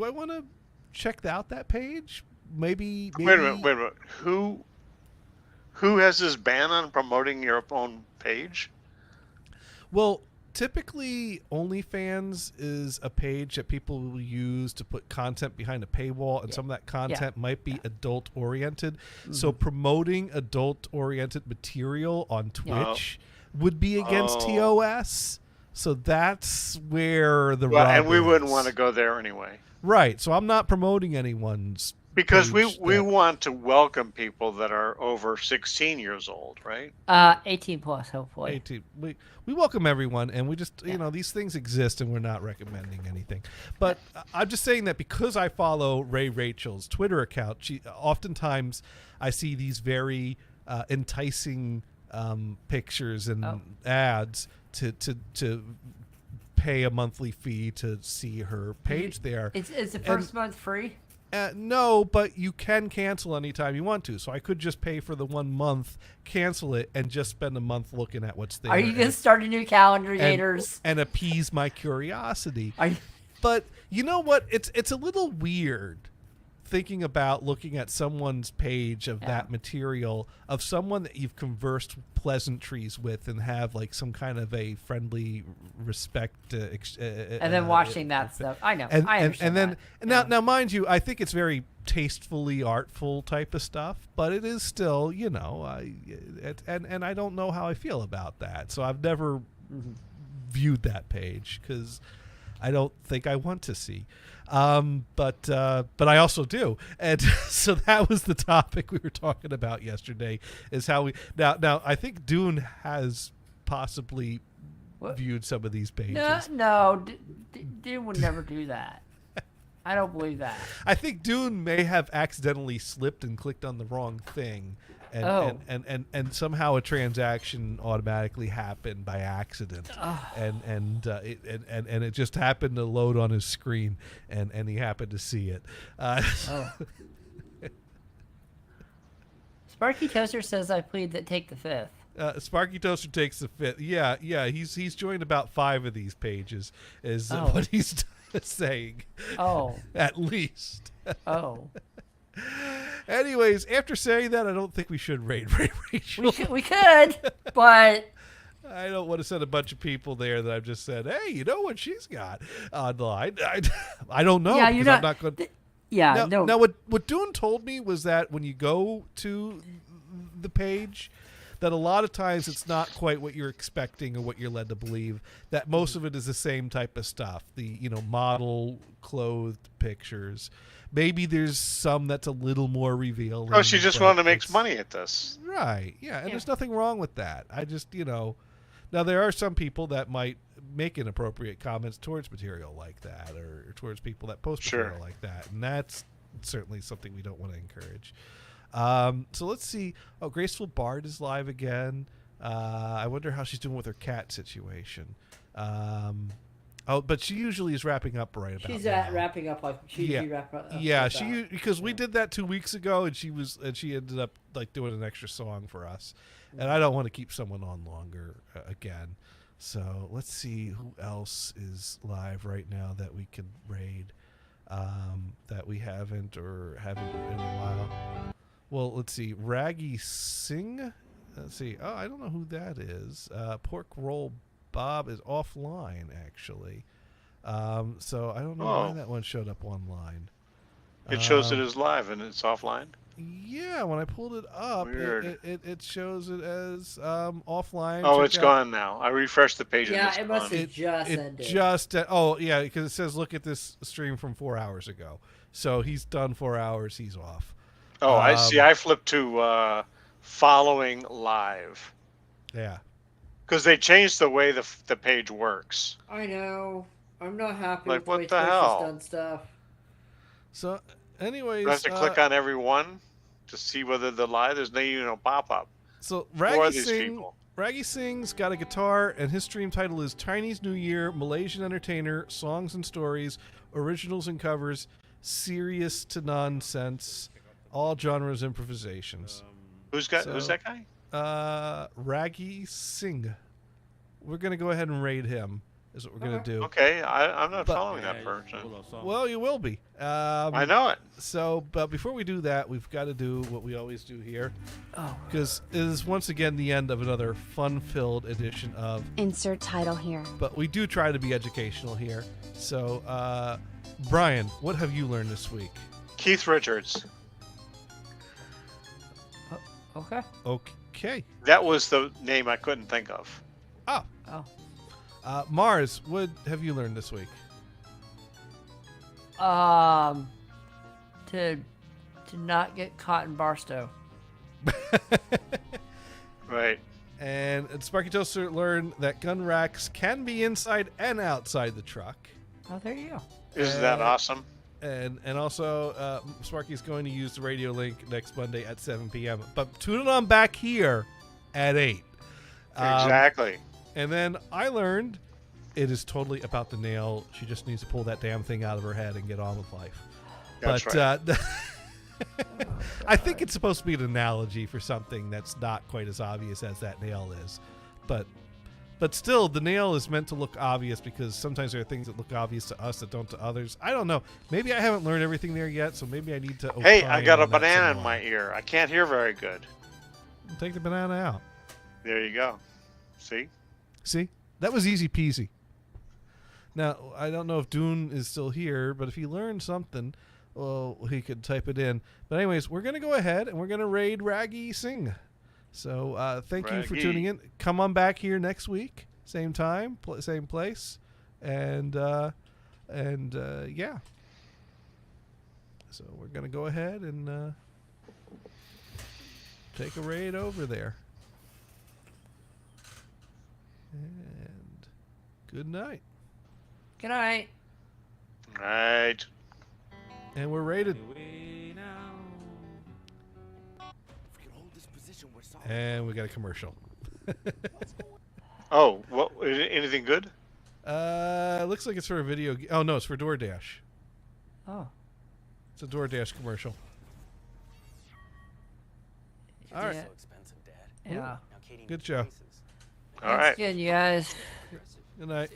I want to check out that page? Maybe. Wait a minute. Who has this ban on promoting your own page? Well, typically, OnlyFans is a page that people will use to put content behind a paywall, and some of that content might be adult-oriented. So promoting adult-oriented material on Twitch would be against TOS. So that's where the rub and we is. wouldn't want to go there anyway. Right. So I'm not promoting anyone's Because we page want to welcome people that are over 16 years old, right? 18 plus, hopefully. 18. We welcome everyone, and we just, you know, these things exist, and we're not recommending anything. But I'm just saying that because I follow Ray Rachel's Twitter account, oftentimes I see these very enticing pictures and ads to pay a monthly fee to see her page there. Is the first month free? No, but you can cancel anytime you want to. So I could just pay for the 1 month, cancel it, and just spend a month looking at what's there. Are you going to start a new calendar, haters? And appease my curiosity. Are you... But you know what? It's a little weird thinking about looking at someone's page of that material, of someone that you've conversed pleasantries with and have like some kind of a friendly respect and then watching that stuff. I know. I understand and then now mind you, I think it's very tastefully artful type of stuff, but it is still, you know, and I don't know how I feel about that. So I've never viewed that page because I don't think I want to see. But I also do. And so that was the topic we were talking about yesterday, is how we now I think Dune has possibly viewed some of these pages. No, Dune would never do that. I don't believe that. I think Dune may have accidentally slipped and clicked on the wrong thing. And somehow a transaction automatically happened by accident, and it just happened to load on his screen, and he happened to see it. Sparky Toaster says I plead that take the fifth. Sparky Toaster takes the fifth. Yeah, he's joined about 5 of these pages, is what he's saying. At least. Anyways, after saying that, I don't think we should raid Ray Rachel. We could, but I don't want to send a bunch of people there that I've just said, hey, you know what she's got online. I don't know. Yeah, because you're I'm not going. Now, what Dune told me was that when you go to the page, that a lot of times it's not quite what you're expecting or what you're led to believe. That most of it is the same type of stuff. The model clothed pictures. Maybe there's some that's a little more revealing. Oh, she just wanted to make money at this. Right. Yeah, and there's nothing wrong with that. I just, now there are some people that might make inappropriate comments towards material like that, or towards people that post material like that, and that's certainly something we don't want to encourage. So let's see. Oh, Graceful Bard is live again. I wonder how she's doing with her cat situation. But she usually is wrapping up right about she's now. wrapping up like she wrapped up. Yeah, because we did that 2 weeks ago, and she ended up like doing an extra song for us, and I don't want to keep someone on longer again. So let's see who else is live right now that we can raid, that we haven't in a while. Well, let's see. Raggy Singh. Let's see. Oh, I don't know who that is. Pork Roll Bob is offline, actually. So I don't know why that one showed up online. It shows it as live and it's offline? Yeah, when I pulled it up, it shows it as offline. Oh, it's gone now. I refreshed the page. Yeah, it must have just ended. Because it says look at this stream from 4 hours ago. So he's done 4 hours. He's off. Oh, I see. I flipped to following live. Yeah. Because they changed the way the page works. I know. I'm not happy Like, with the what way the Twitch hell? has done stuff. So, anyways, You have to click on every one to see whether they're live. There's no pop-up. So Raggy Singh's got a guitar, and his stream title is Chinese New Year, Malaysian Entertainer, Songs and Stories, Originals and Covers, Serious to Nonsense, all genres improvisations. Who's that guy? Raggy Singh. We're going to go ahead and raid him. is what we're gonna do. Okay, I'm not But- following that person. Well, you will be. I know it. So, but before we do that, we've got to do what we always do here, Oh. because it is once again the end of another fun-filled edition of. Insert title here. But we do try to be educational here. So, Brian, what have you learned this week? Keith Richards. Okay. Okay. That was the name I couldn't think of. Oh. Oh. Mars, what have you learned this week? To not get caught in Barstow. Right. And Sparky Toaster learned that gun racks can be inside and outside the truck. Oh, there you go. Isn't that awesome? And also, Sparky's going to use the radio link next Monday at 7 p.m. But tune it on back here at 8. Exactly. And then I learned it is totally about the nail. She just needs to pull that damn thing out of her head and get on with life. That's But right. I think it's supposed to be an analogy for something that's not quite as obvious as that nail is. But still, the nail is meant to look obvious because sometimes there are things that look obvious to us that don't to others. I don't know. Maybe I haven't learned everything there yet, so maybe I need to. Hey, I got a opine on that banana some in more. my ear. I can't hear very good. Take the banana out. There you go. See? See? That was easy peasy. Now, I don't know if Dune is still here, but if he learned something, well, he could type it in. But anyways, we're going to go ahead and we're going to raid Raggy Singh. So thank you for Raggy. tuning in. Come on back here next week. Same time, same place. And yeah. So we're going to go ahead and take a raid over there. And good night. Good night. Right. And we're rated. And we got a commercial. Oh, what? Anything good? Looks like it's for a video. Oh no, it's for DoorDash. Oh. It's a DoorDash commercial. All right. Yeah. Expensive, Dad. Yeah. Now Katie Good needs show. braces. All right. Good, you guys. Good night.